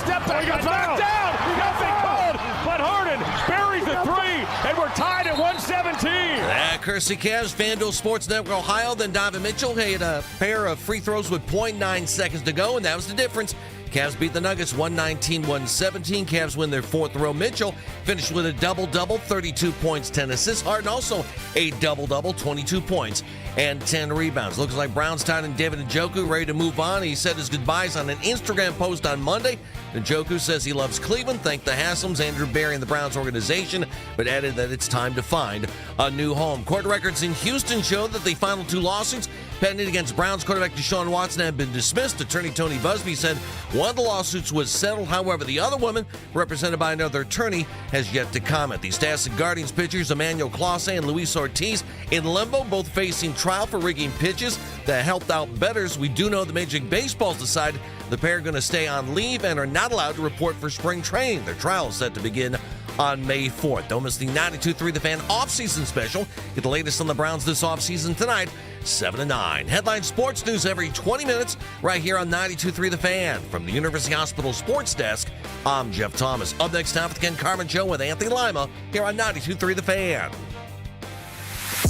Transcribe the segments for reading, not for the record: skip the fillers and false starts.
step back, back down. Nothing called, but Harden buries the three, and we're tied at 117. Courtesy Cavs, FanDuel Sports Network Ohio. Then Donovan Mitchell had a pair of free throws with 0.9 seconds to go, and that was the difference. Cavs beat the Nuggets 119-117. Cavs win their fourth row. Mitchell finished with a double-double, 32 points, 10 assists. Harden also a double-double, 22 points and 10 rebounds. Looks like Browns tight end David Njoku ready to move on. He said his goodbyes on an Instagram post on Monday. Njoku says he loves Cleveland, thanked the Hassams, Andrew Berry, and the Browns organization, but added that it's time to find a new home. Court records in Houston show that the final two lawsuits pending against Browns quarterback Deshaun Watson have been dismissed. Attorney Tony Busby said one of the lawsuits was settled. However, the other woman, represented by another attorney, has yet to comment. The Stats and Guardians pitchers Emmanuel Clase and Luis Ortiz in limbo, both facing trial for rigging pitches that helped out bettors. We do know the Major League Baseball's decided the pair are going to stay on leave and are not allowed to report for spring training. Their trial is set to begin on May 4th. Don't miss the 92.3 The Fan offseason special. Get the latest on the Browns this offseason tonight, 7 to 9. Headline sports news every 20 minutes right here on 92.3 The Fan. From the University Hospital Sports Desk, I'm Jeff Thomas. Up next time for the Ken Carman Show with Anthony Lima here on 92.3 The Fan.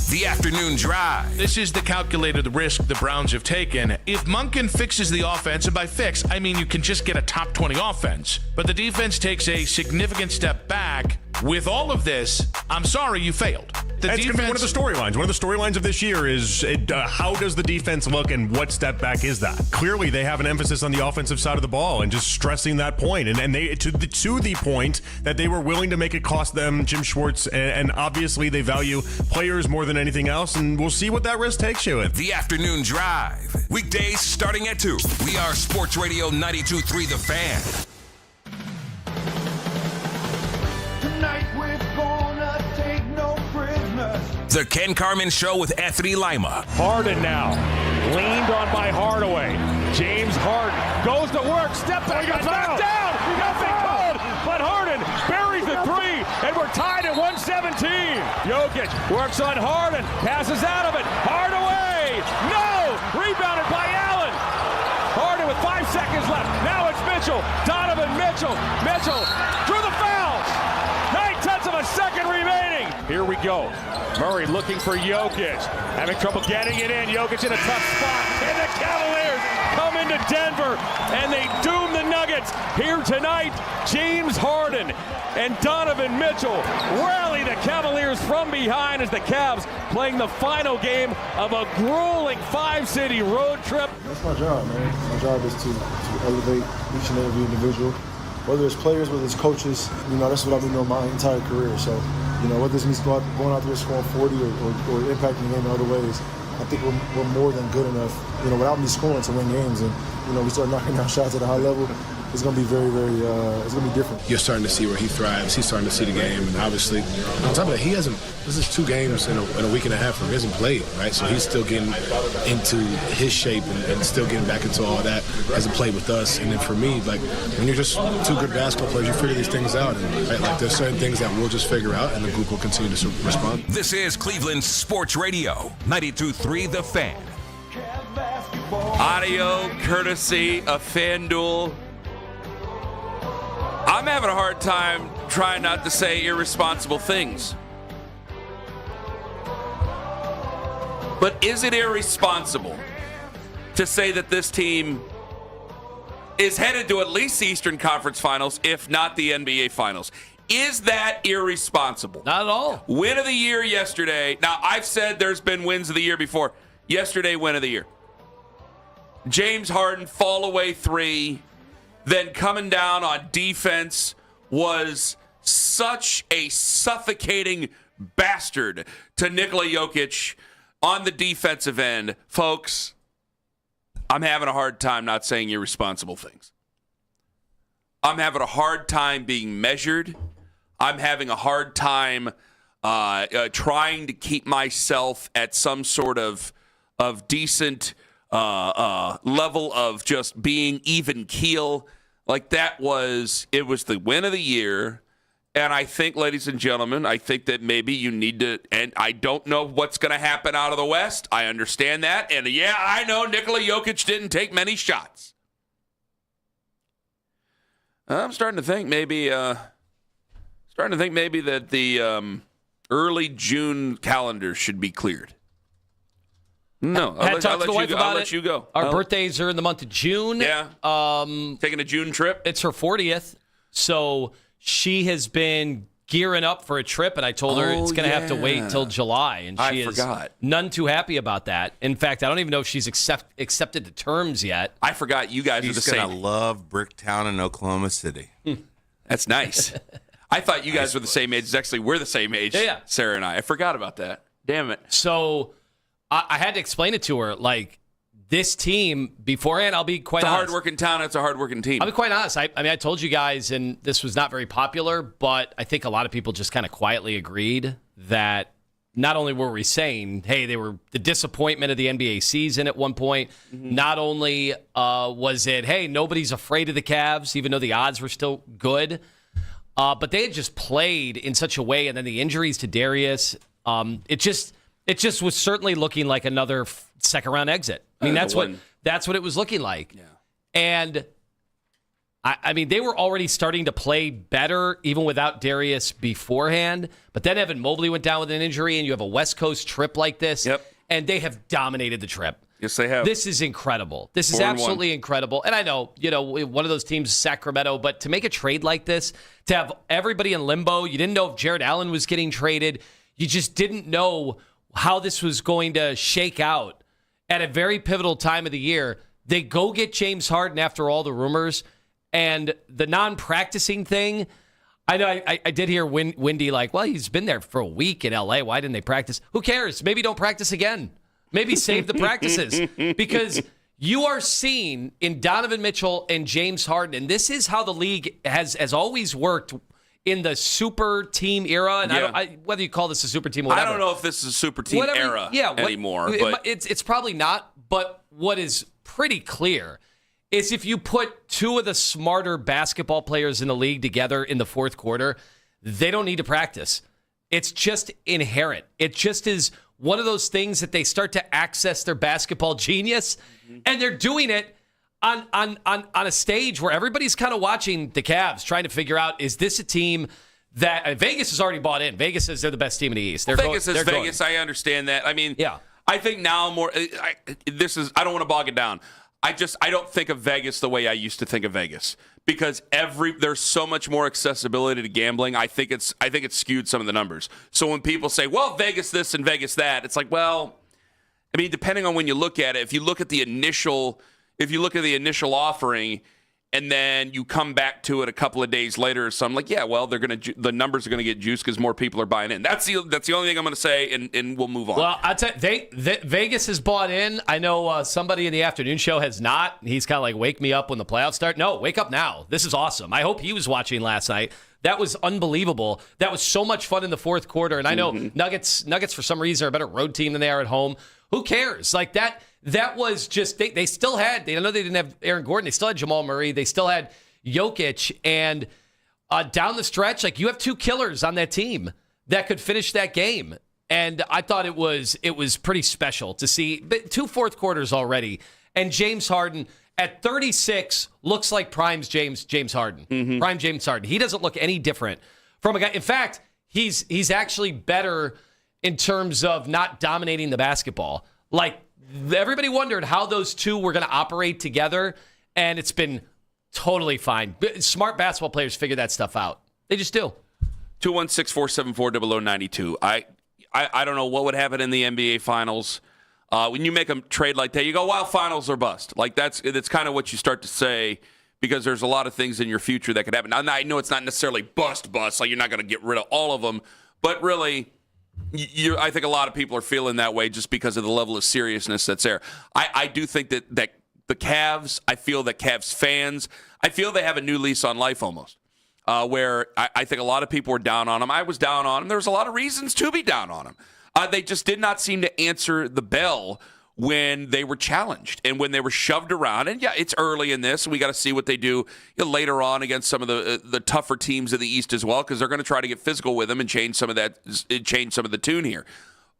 The afternoon drive. This is the calculated risk the Browns have taken. If Monken fixes the offense, and by fix, I mean you can just get a top 20 offense, but the defense takes a significant step back. With all of this, I'm sorry you failed. That's going to be one of the storylines. One of the storylines of this year is how does the defense look and what step back is that? Clearly, they have an emphasis on the offensive side of the ball and just stressing that point. And they to the point that they were willing to make it cost them Jim Schwartz. And obviously, they value players more than anything else. And we'll see what that risk takes you in. The afternoon drive. Weekdays starting at 2. We are Sports Radio 92.3 The Fan. The Ken Carman Show with Anthony Lima. Harden now, leaned on by Hardaway. James Harden goes to work, step back, back down. Nothing called, but Harden buries the three, and we're tied at 117. Jokic works on Harden, passes out of it. Hardaway, no! Rebounded by Allen. Harden with 5 seconds left. Now it's Mitchell. Donovan Mitchell. Mitchell through the fouls. 9/10 of a second remaining. Here we go. Murray looking for Jokic. Having trouble getting it in. Jokic in a tough spot. And the Cavaliers come into Denver, and they doom the Nuggets. Here tonight, James Harden and Donovan Mitchell rally the Cavaliers from behind as the Cavs playing the final game of a grueling 5-city road trip. That's my job, man. My job is to elevate each and every individual. Whether it's players, whether it's coaches, that's what I've been doing my entire career. So, whether it's me going out there scoring 40 or impacting the game in other ways, I think we're more than good enough, without me scoring to win games. And, we start knocking down shots at a high level. It's going to be very, very, it's going to be different. You're starting to see where he thrives. He's starting to see the game. And obviously, on top of that, this is 2 games in a week and a half where he hasn't played, right? So he's still getting into his shape and still getting back into all that. Hasn't played with us. And then for me, when you're just 2 good basketball players, you figure these things out. And there's certain things that we'll just figure out, and the group will continue to respond. This is Cleveland Sports Radio, 92.3 The Fan. Audio courtesy of FanDuel. I'm having a hard time trying not to say irresponsible things. But is it irresponsible to say that this team is headed to at least the Eastern Conference Finals, if not the NBA Finals? Is that irresponsible? Not at all. Win of the year yesterday. Now, I've said there's been wins of the year before. Yesterday, win of the year. James Harden, fall away 3. Then coming down on defense was such a suffocating bastard to Nikola Jokic on the defensive end. Folks, I'm having a hard time not saying irresponsible things. I'm having a hard time being measured. I'm having a hard time trying to keep myself at some sort of decent level of just being even keel. It was the win of the year. And I think, ladies and gentlemen, that maybe you need to, and I don't know what's going to happen out of the West. I understand that. And yeah, I know Nikola Jokic didn't take many shots. I'm starting to think maybe that the early June calendar should be cleared. No, I'll let you go. Our birthdays are in the month of June. Yeah. Taking a June trip. It's her 40th, so she has been gearing up for a trip, and I told her it's going to have to wait till July, and she is none too happy about that. In fact, I don't even know if she's accepted the terms yet. I forgot you guys are the same. She's going to love Bricktown in Oklahoma City. That's nice. I thought you guys were the same age. Actually, we're the same age, Sarah and I. I forgot about that. Damn it. So I had to explain it to her, like, this team, beforehand, I'll be quite honest. It's a hard-working town. It's a hard-working team. I'll be quite honest. I mean, I told you guys, and this was not very popular, but I think a lot of people just kind of quietly agreed that not only were we saying, hey, they were the disappointment of the NBA season at one point, not only was it, hey, nobody's afraid of the Cavs, even though the odds were still good, but they had just played in such a way, and then the injuries to Darius, it just was certainly looking like another second-round exit. I mean, that's what it was looking like. Yeah. And, I mean, they were already starting to play better even without Darius beforehand. But then Evan Mobley went down with an injury, and you have a West Coast trip like this. Yep. And they have dominated the trip. Yes, they have. This is incredible. This is absolutely incredible. And I know, one of those teams is Sacramento, but to make a trade like this, to have everybody in limbo, you didn't know if Jared Allen was getting traded. You just didn't know how this was going to shake out. At a very pivotal time of the year, they go get James Harden after all the rumors, and the non-practicing thing, I know I did hear Wendy like, well, he's been there for a week in L.A. Why didn't they practice? Who cares? Maybe don't practice again. Maybe save the practices. Because you are seeing in Donovan Mitchell and James Harden, and this is how the league has always worked in the super team era, and whether you call this a super team or whatever. I don't know if this is a super team era anymore. But it's probably not, but what is pretty clear is if you put two of the smarter basketball players in the league together in the fourth quarter, they don't need to practice. It's just inherent. It just is one of those things that they start to access their basketball genius, and they're doing it on a stage where everybody's kind of watching the Cavs, trying to figure out, is this a team that Vegas has already bought in? Vegas says they're the best team in the East. Vegas is Vegas. I understand that. I mean, I think now more. I don't want to bog it down. I don't think of Vegas the way I used to think of Vegas, because there's so much more accessibility to gambling. I think it's skewed some of the numbers. So when people say, well, Vegas this and Vegas that, it's like, well, I mean, depending on when you look at it, if you look at the initial offering and then you come back to it a couple of days later or something, like, yeah, well, the numbers are going to get juiced because more people are buying in. That's the only thing I'm going to say, and we'll move on. Well, I'll tell you, Vegas has bought in. I know somebody in the afternoon show has not. He's kind of like, wake me up when the playoffs start. No, wake up now. This is awesome. I hope he was watching last night. That was unbelievable. That was so much fun in the fourth quarter. And I know Nuggets for some reason are a better road team than they are at home. Who cares? Like that was just, they still had, I know they didn't have Aaron Gordon. They still had Jamal Murray. They still had Jokic. And down the stretch, like, you have two killers on that team that could finish that game. And I thought it was pretty special to see two fourth quarters already. And James Harden at 36 looks like prime James Harden. Prime James Harden. He doesn't look any different from a guy. In fact, he's actually better in terms of not dominating the basketball. Like, everybody wondered how those two were going to operate together, and it's been totally fine. Smart basketball players figure that stuff out. They just do. 216-474-0092. I don't know what would happen in the NBA Finals. When you make a trade like that, you go, well, finals or bust. Like, that's kind of what you start to say, because there's a lot of things in your future that could happen. Now, I know it's not necessarily bust, like you're not going to get rid of all of them, but really, I think a lot of people are feeling that way just because of the level of seriousness that's there. I do think that the Cavs, I feel that Cavs fans, I feel they have a new lease on life almost, where I think a lot of people were down on them. I was down on them. There was a lot of reasons to be down on them. They just did not seem to answer the bell when they were challenged and when they were shoved around. And yeah, it's early in this. We got to see what they do later on against some of the tougher teams of the East as well, because they're going to try to get physical with them and change some of the tune here.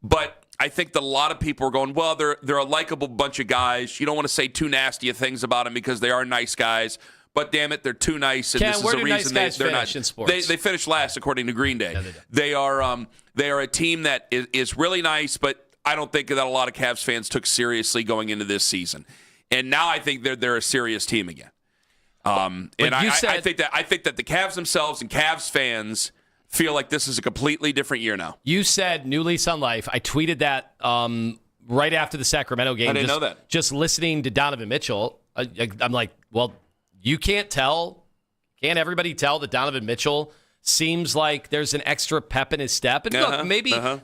But I think that a lot of people are going, well, they're a likable bunch of guys. You don't want to say too nasty things about them because they are nice guys. but damn it, they're too nice, and Ken, this is where the do reason nice guys they're finish not. in sports? They finished last according to Green Day. Yeah, they do. They are a team that is really nice, but I don't think that a lot of Cavs fans took seriously going into this season. And now I think they're a serious team again. And I think that the Cavs themselves and Cavs fans feel like this is a completely different year now. You said new lease on life. I tweeted that right after the Sacramento game. I didn't know that. Just listening to Donovan Mitchell, I'm like, well, you can't tell. Can't everybody tell that Donovan Mitchell seems like there's an extra pep in his step? And look,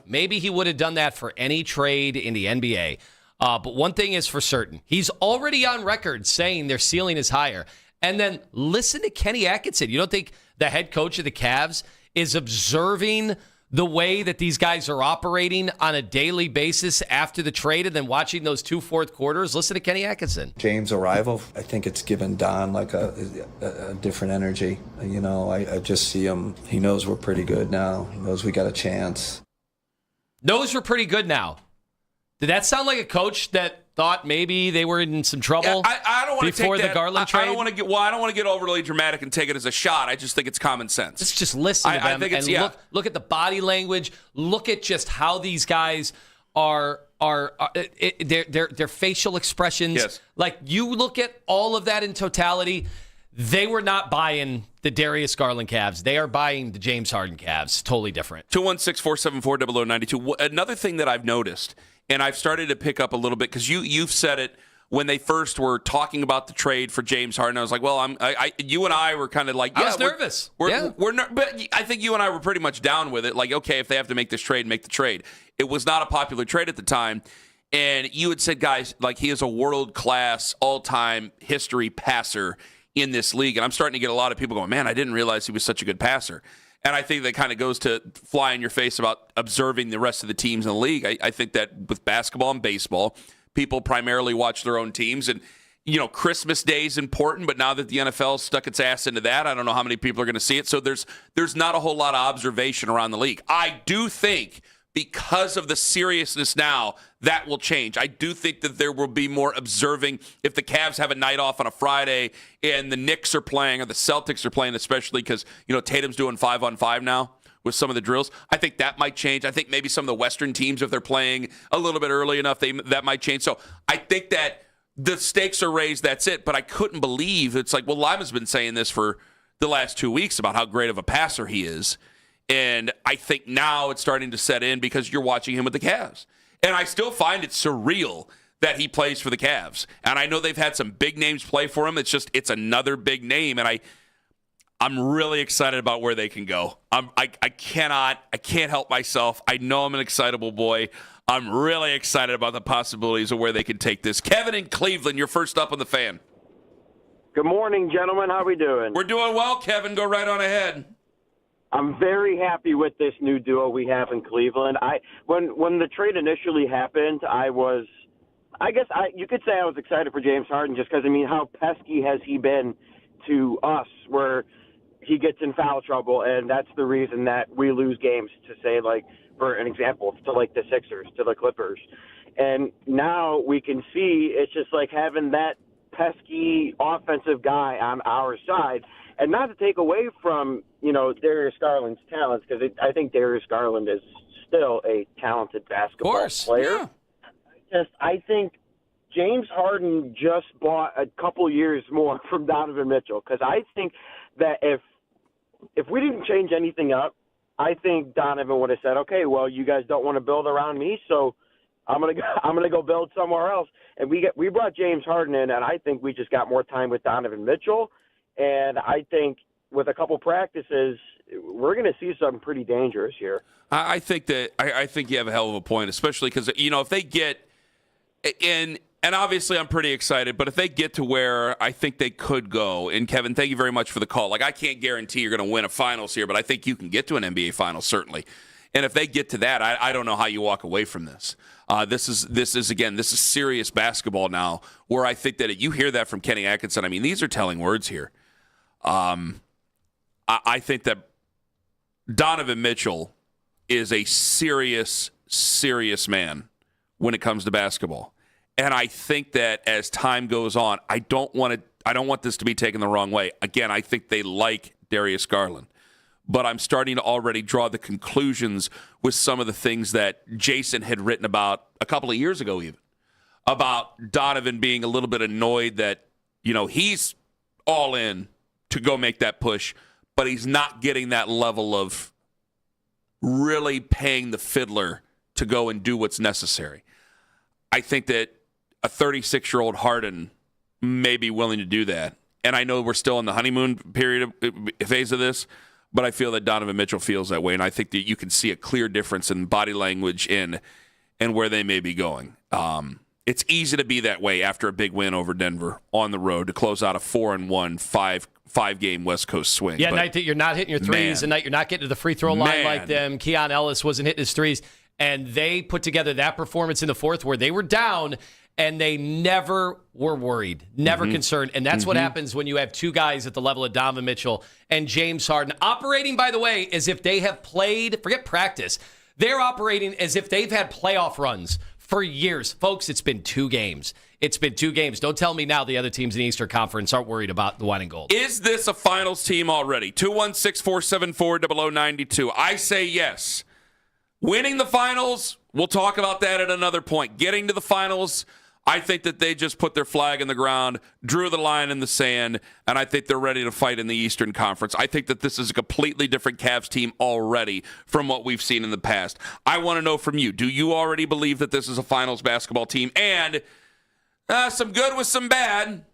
maybe he would have done that for any trade in the NBA. But one thing is for certain. He's already on record saying their ceiling is higher. And then listen to Kenny Atkinson. You don't think the head coach of the Cavs is observing the way that these guys are operating on a daily basis after the trade and then watching those 2 fourth quarters? Listen to Kenny Atkinson. James' arrival, I think it's given Don like a different energy. You know, I just see him. He knows we're pretty good now. He knows we got a chance. Knows we're pretty good now. Did that sound like a coach that thought maybe they were in some trouble I don't want to before take the Garland trade? I don't want to get overly dramatic and take it as a shot. I just think it's common sense. Let's just listen to them and look at the body language. Look at just how these guys are their facial expressions. Yes. Like, you look at all of that in totality. They were not buying the Darius Garland Cavs. They are buying the James Harden Cavs. Totally different. 216-474-0092. Another thing that I've noticed, and I've started to pick up a little bit, because you've said it when they first were talking about the trade for James Harden. I was like, well, you and I were kind of like, I was nervous. But I think you and I were pretty much down with it. Like, okay, if they have to make this trade, make the trade. It was not a popular trade at the time. And you had said, guys, like, he is a world-class, all-time history passer in this league. And I'm starting to get a lot of people going, man, I didn't realize he was such a good passer. And I think that kind of goes to fly in your face about observing the rest of the teams in the league. I think that with basketball and baseball, people primarily watch their own teams. And, you know, Christmas Day is important, but now that the NFL stuck its ass into that, I don't know how many people are going to see it. So there's not a whole lot of observation around the league. I do think because of the seriousness now, that will change. I do think that there will be more observing if the Cavs have a night off on a Friday and the Knicks are playing or the Celtics are playing, especially because, you know, Tatum's doing 5-on-5 now with some of the drills. I think that might change. I think maybe some of the Western teams, if they're playing a little bit early enough, that might change. So I think that the stakes are raised, that's it. But I couldn't believe, it's like, well, Lima's been saying this for the last 2 weeks about how great of a passer he is. And I think now it's starting to set in because you're watching him with the Cavs. And I still find it surreal that he plays for the Cavs. And I know they've had some big names play for him. It's another big name. And I'm really excited about where they can go. I can't help myself. I know I'm an excitable boy. I'm really excited about the possibilities of where they can take this. Kevin in Cleveland, you're first up on the Fan. Good morning, gentlemen. How we doing? We're doing well, Kevin. Go right on ahead. I'm very happy with this new duo we have in Cleveland. When the trade initially happened, you could say I was excited for James Harden just because, I mean, how pesky has he been to us where he gets in foul trouble, and that's the reason that we lose games, to say, like, for an example, to, like, the Sixers, to the Clippers. And now we can see it's just like having that pesky offensive guy on our side. And not to take away from, you know, Darius Garland's talents, because I think Darius Garland is still a talented basketball player. Yeah. I think James Harden just bought a couple years more from Donovan Mitchell, because I think that if we didn't change anything up, I think Donovan would have said, okay, well, you guys don't want to build around me, so I'm gonna go build somewhere else. And we brought James Harden in, and I think we just got more time with Donovan Mitchell. And I think with a couple practices, we're going to see something pretty dangerous here. I think you have a hell of a point, especially because, you know, if they get in, and obviously I'm pretty excited, but if they get to where I think they could go, and Kevin, thank you very much for the call. Like, I can't guarantee you're going to win a finals here, but I think you can get to an NBA finals, certainly. And if they get to that, I don't know how you walk away from this. This is serious basketball now, where I think that you hear that from Kenny Atkinson. I mean, these are telling words here. I think that Donovan Mitchell is a serious man when it comes to basketball. And I think that as time goes on, I don't want this to be taken the wrong way. Again, I think they like Darius Garland. But I'm starting to already draw the conclusions with some of the things that Jason had written about a couple of years ago even, about Donovan being a little bit annoyed that, he's all in to go make that push, but he's not getting that level of really paying the fiddler to go and do what's necessary. I think that a 36-year-old Harden may be willing to do that. And I know we're still in the honeymoon phase of this, but I feel that Donovan Mitchell feels that way, and I think that you can see a clear difference in body language and where they may be going. It's easy to be that way after a big win over Denver on the road to close out a 4-1 five-game West Coast swing. Yeah, night that you're not hitting your threes, and night you're not getting to the free throw line like them. Keon Ellis wasn't hitting his threes, and they put together that performance in the fourth where they were down, and they never were worried, never concerned. And that's what happens when you have two guys at the level of Donovan Mitchell and James Harden operating, by the way, as if they have played, forget practice, they're operating as if they've had playoff runs for years. Folks, it's been 2 games. It's been 2 games. Don't tell me now the other teams in the Eastern Conference aren't worried about the wine and gold. Is this a finals team already? 216-474-0092. I say yes. Winning the finals, we'll talk about that at another point. Getting to the finals, I think that they just put their flag in the ground, drew the line in the sand, and I think they're ready to fight in the Eastern Conference. I think that this is a completely different Cavs team already from what we've seen in the past. I want to know from you, do you already believe that this is a finals basketball team? And some good with some bad.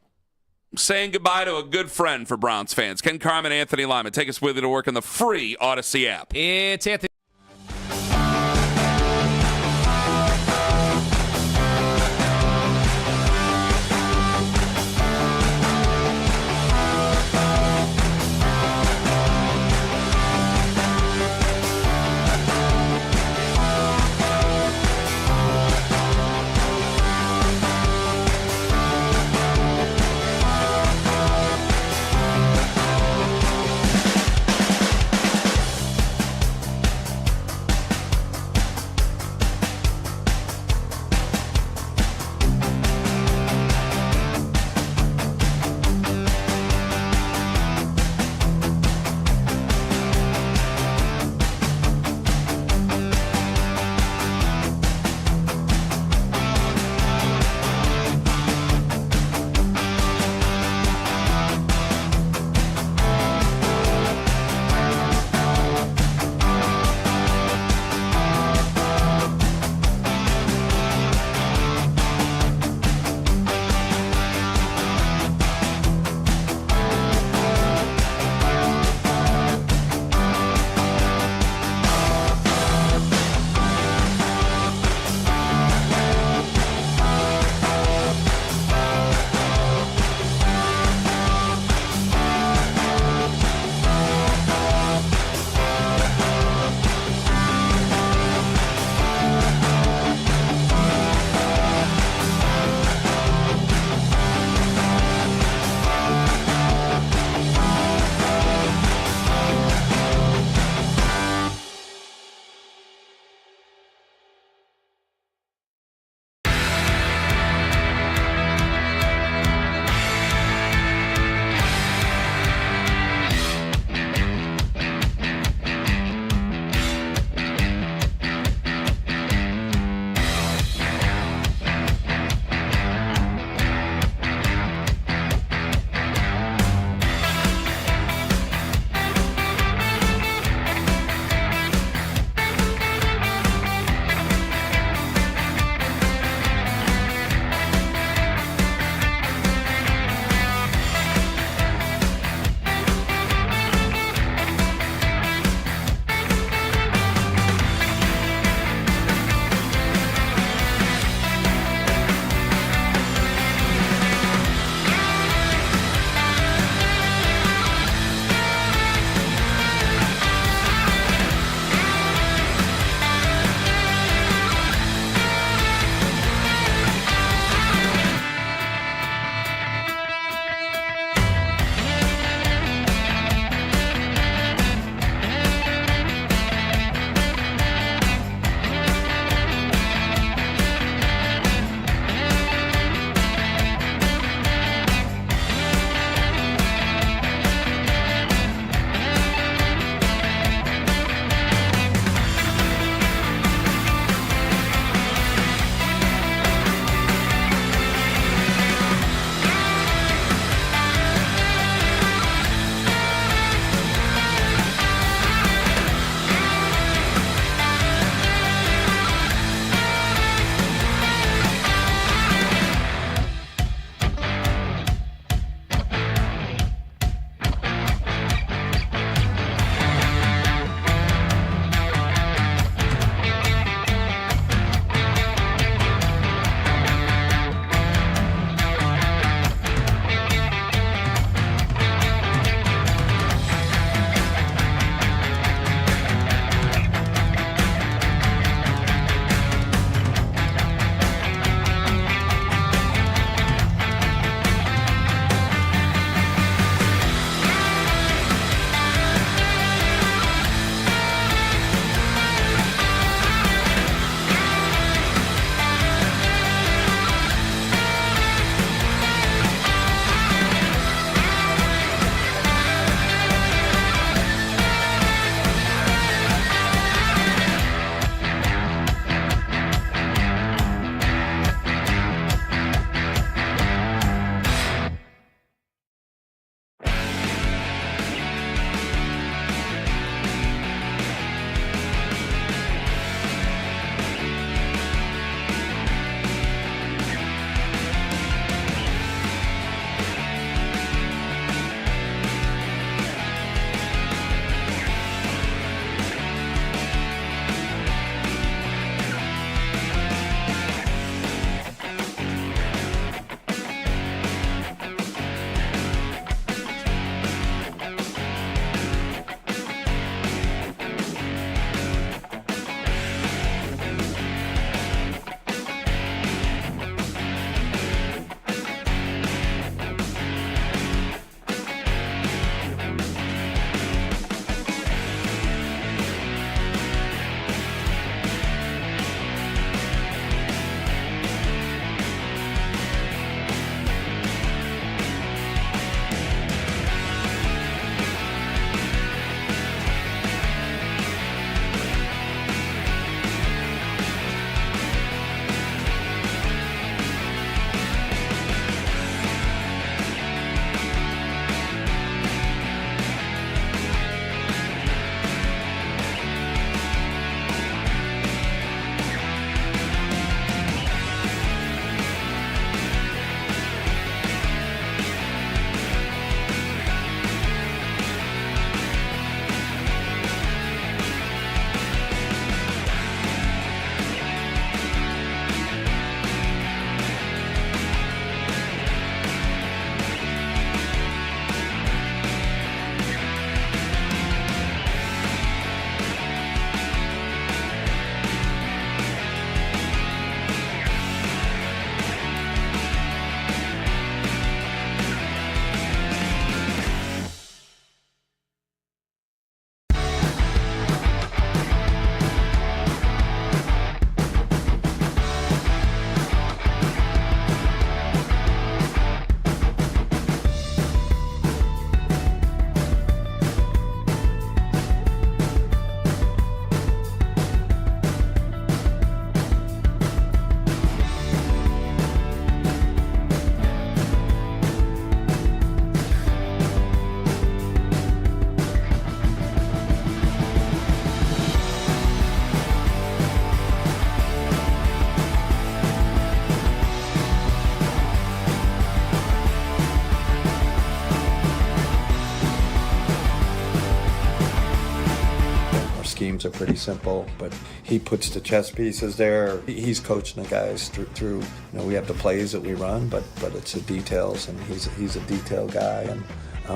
Saying goodbye to a good friend for Browns fans. Ken Carman, Anthony Lima. Take us with you to work on the free Odyssey app. It's Anthony. games are pretty simple, but he puts the chess pieces there. He's coaching the guys through we have the plays that we run, but it's the details, and he's a detail guy, and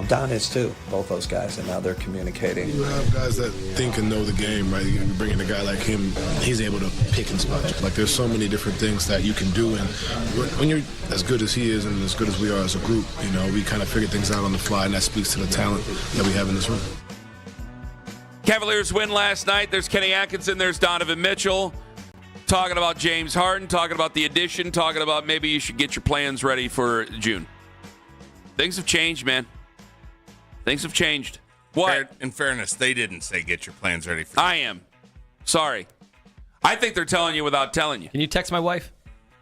Don is too, both those guys, and now they're communicating. You have guys that think and know the game, right? You bring in a guy like him, he's able to pick and spot. Like, there's so many different things that you can do, and when you're as good as he is and as good as we are as a group, we kind of figure things out on the fly, and that speaks to the talent that we have in this room. Cavaliers win last night. There's Kenny Atkinson. There's Donovan Mitchell. Talking about James Harden, talking about the addition, talking about maybe you should get your plans ready for June. Things have changed, man. Things have changed. What? In fairness, they didn't say get your plans ready for I am. Sorry. I think they're telling you without telling you. Can you text my wife?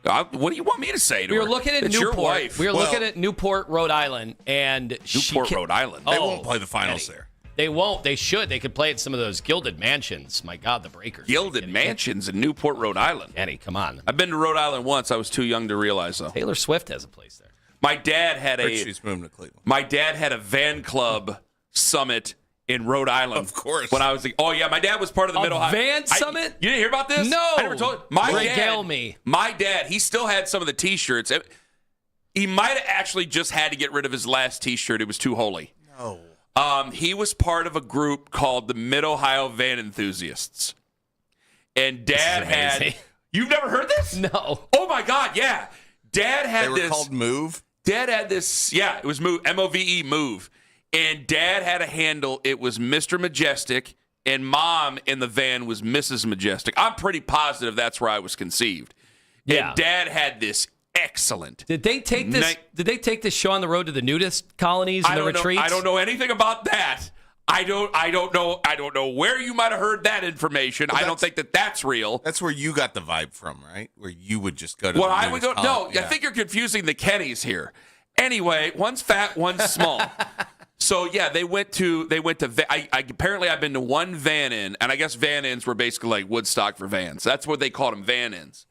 What do you want me to say to her? We were looking at it's Newport. Your wife. We were looking at Newport, Rhode Island, and Rhode Island. They won't play the finals there. They won't. They should. They could play at some of those gilded mansions. My God, the Breakers. Gilded mansions in Newport, Rhode Island. Kenny, come on. I've been to Rhode Island once. I was too young to realize, though. Taylor Swift has a place there. My dad had she's moving to Cleveland. My dad had a van club summit in Rhode Island. Of course. When I was my dad was part of the Middle High. Van summit? You didn't hear about this? No. I never told you. Regale me. My dad, he still had some of the T-shirts. He might have actually just had to get rid of his last T-shirt. It was too holy. No. He was part of a group called the Mid-Ohio Van Enthusiasts. And Dad had... You've never heard this? No. Oh, my God, yeah. Dad had this... They were called Move? Dad had this... Yeah, it was Move. M-O-V-E, Move. And Dad had a handle. It was Mr. Majestic, and Mom in the van was Mrs. Majestic. I'm pretty positive that's where I was conceived. Yeah. And Dad had this excellent... Did they take this? Did they take this show on the road to the nudist colonies and the retreats? I don't know anything about that. I don't know where you might have heard that information. I don't think that's real. That's where you got the vibe from, right? Where you would just go to. Well, I would go. No, yeah. I think you're confusing the Kennys here. Anyway, one's fat, one's small. So yeah, they went to. Apparently, I've been to one van inn, and I guess van inns were basically like Woodstock for vans. That's what they called them, van inns.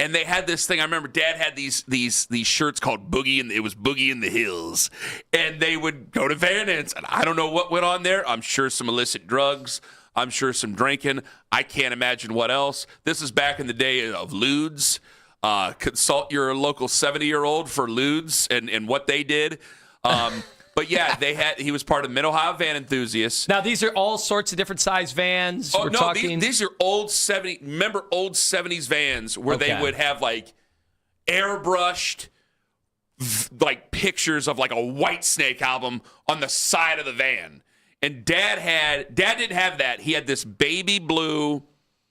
And they had this thing. I remember Dad had these shirts called Boogie, and it was Boogie in the Hills. And they would go to van ins, and I don't know what went on there. I'm sure some illicit drugs. I'm sure some drinking. I can't imagine what else. This is back in the day of lewds. Consult your local 70-year-old for lewds and what they did. But yeah, he was part of Mid-Ohio Van Enthusiasts. Now, these are all sorts of different size vans. Oh, no, these are old 70s. Remember old 70s vans where they would have like airbrushed like pictures of like a Whitesnake album on the side of the van. And Dad didn't have that. He had this baby blue,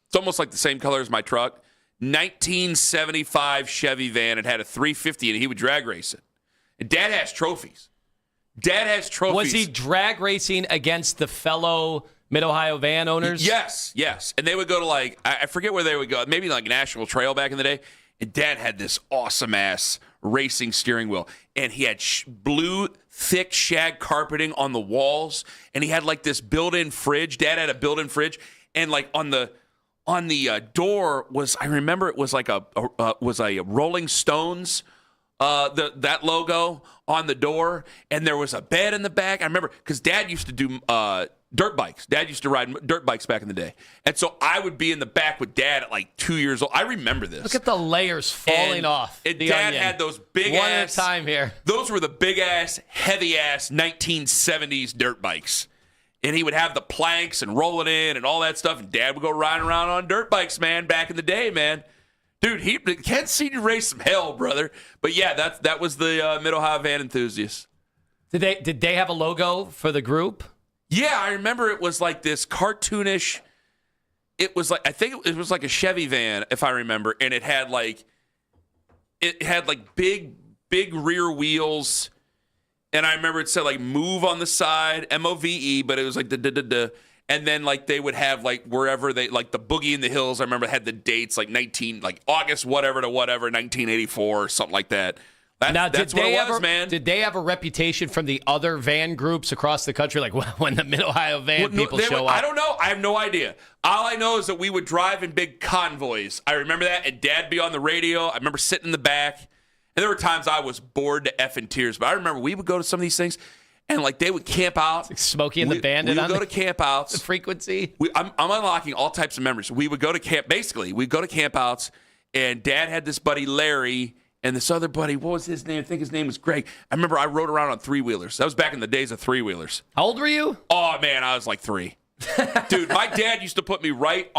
it's almost like the same color as my truck, 1975 Chevy van. It had a 350 and he would drag race it. And Dad has trophies. Dad has trophies. Was he drag racing against the fellow Mid-Ohio van owners? Yes. And they would go to like, I forget where they would go, maybe like National Trail back in the day. And Dad had this awesome-ass racing steering wheel. And he had blue, thick shag carpeting on the walls. And he had like this built-in fridge. Dad had a built-in fridge. And like on the door was, I remember it was like a Rolling Stones that logo on the door, and there was a bed in the back. I remember because Dad used to do dirt bikes. Dad used to ride dirt bikes back in the day, and so I would be in the back with Dad at like 2 years old. I remember this. Look at the layers falling off. And the Dad onion. had those big one ass, at a time here. Those were the big ass, heavy ass 1970s dirt bikes. And he would have the planks and roll it in and all that stuff. And Dad would go riding around on dirt bikes, man, back in the day, man. Dude, Kansas City raised some hell, brother. But yeah, that was the Mid-Ohio Van Enthusiasts. Did they have a logo for the group? Yeah, I remember it was like this cartoonish. It was like, I think it was like a Chevy van, if I remember, and it had like big rear wheels. And I remember it said like move on the side, MOVE, but it was like the. And then like they would have like wherever they like the Boogie in the Hills. I remember had the dates like August whatever to whatever 1984 or something like that. That's what it was, man. Did they have a reputation from the other van groups across the country, like when the Mid-Ohio van people show up? I don't know. I have no idea. All I know is that we would drive in big convoys. I remember that, and Dad be on the radio. I remember sitting in the back, and there were times I was bored to effing tears. But I remember we would go to some of these things, And like they would camp out. Like Smokey and the Bandit. We would go to camp outs. The frequency. I'm unlocking all types of memories. We would go to camp. Basically, we'd go to camp outs, and Dad had this buddy Larry and this other buddy. What was his name? I think his name was Greg. I remember I rode around on 3-wheelers. That was back in the days of 3-wheelers. How old were you? Oh man, I was like 3. Dude, my dad used to put me right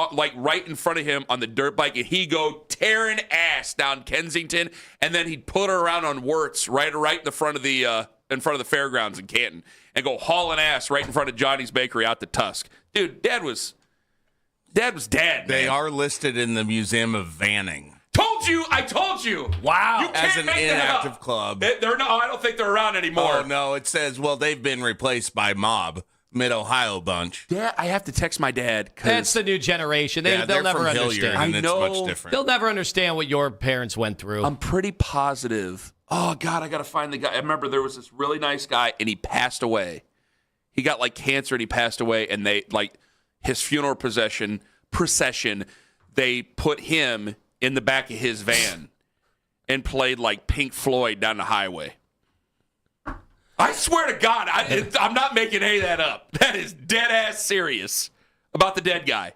in front of him on the dirt bike, and he'd go tearing ass down Kensington, and then he'd put her around on Wirtz right in the front of the fairgrounds in Canton, and go hauling ass right in front of Johnny's Bakery out to Tusk. Dude, Dad was dad. They man. are listed in the Museum of Vanning. I told you. Wow. You can't As an make that inactive up. club. They're not. I don't think they're around anymore. Oh, no, it says, well, they've been replaced by Mob, Mid-Ohio bunch. Yeah, I have to text my dad. That's the new generation. They'll they're never from understand. Hilliard, and I it's know. much different. They'll never understand what your parents went through. I'm pretty positive. Oh, God, I got to find the guy. I remember there was this really nice guy, and he passed away. He got, cancer, and he passed away, and they, his funeral procession, they put him in the back of his van and played, Pink Floyd down the highway. I swear to God, I'm not making any of that up. That is dead-ass serious about the dead guy.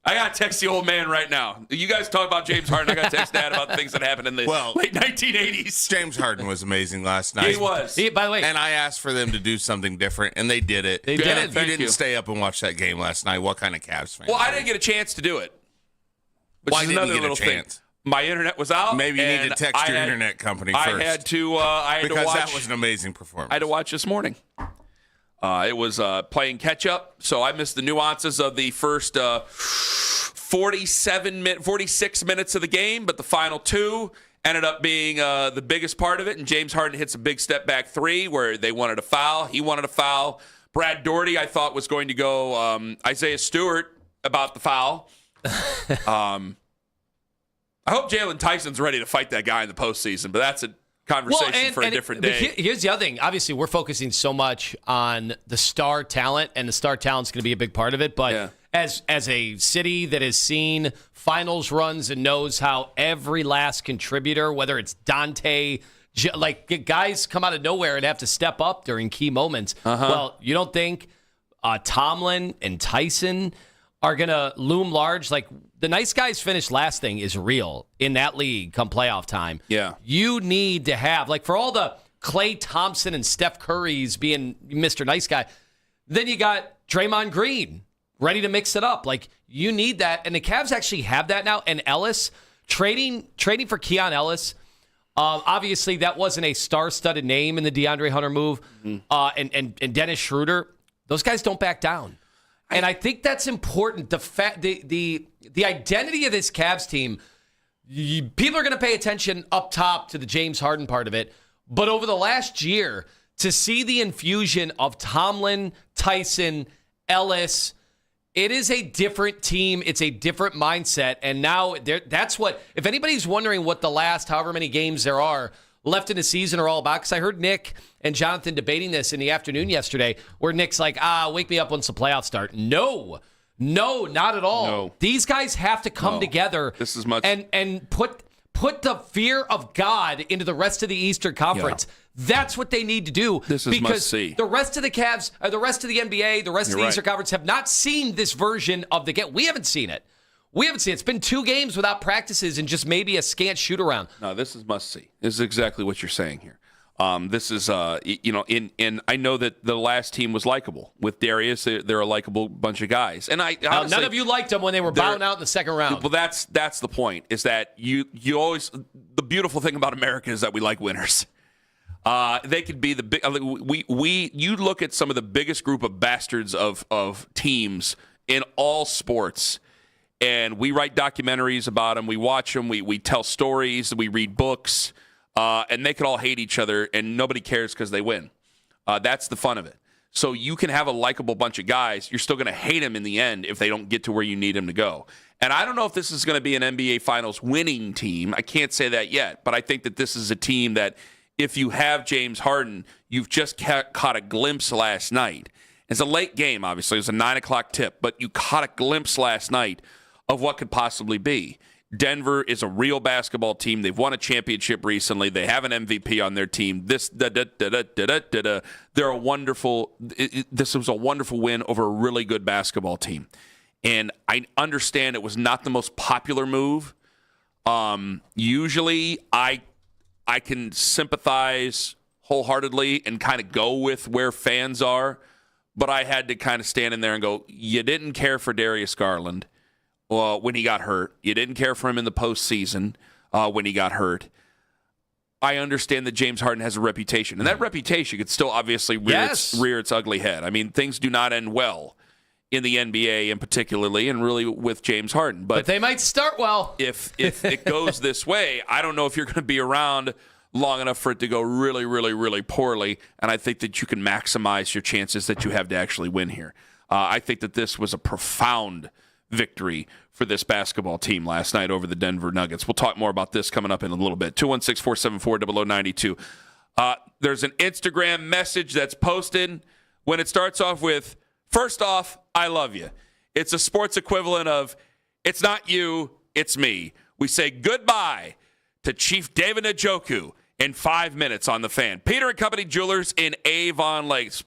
I got to text the old man right now. You guys talk about James Harden. I got to text Dad about things that happened in the late 1980s. James Harden was amazing last night. He was. By the way, and I asked for them to do something different, and they did it. They did it. If you didn't stay up and watch that game last night, what kind of Cavs fan? Well, I didn't get a chance to do it. Why didn't you get a chance? Thing. My internet was out. Maybe you need to text your internet company first. I had to watch. Because that was an amazing performance. I had to watch this morning. It was playing catch-up, so I missed the nuances of the first 46 minutes of the game, but the final 2 ended up being the biggest part of it, and James Harden hits a big step-back 3 where they wanted a foul. He wanted a foul. Brad Daugherty, I thought, was going to go Isaiah Stewart about the foul. I hope Jalen Tyson's ready to fight that guy in the postseason, but that's a conversation for a different day. Here's the other thing. Obviously, we're focusing so much on the star talent, and the star talent's going to be a big part of it. But as a city that has seen finals runs and knows how every last contributor, whether it's Dante, guys come out of nowhere and have to step up during key moments. Well, you don't think Tomlin and Tyson are going to loom large? The nice guys finish last thing is real in that league come playoff time. Yeah. You need to have, for all the Klay Thompson and Steph Curry's being Mr. Nice Guy, then you got Draymond Green ready to mix it up. You need that. And the Cavs actually have that now. And Ellis, trading for Keon Ellis, obviously that wasn't a star-studded name in the DeAndre Hunter move. And Dennis Schroeder, those guys don't back down. And I think that's important. The identity of this Cavs team, people are going to pay attention up top to the James Harden part of it. But over the last year, to see the infusion of Tomlin, Tyson, Ellis, it is a different team. It's a different mindset. And now that's what, if anybody's wondering what the last however many games there are left in the season are all about, because I heard Nick and Jonathan debating this in the afternoon yesterday, where Nick's like, wake me up once the playoffs start. No, not at all. No. These guys have to come together. This is much and put the fear of God into the rest of the Eastern Conference. Yeah. That's what they need to do. This is must see. The rest of the Cavs, the rest of the NBA, the rest of the Eastern Conference have not seen this version of the game. We haven't seen it. It's been 2 games without practices and just maybe a scant shoot around. No, this is must see. This is exactly what you're saying here. This is, I know that the last team was likable. With Darius, they're a likable bunch of guys. And honestly, none of you liked them when they were bowing out in the second round. Well, that's the point, is that you always, the beautiful thing about America is that we like winners. They could be the big, you look at some of the biggest group of bastards of teams in all sports, and we write documentaries about them, we watch them, we tell stories, we read books, and they could all hate each other, and nobody cares because they win. That's the fun of it. So you can have a likable bunch of guys. You're still going to hate them in the end if they don't get to where you need them to go. And I don't know if this is going to be an NBA Finals winning team. I can't say that yet. But I think that this is a team that if you have James Harden, you've just caught a glimpse last night. It's a late game, obviously. It was a 9 o'clock tip. But you caught a glimpse last night of what could possibly be. Denver is a real basketball team. They've won a championship recently. They have an MVP on their team. This was a wonderful win over a really good basketball team. And I understand it was not the most popular move. Usually I can sympathize wholeheartedly and kind of go with where fans are, but I had to kind of stand in there and go, you didn't care for Darius Garland when he got hurt. You didn't care for him in the postseason when he got hurt. I understand that James Harden has a reputation, and that reputation could still obviously rear its ugly head. I mean, things do not end well in the NBA, and particularly, and really with James Harden. But they might start well. If it goes this way, I don't know if you're going to be around long enough for it to go really, really, really poorly, and I think that you can maximize your chances that you have to actually win here. I think that this was a profound victory for this basketball team last night over the Denver Nuggets. We'll talk more about this coming up in a little bit. 216-474-0092. There's an Instagram message that's posted when it starts off with, first off, I love you. It's a sports equivalent of, it's not you, it's me. We say goodbye to Chief David Njoku in 5 minutes on The Fan. Peter and Company Jewelers in Avon Lakes.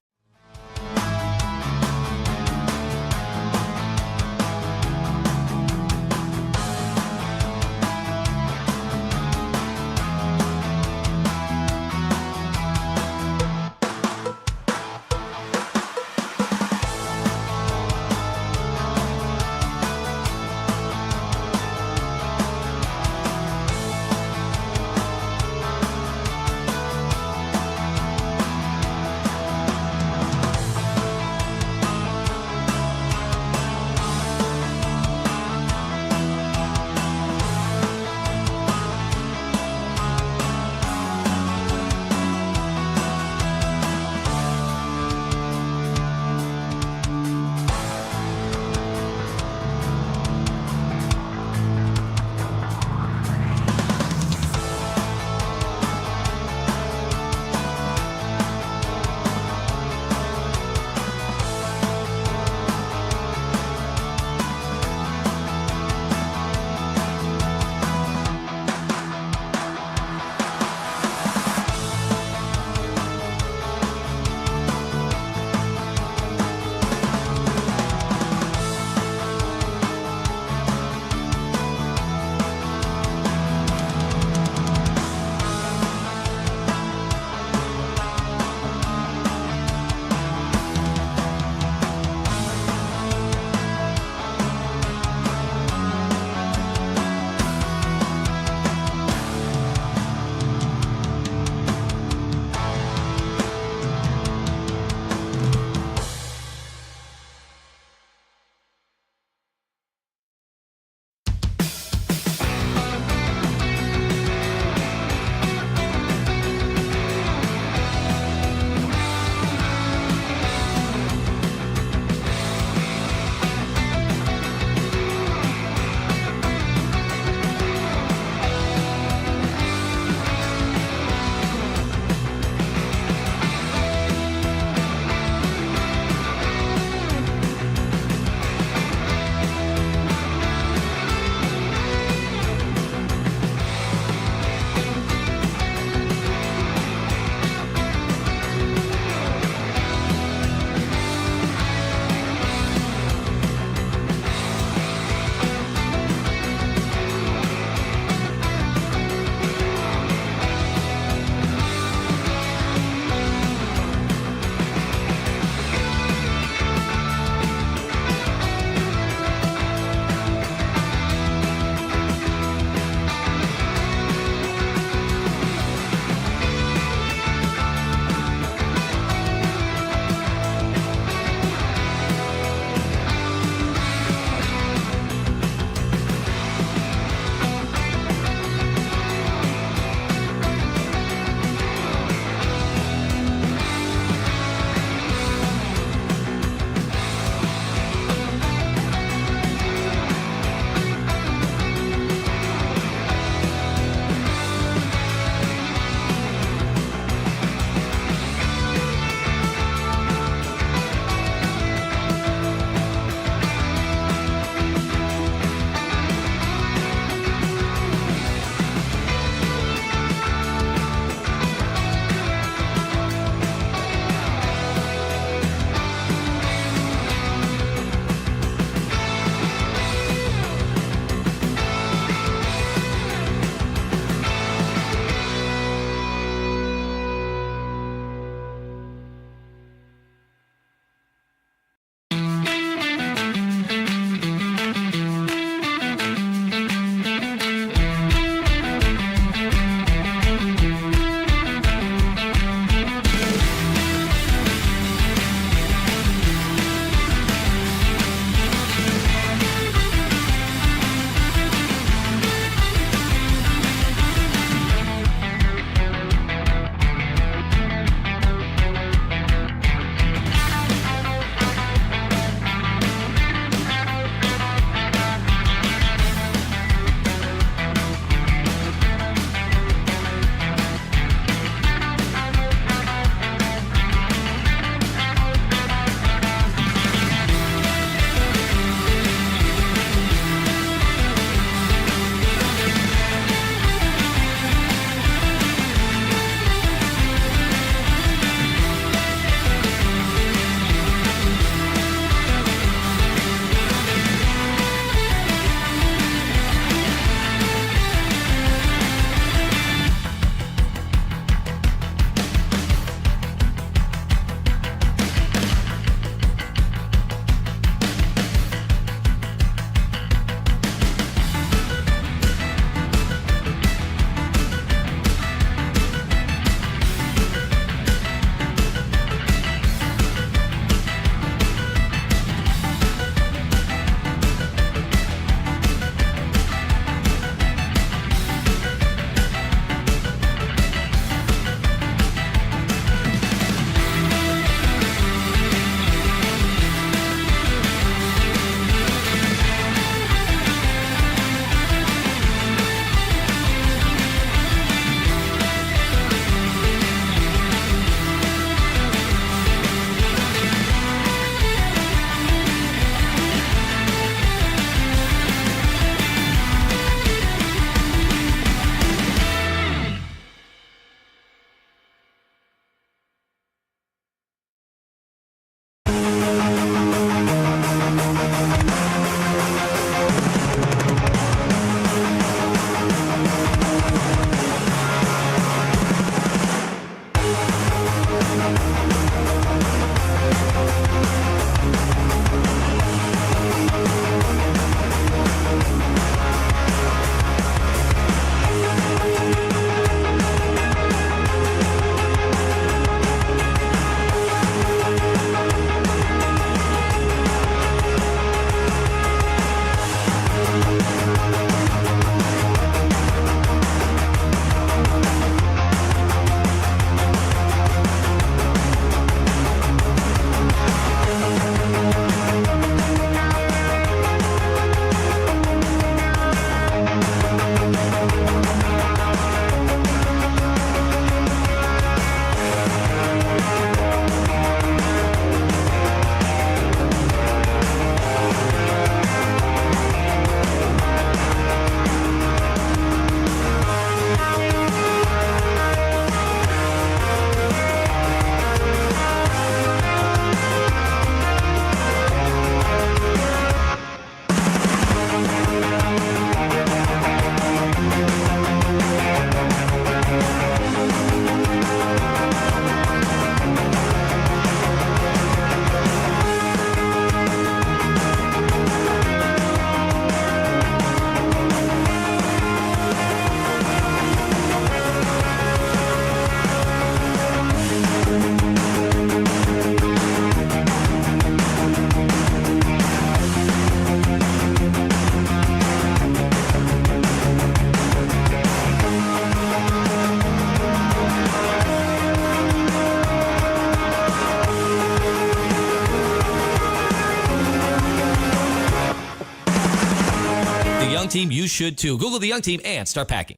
Team, you should too. Google The Young Team and start packing.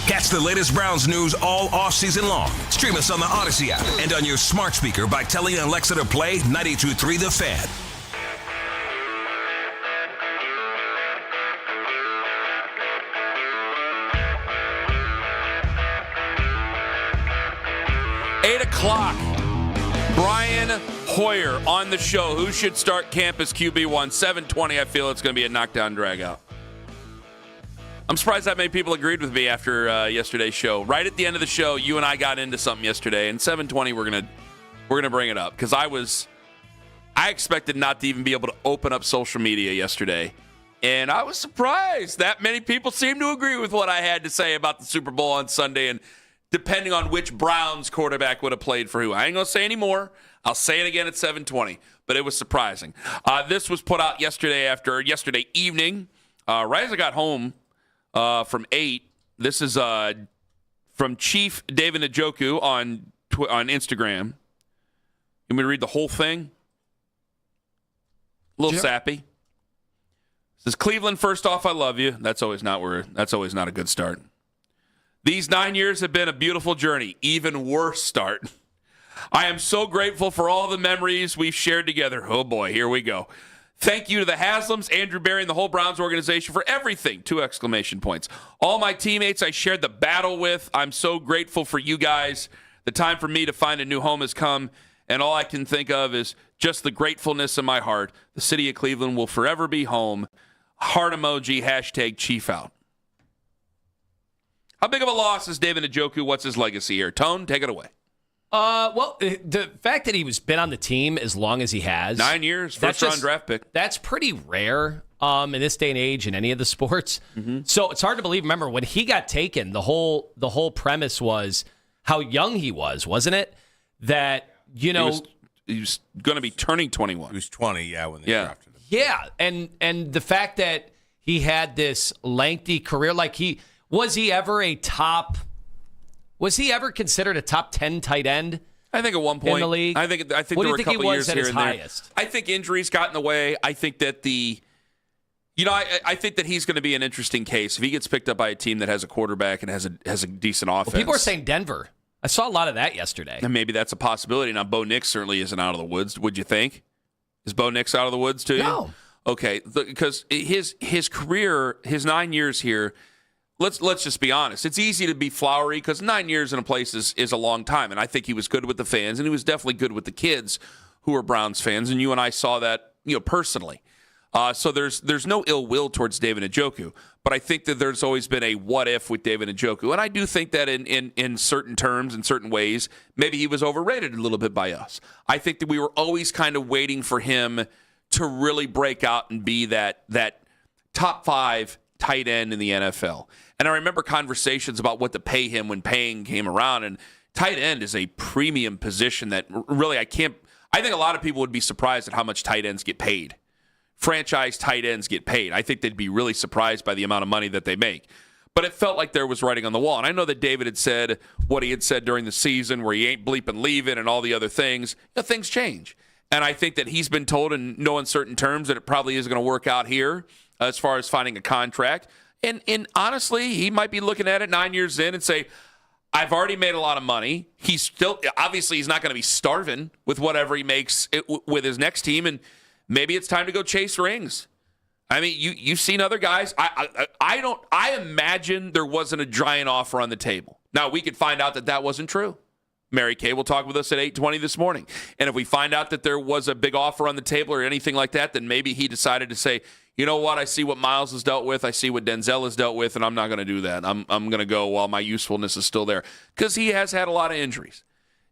Catch the latest Browns news all off-season long. Stream us on the Odyssey app and on your smart speaker by telling Alexa to play 92.3 The Fan. O'clock. Brian Hoyer on the show. Who should start camp as QB1? 7:20. I feel it's going to be a knockdown dragout. I'm surprised that many people agreed with me after yesterday's show. Right at the end of the show, you and I got into something yesterday, and 7:20 we're gonna bring it up because I expected not to even be able to open up social media yesterday, and I was surprised that many people seemed to agree with what I had to say about the Super Bowl on Sunday and depending on which Browns quarterback would have played for who. I ain't going to say any more. I'll say it again at 7:20, but it was surprising. This was put out yesterday evening, right as I got home from 8. This is from Chief David Njoku on Instagram. You want me to read the whole thing? A little sappy. It says, Cleveland, first off, I love you. That's always not a good start. These 9 years have been a beautiful journey. Even worse start. I am so grateful for all the memories we've shared together. Oh, boy, here we go. Thank you to the Haslams, Andrew Berry, and the whole Browns organization for everything. 2 exclamation points. All my teammates I shared the battle with. I'm so grateful for you guys. The time for me to find a new home has come, and all I can think of is just the gratefulness in my heart. The city of Cleveland will forever be home. Heart emoji, hashtag Chief out. How big of a loss is David Njoku? What's his legacy here? Tone, take it away. Well, the fact that he's been on the team as long as he has. 9 years, first-round draft pick. That's pretty rare in this day and age in any of the sports. Mm-hmm. So it's hard to believe. Remember, when he got taken, the whole premise was how young he was, wasn't it? That, he was going to be turning 21. He was 20, when they drafted him. Yeah, and the fact that he had this lengthy career, was he ever considered a top 10 tight end? I think at one point in the league. I think there were a couple years here and highest? There. I think injuries got in the way. I think that I think that he's going to be an interesting case if he gets picked up by a team that has a quarterback and has a decent offense. Well, people are saying Denver. I saw a lot of that yesterday. And maybe that's a possibility. Now, Bo Nix certainly isn't out of the woods. Would you think? Is Bo Nix out of the woods too? No. Okay, because his career, his 9 years here. Let's just be honest. It's easy to be flowery because 9 years in a place is a long time. And I think he was good with the fans, and he was definitely good with the kids who are Browns fans. And you and I saw that, personally. So there's no ill will towards David Njoku. But I think that there's always been a what if with David Njoku. And I do think that in certain terms, in certain ways, maybe he was overrated a little bit by us. I think that we were always kind of waiting for him to really break out and be that top 5 tight end in the NFL. And I remember conversations about what to pay him when paying came around. And tight end is a premium position that really I think a lot of people would be surprised at how much tight ends get paid. Franchise tight ends get paid. I think they'd be really surprised by the amount of money that they make. But it felt like there was writing on the wall. And I know that David had said what he had said during the season where he ain't bleeping leaving and all the other things. Things change. And I think that he's been told in no uncertain terms that it probably is going to work out here as far as finding a contract. And honestly, he might be looking at it 9 years in and say, I've already made a lot of money. He's not going to be starving with whatever he makes with his next team. And maybe it's time to go chase rings. I mean, you've seen other guys. I imagine there wasn't a giant offer on the table. Now, we could find out that wasn't true. Mary Kay will talk with us at 8:20 this morning. And if we find out that there was a big offer on the table or anything like that, then maybe he decided to say, you know what, I see what Miles has dealt with, I see what Denzel has dealt with, and I'm not going to do that. I'm going to go while my usefulness is still there. Because he has had a lot of injuries.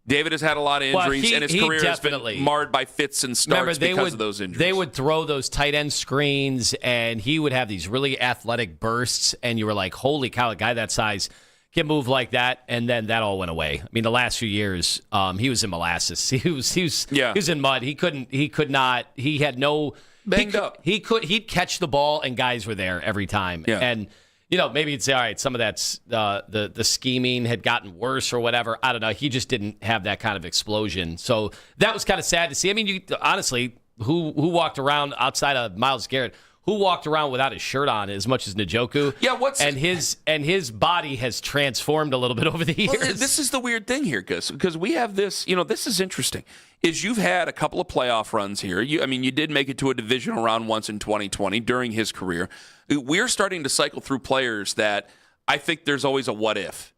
David has had a lot of injuries, and his career has been marred by fits and starts because of those injuries. They would throw those tight end screens, and he would have these really athletic bursts, and you were like, holy cow, a guy that size can move like that, and then that all went away. I mean, the last few years, he was in molasses. He was in mud. He had no banged up. He'd catch the ball, and guys were there every time. Yeah. And maybe you'd say, all right, some of that's the scheming had gotten worse or whatever. I don't know. He just didn't have that kind of explosion. So that was kind of sad to see. I mean, honestly, who walked around outside of Myles Garrett? who walked around without his shirt on as much as Njoku. Yeah, and his body has transformed a little bit over the years. Well, this is the weird thing here, Gus, because we have this. This is interesting. Is you've had a couple of playoff runs here. You did make it to a divisional round once in 2020 during his career. We're starting to cycle through players that I think there's always a what if.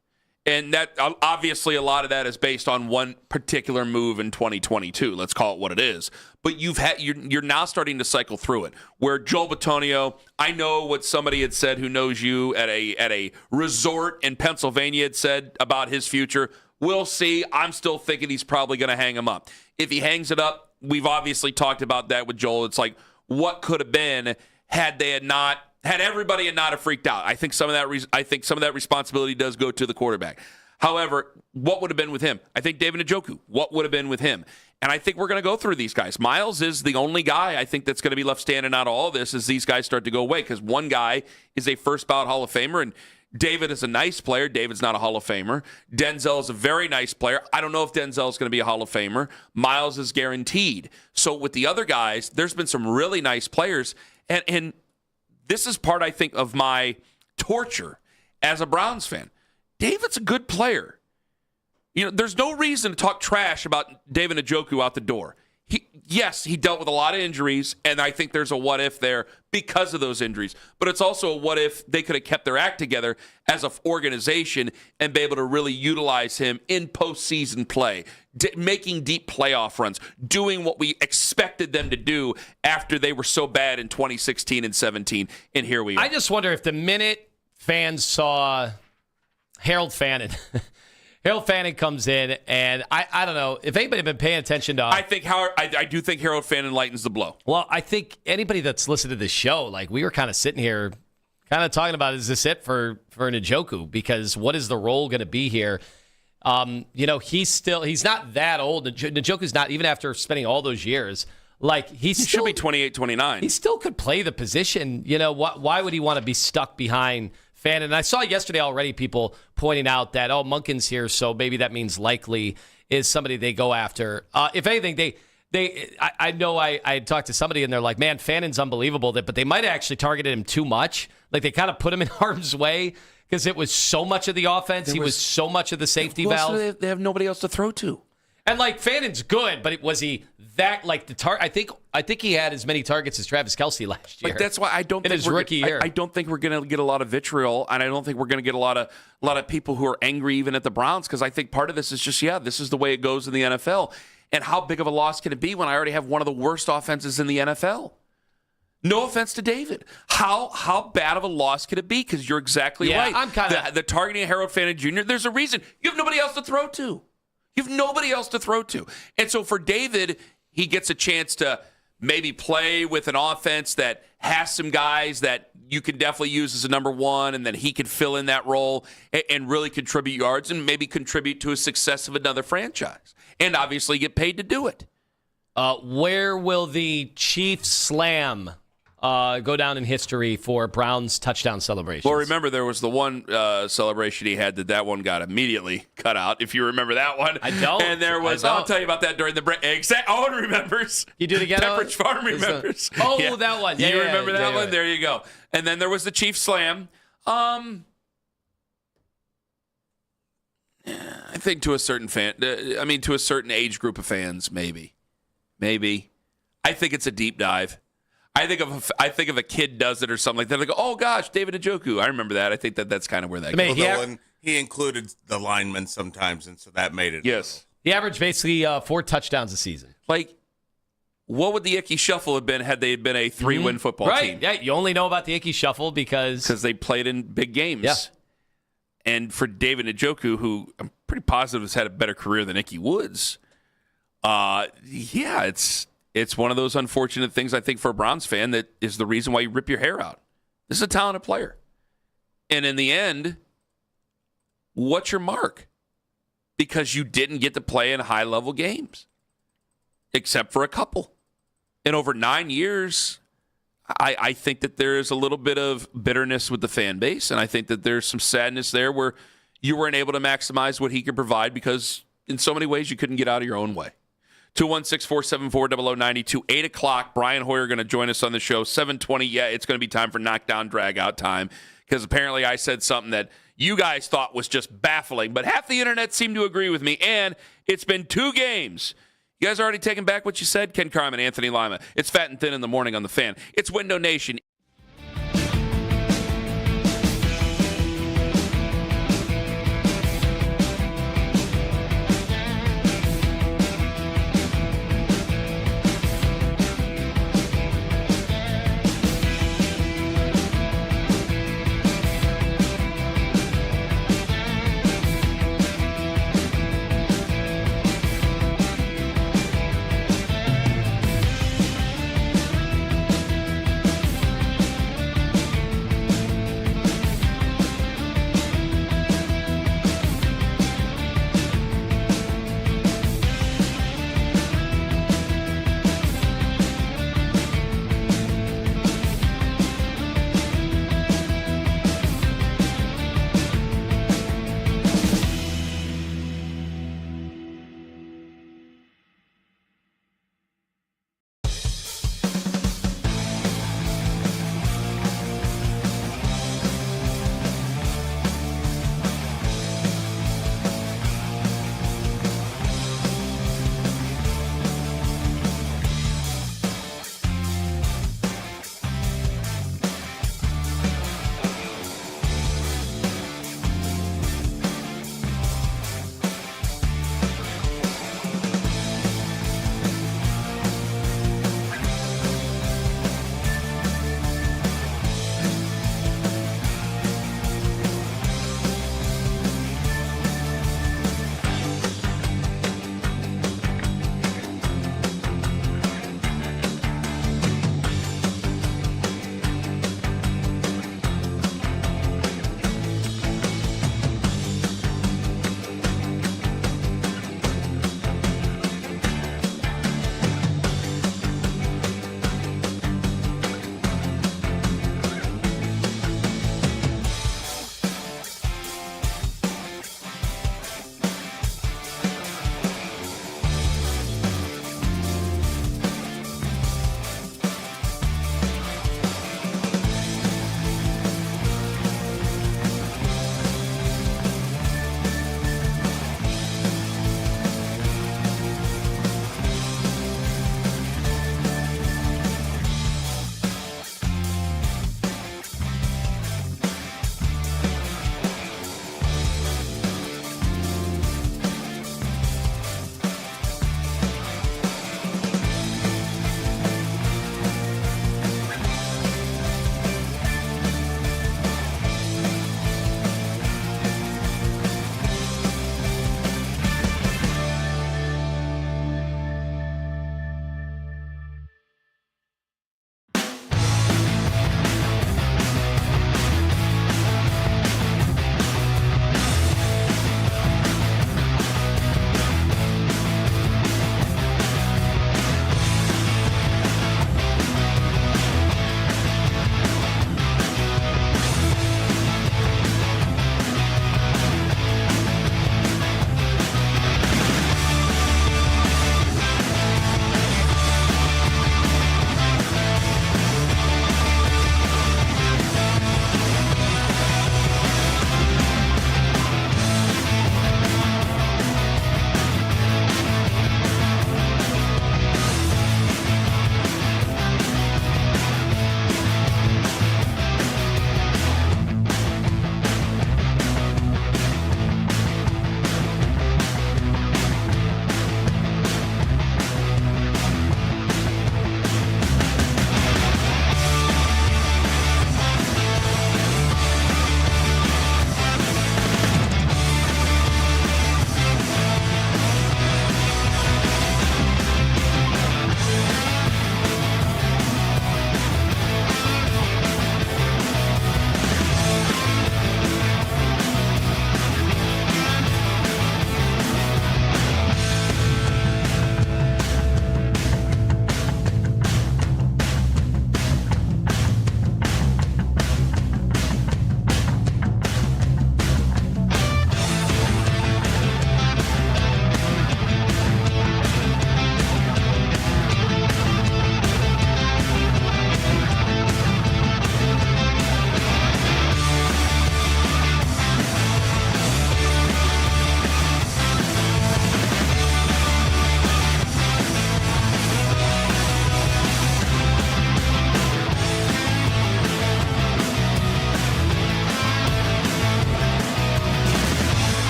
And that obviously a lot of that is based on one particular move in 2022. Let's call it what it is. But you're now starting to cycle through it. Where Joel Bitonio, I know what somebody had said who knows you at a resort in Pennsylvania had said about his future. We'll see. I'm still thinking he's probably going to hang him up. If he hangs it up, we've obviously talked about that with Joel. It's like what could have been had everybody had not have freaked out. I think some of that responsibility does go to the quarterback. However, what would have been with him? I think David Njoku. What would have been with him? And I think we're going to go through these guys. Miles is the only guy I think that's going to be left standing out of all this as these guys start to go away, because one guy is a first ballot Hall of Famer, and David is a nice player. David's not a Hall of Famer. Denzel is a very nice player. I don't know if Denzel is going to be a Hall of Famer. Miles is guaranteed. So with the other guys, there's been some really nice players, and this is part, I think, of my torture as a Browns fan. David's a good player. There's no reason to talk trash about David Njoku out the door. He dealt with a lot of injuries, and I think there's a what if there because of those injuries. But it's also a what if they could have kept their act together as an organization and be able to really utilize him in postseason play, making deep playoff runs, doing what we expected them to do after they were so bad in 2016 and 17. And here we are. I just wonder if the minute fans saw Harold Fannin Harold Fannin comes in, and I don't know if anybody had been paying attention to. I do think Harold Fannin lightens the blow. Well, I think anybody that's listened to this show, like we were kind of sitting here, kind of talking about, is this it for Njoku? Because what is the role going to be here? He's not that old. Njoku's not, even after spending all those years. Like he should be 28, 29. He still could play the position. Why would he want to be stuck behind Fannin? And I saw yesterday already people pointing out that, Monken's here, so maybe that means likely is somebody they go after. If anything, I know I talked to somebody and they're like, man, Fannin's unbelievable, but they might have actually targeted him too much. Like they kind of put him in harm's way because it was so much of the offense. He was so much of the safety valve. So they have nobody else to throw to. And like Fannin's good, but was he that like the target? I think he had as many targets as Travis Kelce last year. Like that's why I don't think his rookie year. I don't think we're going to get a lot of vitriol, and I don't think we're going to get a lot of people who are angry even at the Browns, because I think part of this is just this is the way it goes in the NFL. And how big of a loss can it be when I already have one of the worst offenses in the NFL? No offense to David. How bad of a loss could it be? Because you're exactly right. I'm kind of the targeting of Harold Fannin Jr. There's a reason. You have nobody else to throw to. You have nobody else to throw to. And so for David, he gets a chance to maybe play with an offense that has some guys that you can definitely use as a number one, and then he could fill in that role and really contribute yards and maybe contribute to a success of another franchise. And obviously get paid to do it. Where will the Chiefs slam go down in history for Browns touchdown celebrations? Well, remember there was the one celebration he had that one got immediately cut out, if you remember that one. I don't. And there was, I'll tell you about that during the break. Owen remembers. You do it again? Pepperidge Farm remembers. That one. You remember that one? There you go. And then there was the Chiefs slam. I think to a certain to a certain age group of fans, maybe. I think it's a deep dive. I think if a kid does it or something like that, they go, "Oh gosh, David Njoku." I remember that. I think that's kind of where that goes. Although he included the linemen sometimes, and so that made it. Yes, he averaged basically 4 touchdowns a season. Like, what would the Icky Shuffle have been had they had been a 3-win football team? Right. Yeah, you only know about the Icky Shuffle because they played in big games. Yeah. And for David Njoku, who I'm pretty positive has had a better career than Icky Woods, it's one of those unfortunate things, I think, for a Browns fan that is the reason why you rip your hair out. This is a talented player. And in the end, what's your mark? Because you didn't get to play in high-level games, except for a couple. And over 9 years, I think that there is a little bit of bitterness with the fan base, and I think that there's some sadness there where you weren't able to maximize what he could provide because in so many ways you couldn't get out of your own way. 216-474-0092. 8 o'clock, Brian Hoyer going to join us on the show. 7:20, yeah, it's going to be time for knockdown, drag-out time, because apparently I said something that you guys thought was just baffling, but half the internet seemed to agree with me, and it's been 2 games. You guys already taken back what you said? Ken Carman, Anthony Lima. It's Fat and Thin in the Morning on The Fan. It's Window Nation.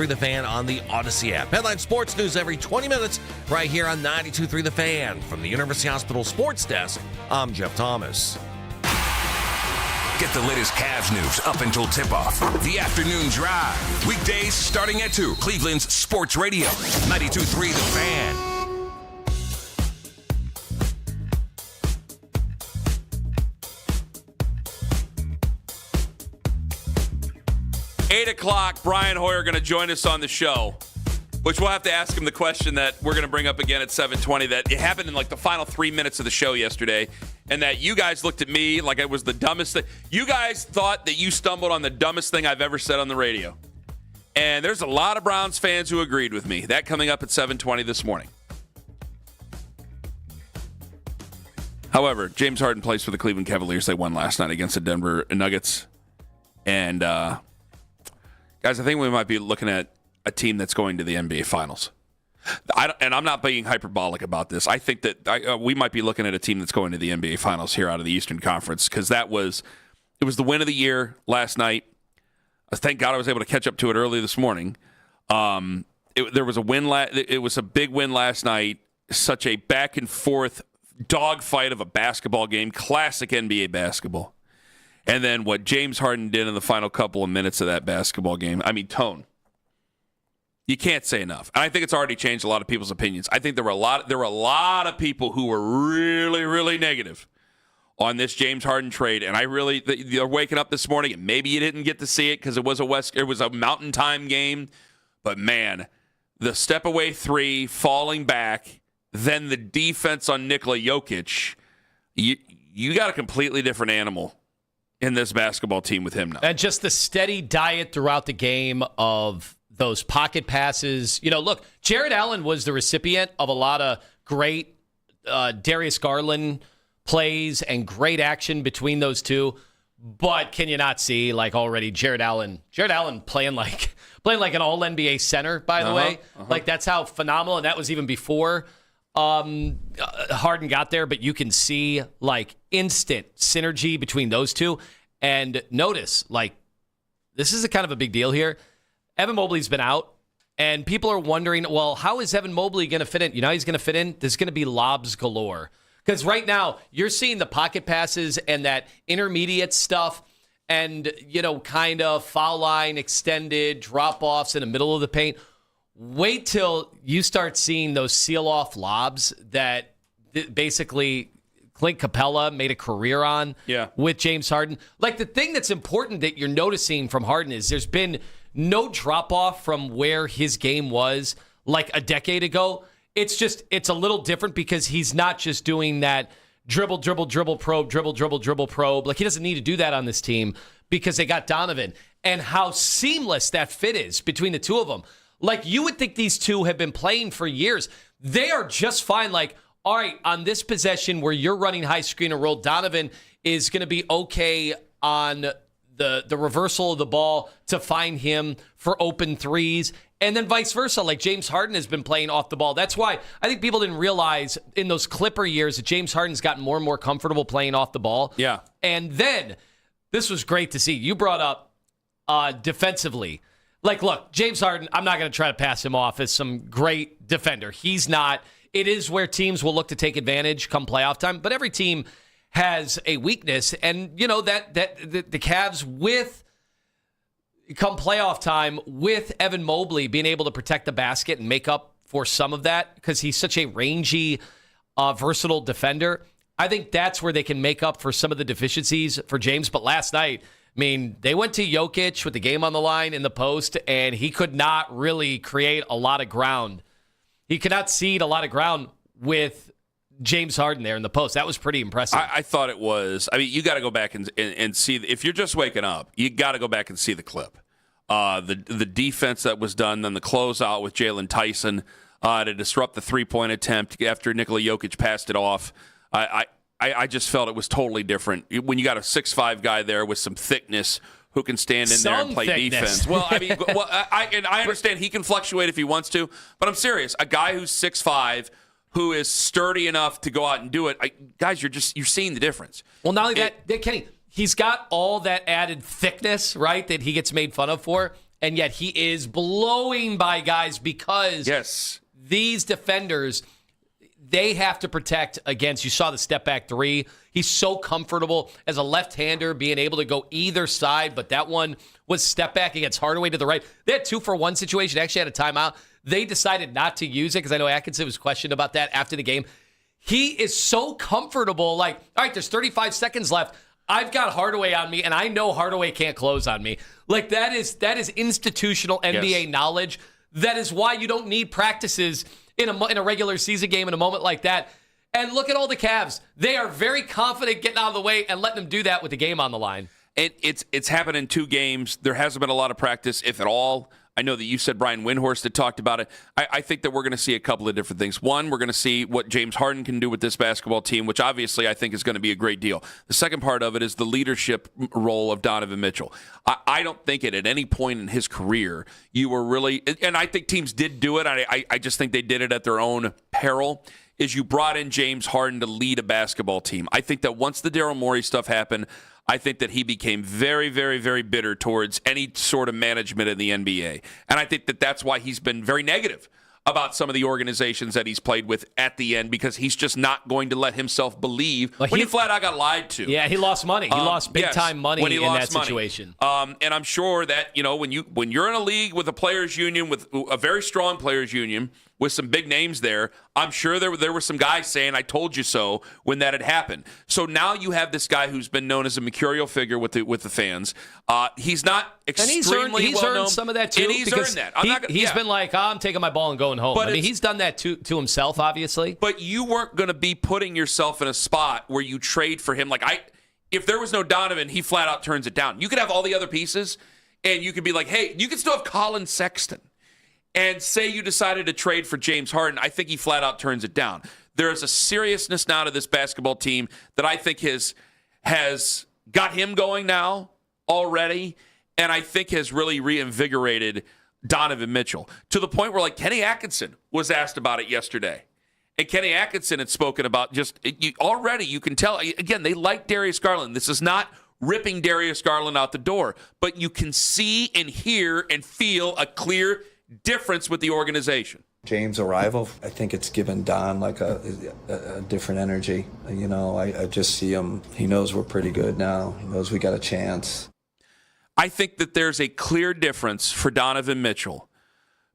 92.3 The Fan on the Odyssey app. Headline sports news every 20 minutes right here on 92.3 The Fan. From the University Hospital Sports Desk, I'm Jeff Thomas. Get the latest Cavs news up until tip-off. The Afternoon Drive. Weekdays starting at 2. Cleveland's Sports Radio. 92.3 The Fan. 8 o'clock, Brian Hoyer going to join us on the show, which we'll have to ask him the question that we're going to bring up again at 7:20 that it happened in like the final 3 minutes of the show yesterday, and that you guys looked at me like it was the dumbest thing. You guys thought that you stumbled on the dumbest thing I've ever said on the radio. And there's a lot of Browns fans who agreed with me. That coming up at 7:20 this morning. However, James Harden plays for the Cleveland Cavaliers. They won last night against the Denver Nuggets. And, guys, I think we might be looking at a team that's going to the NBA Finals. And I'm not being hyperbolic about this. I think that we might be looking at a team that's going to the NBA Finals here out of the Eastern Conference, because it was the win of the year last night. Thank God I was able to catch up to it early this morning. There was a win. It was a big win last night. Such a back and forth dogfight of a basketball game, classic NBA basketball. And then what James Harden did in the final couple of minutes of that basketball game. I mean, tone. You can't say enough. And I think it's already changed a lot of people's opinions. I think there were a lot of people who were really, really negative on this James Harden trade. And they're waking up this morning, and maybe you didn't get to see it because it was a Mountain Time game. But man, the step away three, falling back, then the defense on Nikola Jokic, you got a completely different animal in this basketball team with him now. And just the steady diet throughout the game of those pocket passes. Look, Jared Allen was the recipient of a lot of great Darius Garland plays and great action between those two. But can you not see, like, already Jared Allen playing like an all-NBA center, by the way? Like, that's how phenomenal, and that was even before Harden got there, but you can see like instant synergy between those two. And notice, like, this is a kind of a big deal here. Evan Mobley's been out, and people are wondering, well, how is Evan Mobley going to fit in? You know how he's going to fit in? There's going to be lobs galore. Because right now, you're seeing the pocket passes and that intermediate stuff and, kind of foul line extended drop-offs in the middle of the paint. Wait till you start seeing those seal-off lobs that basically Clint Capella made a career on with James Harden. Like, the thing that's important that you're noticing from Harden is there's been no drop-off from where his game was like a decade ago. It's a little different because he's not just doing that dribble, probe. Like, he doesn't need to do that on this team because they got Donovan. And how seamless that fit is between the two of them. Like, you would think these two have been playing for years. They are just fine. Like, all right, on this possession where you're running high screen and roll, Donovan is going to be okay on the reversal of the ball to find him for open threes. And then vice versa, like James Harden has been playing off the ball. That's why I think people didn't realize in those Clipper years that James Harden's gotten more and more comfortable playing off the ball. Yeah. And then, this was great to see. You brought up defensively. Like, look, James Harden, I'm not going to try to pass him off as some great defender. He's not. It is where teams will look to take advantage come playoff time. But every team has a weakness. And, that the Cavs come playoff time with Evan Mobley being able to protect the basket and make up for some of that because he's such a rangy, versatile defender. I think that's where they can make up for some of the deficiencies for James. But last night, I mean, they went to Jokic with the game on the line in the post, and he could not really create a lot of ground. He could not cede a lot of ground with James Harden there in the post. That was pretty impressive. I thought it was. I mean, you got to go back and see. If you're just waking up, you got to go back and see the clip. The defense that was done, then the closeout with Jalen Tyson to disrupt the three-point attempt after Nikola Jokic passed it off. I just felt it was totally different when you got a 6'5" guy there with some thickness who can stand in there and play defense. Well, I mean, I understand he can fluctuate if he wants to, but I'm serious. A guy who's 6'5", who is sturdy enough to go out and do it, guys, you're seeing the difference. Well, not only that, Kenny, he's got all that added thickness, right, that he gets made fun of for, and yet he is blowing by guys because these defenders, they have to protect against. You saw the step back three. He's so comfortable as a left-hander being able to go either side, but that one was step back against Hardaway to the right. They had 2-for-1 situation. Actually had a timeout. They decided not to use it because I know Atkinson was questioned about that after the game. He is so comfortable. Like, all right, there's 35 seconds left. I've got Hardaway on me, and I know Hardaway can't close on me. Like, that is institutional NBA knowledge. That is why you don't need practices in a regular season game in a moment like that. And look at all the Cavs. They are very confident getting out of the way and letting them do that with the game on the line. It's happened in 2 games. There hasn't been a lot of practice, if at all. I know that you said Brian Windhorst had talked about it. I think that we're going to see a couple of different things. One, we're going to see what James Harden can do with this basketball team, which obviously I think is going to be a great deal. The second part of it is the leadership role of Donovan Mitchell. I don't think at any point in his career you were really, and I think teams did do it. I just think they did it at their own peril, is you brought in James Harden to lead a basketball team. I think that once the Daryl Morey stuff happened, I think that he became very, very, very bitter towards any sort of management in the NBA. And I think that that's why he's been very negative about some of the organizations that he's played with at the end, because he's just not going to let himself believe when he flat out got lied to. Yeah, he lost money. He lost big-time money in that situation. And I'm sure that, when you're in a league with a players' union, with a very strong players' union, with some big names there, I'm sure there were some guys saying, I told you so, when that had happened. So now you have this guy who's been known as a mercurial figure with the fans. He's not extremely he's well-known. Earned some of that, too. And he's earned that. He's been like, I'm taking my ball and going home. But he's done that to himself, obviously. But you weren't going to be putting yourself in a spot where you trade for him. If there was no Donovan, he flat out turns it down. You could have all the other pieces, and you could be like, hey, you could still have Colin Sexton. And say you decided to trade for James Harden, I think he flat out turns it down. There is a seriousness now to this basketball team that I think has got him going now already, and I think has really reinvigorated Donovan Mitchell to the point where, Kenny Atkinson was asked about it yesterday. And Kenny Atkinson had spoken about already you can tell, again, they like Darius Garland. This is not ripping Darius Garland out the door, but you can see and hear and feel a clear difference with the organization. James' arrival, I think it's given Don a different energy. I just see him. He knows we're pretty good now. He knows we got a chance. I think that there's a clear difference for Donovan Mitchell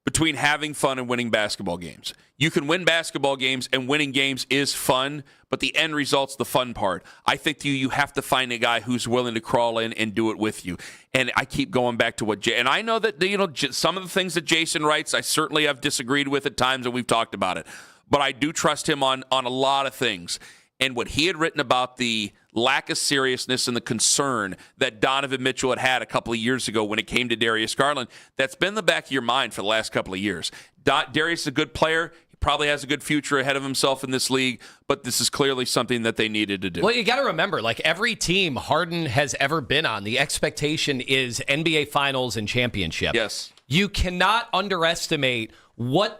between having fun and winning basketball games. You can win basketball games, and winning games is fun, but the end result's the fun part. I think you have to find a guy who's willing to crawl in and do it with you. And I keep going back to and I know that some of the things that Jason writes, I certainly have disagreed with at times, and we've talked about it. But I do trust him on a lot of things. And what he had written about the lack of seriousness and the concern that Donovan Mitchell had a couple of years ago when it came to Darius Garland, that's been in the back of your mind for the last couple of years. Darius is a good player. He probably has a good future ahead of himself in this league, but this is clearly something that they needed to do. Well, you got to remember, every team Harden has ever been on, the expectation is NBA Finals and championship. Yes. You cannot underestimate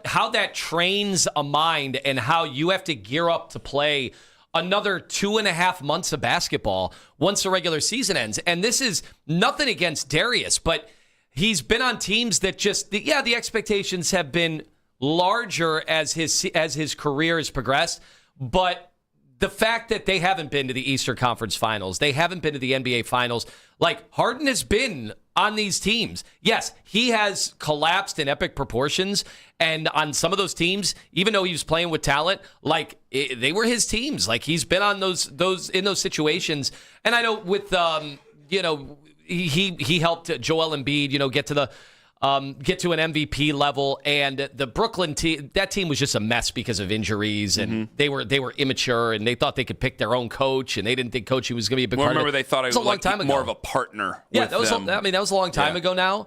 how that trains a mind and how you have to gear up to play another 2.5 months of basketball once the regular season ends. And this is nothing against Darius, but he's been on teams that the expectations have been larger as his career has progressed. But the fact that they haven't been to the Eastern Conference Finals, they haven't been to the NBA Finals, Harden has been on these teams. Yes, he has collapsed in epic proportions, and on some of those teams, even though he was playing with talent, they were his teams. He's been on those in those situations. And I know with he helped Joel Embiid, get to an MVP level, and the Brooklyn team, that team was just a mess because of injuries, and they were immature, and they thought they could pick their own coach, and they didn't think coaching was going to be a big part of it. Remember, they thought it was a long time ago. More of a partner. Yeah, that was a long time ago now.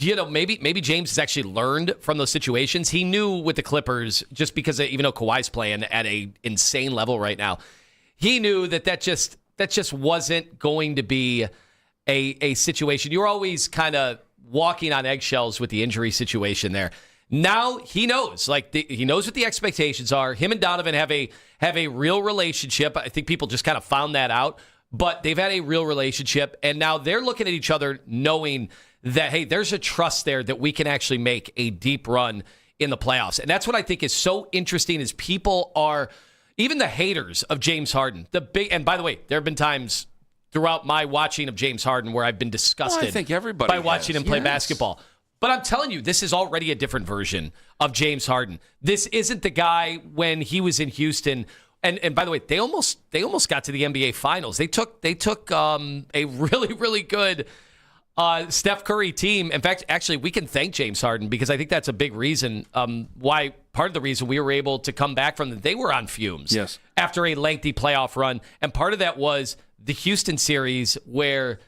Maybe James has actually learned from those situations. He knew with the Clippers, just because even though Kawhi's playing at an insane level right now, he knew that just wasn't going to be a situation. You were always kind of walking on eggshells with the injury situation there. Now he knows, he knows what the expectations are. Him and Donovan have a real relationship. I think people just kind of found that out. but they've had a real relationship, and now they're looking at each other knowing that, hey, there's a trust there that we can actually make a deep run in the playoffs. And that's what I think is so interesting is people are, even the haters of James Harden, and by the way, there have been times throughout my watching of James Harden where I've been disgusted I think everybody by watching him play basketball. But I'm telling you, this is already a different version of James Harden. This isn't the guy when he was in Houston. And by the way, they almost got to the NBA Finals. They took a really, really good Steph Curry team. In fact, actually, we can thank James Harden because I think that's a big reason why part of the reason we were able to come back from them. They were on fumes after a lengthy playoff run. And part of that was the Houston series where,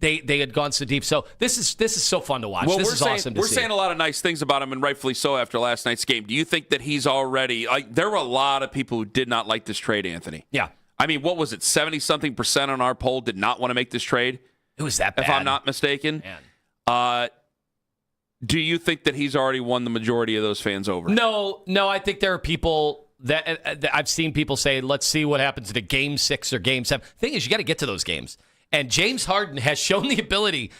they had gone so deep. So this is so fun to watch. Well, this is awesome to see. We're saying a lot of nice things about him, and rightfully so after last night's game. Do you think that he's already there were a lot of people who did not like this trade, Anthony? Yeah. I mean, what was it? 70-something% on our poll did not want to make this trade? It was that bad. If I'm not mistaken. Man. Do you think that he's already won the majority of those fans over? No. I think there are people that I've seen people say, let's see what happens in a Game 6 or Game 7. The thing is, you got to get to those games. And James Harden has shown the ability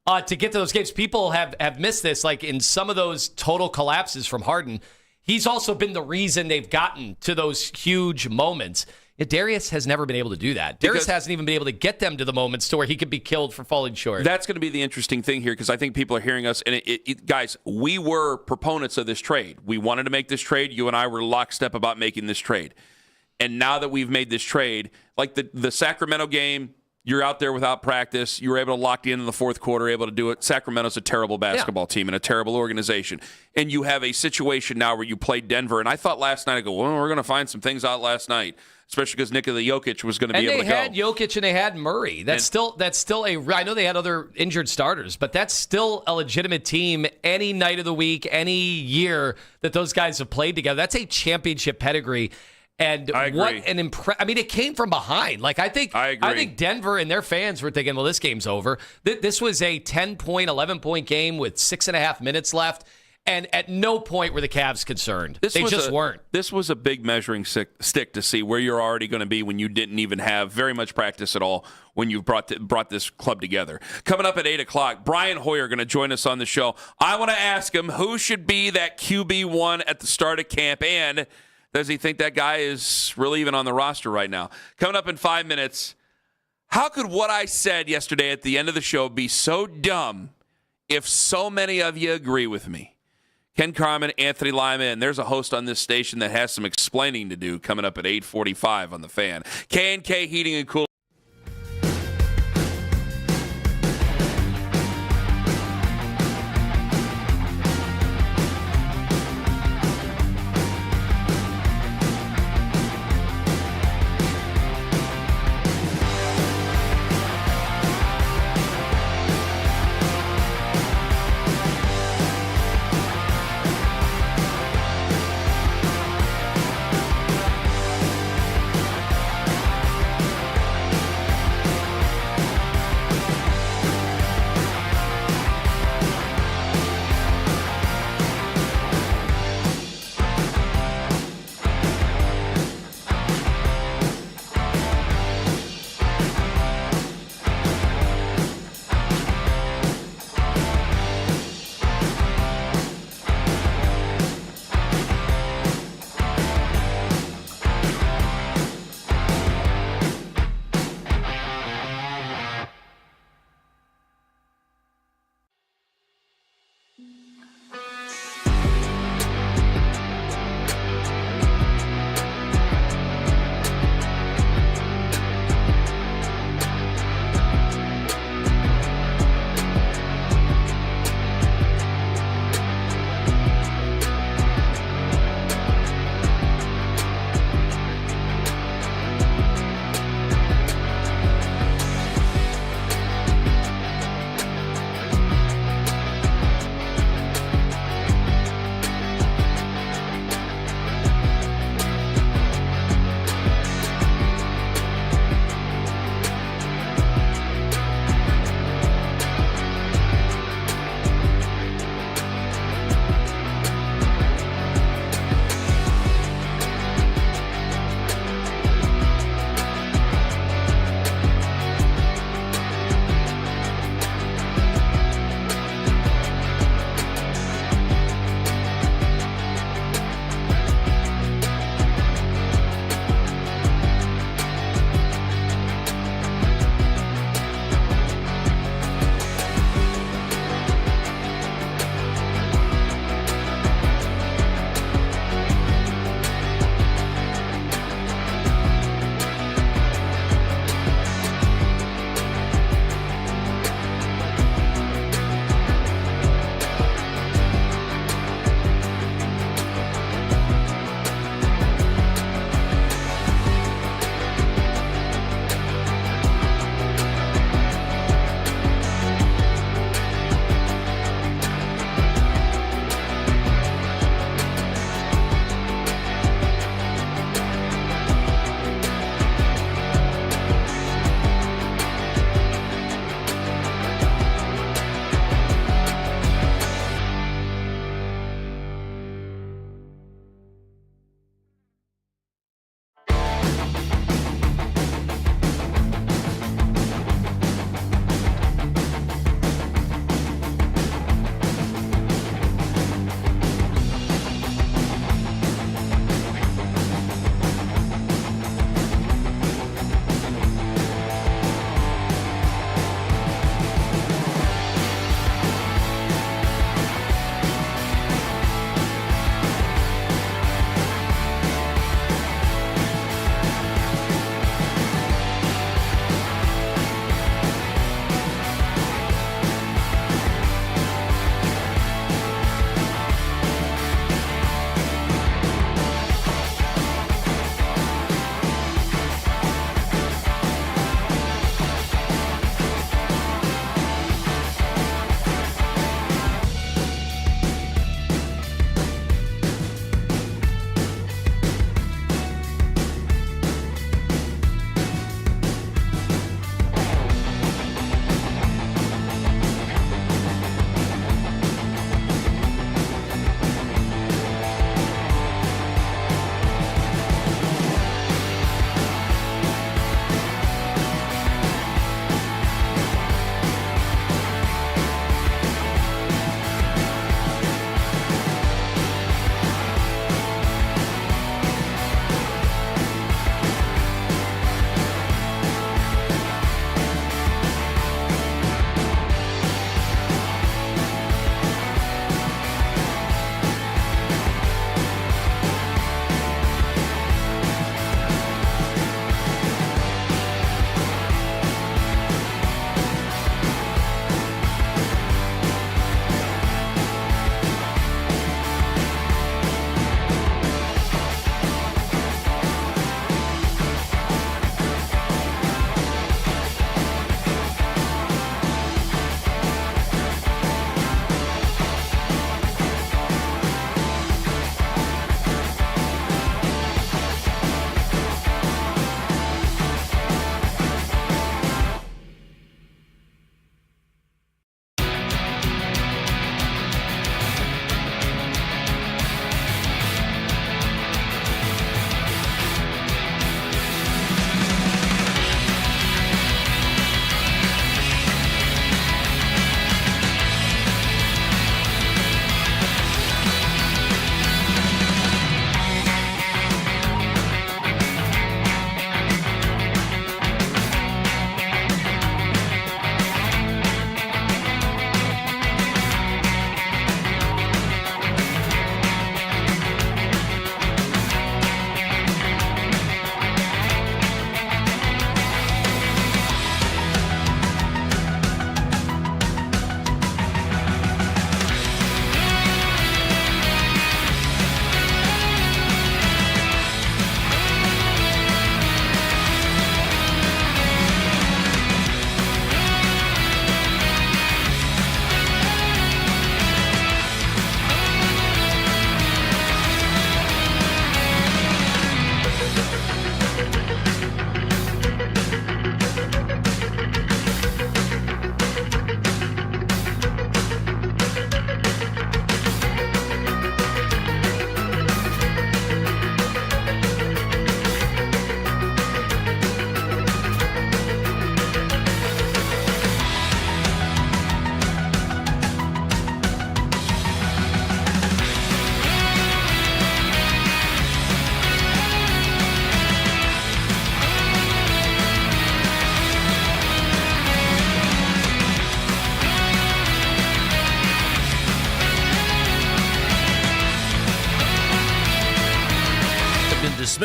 to get to those games. People have missed this, like in some of those total collapses from Harden. He's also been the reason they've gotten to those huge moments. Darius has never been able to do that. Darius hasn't even been able to get them to the moments to where he could be killed for falling short. That's going to be the interesting thing here because I think people are hearing us. And guys, we were proponents of this trade. We wanted to make this trade. You and I were lockstep about making this trade. And now that we've made this trade, like the Sacramento game, you're out there without practice. You were able to lock in the fourth quarter, able to do it. Sacramento's a terrible basketball team and a terrible organization. And you have a situation now where you played Denver. And I thought last night, we're going to find some things out last night, especially because Nikola Jokic was going to be able to go. And they had Jokic and they had Murray. That's still I know they had other injured starters, but that's still a legitimate team any night of the week, any year that those guys have played together. That's a championship pedgree. And what an it came from behind. Like I think Denver and their fans were thinking, well, this game's over. This was a 10-point, 11-point game with 6.5 minutes left. And at no point were the Cavs concerned. They just weren't. This was a big measuring stick to see where you're already going to be when you didn't even have very much practice at all when you brought this club together. Coming up at 8 o'clock, Brian Hoyer going to join us on the show. I want to ask him who should be that QB1 at the start of camp, and does he think that guy is really even on the roster right now? Coming up in 5 minutes, how could what I said yesterday at the end of the show be so dumb if so many of you agree with me? Ken Carman, Anthony Lima, and there's a host on this station that has some explaining to do coming up at 8:45 on The Fan. K&K Heating and Cooling.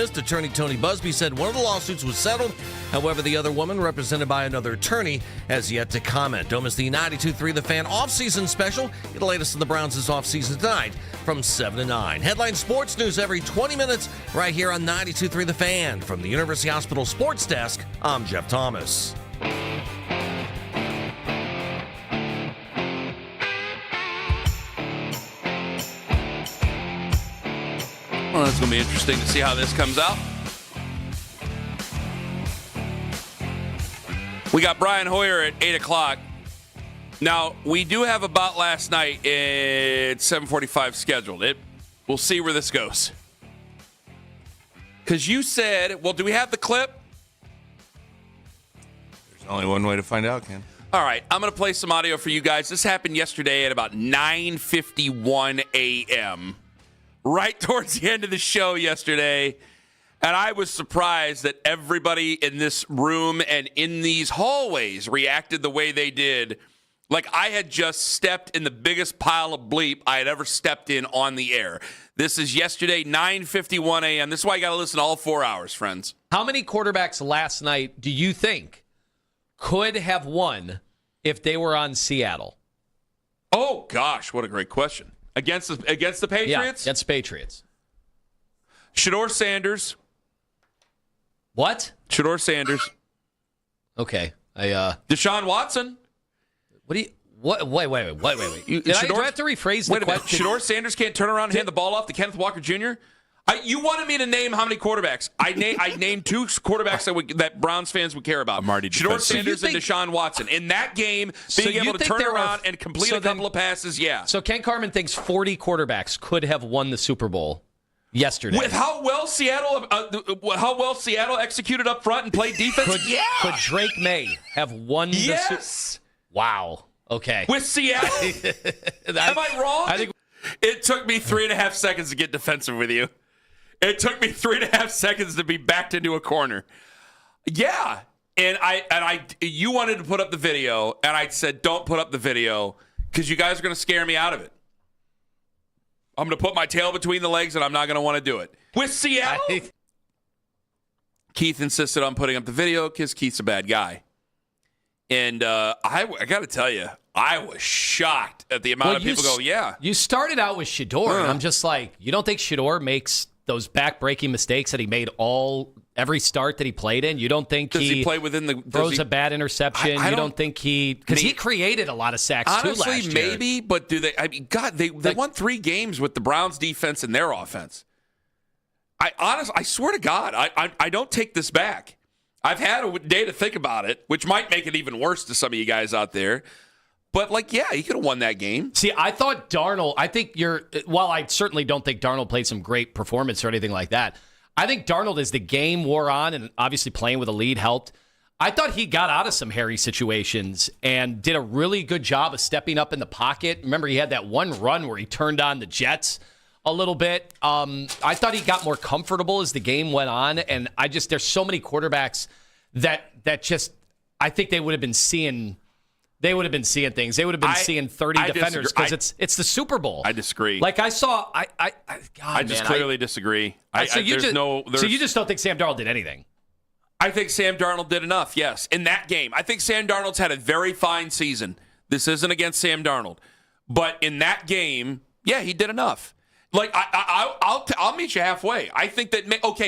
dismissed. Attorney Tony Busby said one of the lawsuits was settled. However, the other woman, represented by another attorney, has yet to comment. Don't miss the 92.3 The Fan off-season special. Get the latest in the Browns' off-season tonight from 7 to 9. Headline sports news every 20 minutes right here on 92.3 The Fan. From the University Hospital Sports Desk, I'm Jeff Thomas. Well, it's going to be interesting to see how this comes out. We got Brian Hoyer at 8 o'clock. Now, we do have About Last Night at 7:45 scheduled. We'll see where this goes. Because you said, well, do we have the clip? There's only one way to find out, Ken. All right, I'm going to play some audio for you guys. This happened yesterday at about 9:51 a.m., right towards the end of the show yesterday. And I was surprised that everybody in this room and in these hallways reacted the way they did. Like I had just stepped in the biggest pile of bleep I had ever stepped in on the air. This is yesterday, 9:51 a.m. This is why you got to listen to all 4 hours, friends. How many quarterbacks last night do you think could have won if they were on Seattle? Oh, gosh, what a great question. Against the Patriots? Yeah, against Patriots. Shedeur Sanders. What? Shedeur Sanders. Okay. Deshaun Watson. What do you... What? Wait. Do I have to rephrase the question? Shedeur Sanders can't turn around and hand the ball off to Kenneth Walker Jr.? You wanted me to name how many quarterbacks. I named 2 quarterbacks that Browns fans would care about. Shedeur Sanders and Deshaun Watson. In that game, being able to turn around and complete a couple of passes, yeah. So Ken Carman thinks 40 quarterbacks could have won the Super Bowl yesterday. With how well Seattle executed up front and played defense? Could Drake May have won the Super Bowl? Wow. Okay. With Seattle? Am I wrong? I think it took me 3.5 seconds to get defensive with you. It took me 3.5 seconds to be backed into a corner. Yeah. And you wanted to put up the video, and I said, don't put up the video because you guys are going to scare me out of it. I'm going to put my tail between the legs, and I'm not going to want to do it. With Seattle? Keith insisted on putting up the video because Keith's a bad guy. And I got to tell you, I was shocked at the amount of people go, yeah. You started out with Shedeur, and I'm just like, you don't think Shedeur makes those back-breaking mistakes that he made every start that he played in? You don't think he play within the throws a bad interception? You don't think because he created a lot of sacks honestly, too last year. Maybe, but do they? I mean, God, they won 3 games with the Browns defense and their offense. I swear to God, I don't take this back. I've had a day to think about it, which might make it even worse to some of you guys out there. But, he could have won that game. See, I thought Darnold, while I certainly don't think Darnold played some great performance or anything like that, I think Darnold, as the game wore on, and obviously playing with a lead helped, I thought he got out of some hairy situations and did a really good job of stepping up in the pocket. Remember, he had that one run where he turned on the Jets a little bit. I thought he got more comfortable as the game went on, and there's so many quarterbacks that just, I think they would have been seeing things. They would have been seeing 30 defenders because it's the Super Bowl. I disagree. Like I saw, I just clearly disagree. So you just don't think Sam Darnold did anything? I think Sam Darnold did enough, yes, in that game. I think Sam Darnold's had a very fine season. This isn't against Sam Darnold. But in that game, yeah, he did enough. I'll meet you halfway. I think that,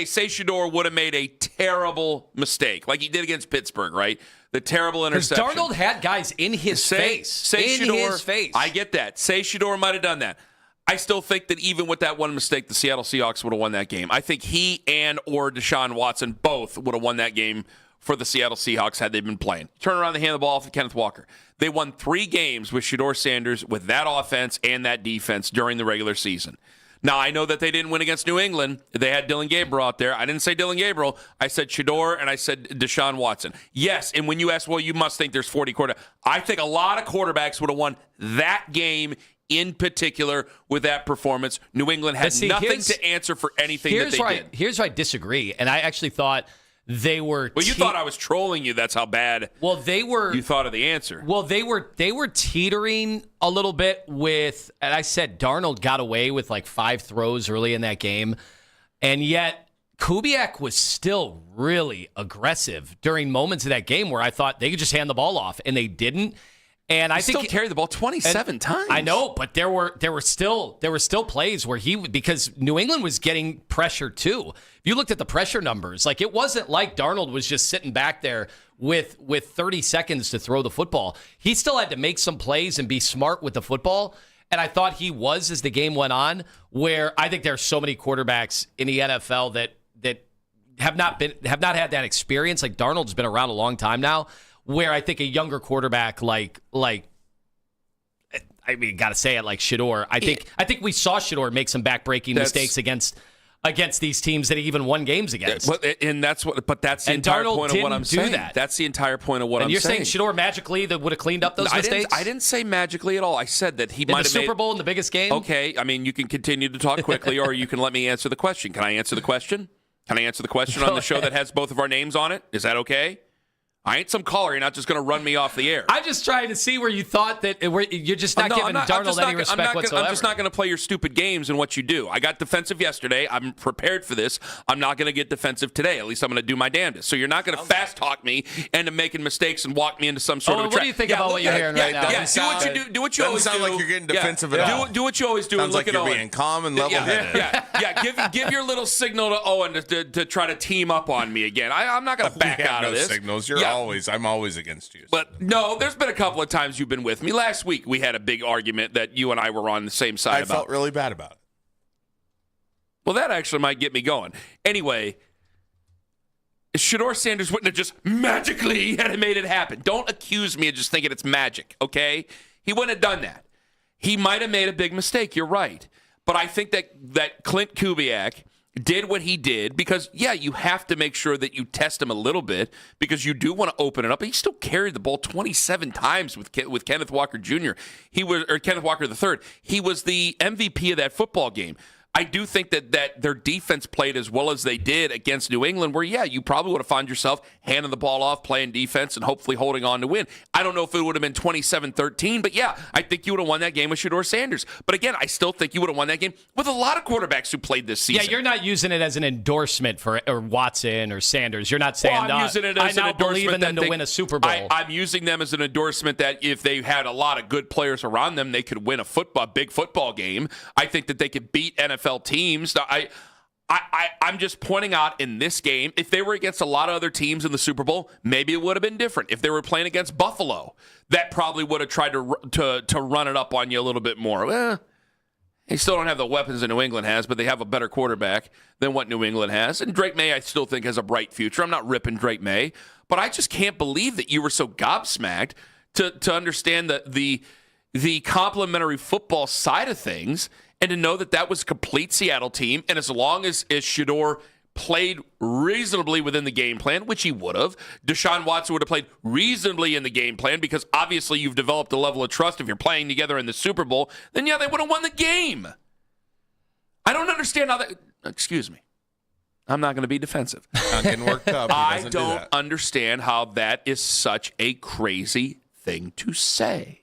say Shedeur would have made a terrible mistake, like he did against Pittsburgh, right? The terrible interception. Because Darnold had guys in his face. His face. I get that. Say Shedeur might have done that. I still think that even with that one mistake, the Seattle Seahawks would have won that game. I think he or Deshaun Watson both would have won that game for the Seattle Seahawks had they been playing. Turn around and hand the ball off to Kenneth Walker. They won 3 games with Shedeur Sanders with that offense and that defense during the regular season. Now, I know that they didn't win against New England. They had Dylan Gabriel out there. I didn't say Dylan Gabriel. I said Shedeur, and I said Deshaun Watson. Yes, and when you ask, well, you must think there's 40 quarterbacks. I think a lot of quarterbacks would have won that game in particular with that performance. New England had nothing to answer for anything that they did. Here's where I disagree, and I actually thought they were... Well, you thought I was trolling you. That's how bad you thought of the answer. Well, they were teetering a little bit with... And I said Darnold got away with 5 throws early in that game, and yet Kubiak was still really aggressive during moments of that game where I thought they could just hand the ball off, and they didn't. And I think still carried the ball 27 times. I know, but there were still plays where because New England was getting pressure too. If you looked at the pressure numbers, like it wasn't like Darnold was just sitting back there with 30 seconds to throw the football. He still had to make some plays and be smart with the football. And I thought he was as the game went on, where I think there are so many quarterbacks in the NFL that have not had that experience. Like Darnold's been around a long time now, where I think a younger quarterback like I mean, gotta say it, like Shedeur. I think we saw Shedeur make some backbreaking mistakes against these teams that he even won games against. But that's the entire point of what I'm saying. That. That's the entire point of what I'm saying. And you're saying Shedeur magically that would have cleaned up those mistakes? I didn't say magically at all. I said that he in might the have Super Bowl in the biggest game. Okay, I mean, you can continue to talk quickly, or you can let me answer the question. Can I answer the question? Can I answer the question on the show that has both of our names on it? Is that okay? I ain't some caller. You're not just going to run me off the air. I'm just trying to see where you thought that you're just not giving Darnold any respect whatsoever. I'm just not going to play your stupid games in what you do. I got defensive yesterday. I'm prepared for this. I'm not going to get defensive today. At least I'm going to do my damnedest. So you're not going to fast talk me into making mistakes and walk me into some sort of a trap. What do you think about what you're hearing right now? Yeah, do what you do. Do what you always do. Doesn't sound like you're getting defensive at all. Do what you always do. Sounds and look like at you're Owen. being calm and level-headed. Yeah. Give your little signal to Owen to try to team up on me again. I'm not going to back out of this. Signals. I'm always against you. But no, there's been a couple of times you've been with me. Last week we had a big argument that you and I were on the same side about. I felt really bad about it. Well, that actually might get me going. Anyway, Shedeur Sanders wouldn't have just magically had made it happen. Don't accuse me of just thinking it's magic, okay? He wouldn't have done that. He might have made a big mistake. You're right. But I think that Clint Kubiak did what he did because, you have to make sure that you test him a little bit because you do want to open it up. But he still carried the ball 27 times with Kenneth Walker Jr. Kenneth Walker III. He was the MVP of that football game. I do think that their defense played as well as they did against New England, where, you probably would have found yourself handing the ball off, playing defense, and hopefully holding on to win. I don't know if it would have been 27-13, but I think you would have won that game with Shedeur Sanders. But again, I still think you would have won that game with a lot of quarterbacks who played this season. Yeah, you're not using it as an endorsement for Watson or Sanders. You're not saying, I'm using it as I now believe in them to win a Super Bowl. I'm using them as an endorsement that if they had a lot of good players around them, they could win a big football game. I think that they could beat NFL teams. I'm just pointing out in this game, if they were against a lot of other teams in the Super Bowl, maybe it would have been different. If they were playing against Buffalo, that probably would have tried to run it up on you a little bit more. They still don't have the weapons that New England has, but they have a better quarterback than what New England has. And Drake May, I still think, has a bright future. I'm not ripping Drake May, but I just can't believe that you were so gobsmacked to understand the complementary football side of things and to know that was a complete Seattle team. And as long as Shedeur played reasonably within the game plan, which he would have, Deshaun Watson would have played reasonably in the game plan because obviously you've developed a level of trust if you're playing together in the Super Bowl, then they would have won the game. I don't understand how that... Excuse me. I'm not going to be defensive. Not getting worked up. I don't understand how that is such a crazy thing to say.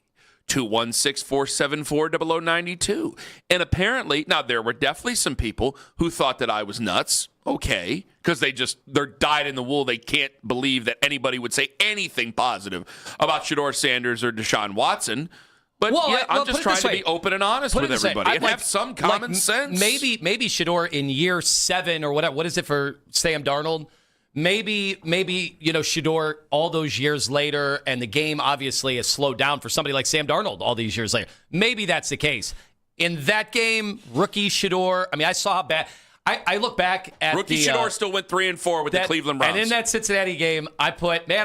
216-474-0092. And apparently, now there were definitely some people who thought that I was nuts. Okay. Because they're dyed in the wool. They can't believe that anybody would say anything positive about Shedeur Sanders or Deshaun Watson. But I'm just trying to be open and honest with everybody and have some common sense. Maybe Shedeur in year 7 or whatever. What is it for Sam Darnold? Maybe Shedeur all those years later, and the game obviously has slowed down for somebody like Sam Darnold all these years later. Maybe that's the case. In that game, rookie Shedeur, I mean, I saw how bad. I look back at rookie Shedeur still went 3-4 with the Cleveland Browns. And in that Cincinnati game, I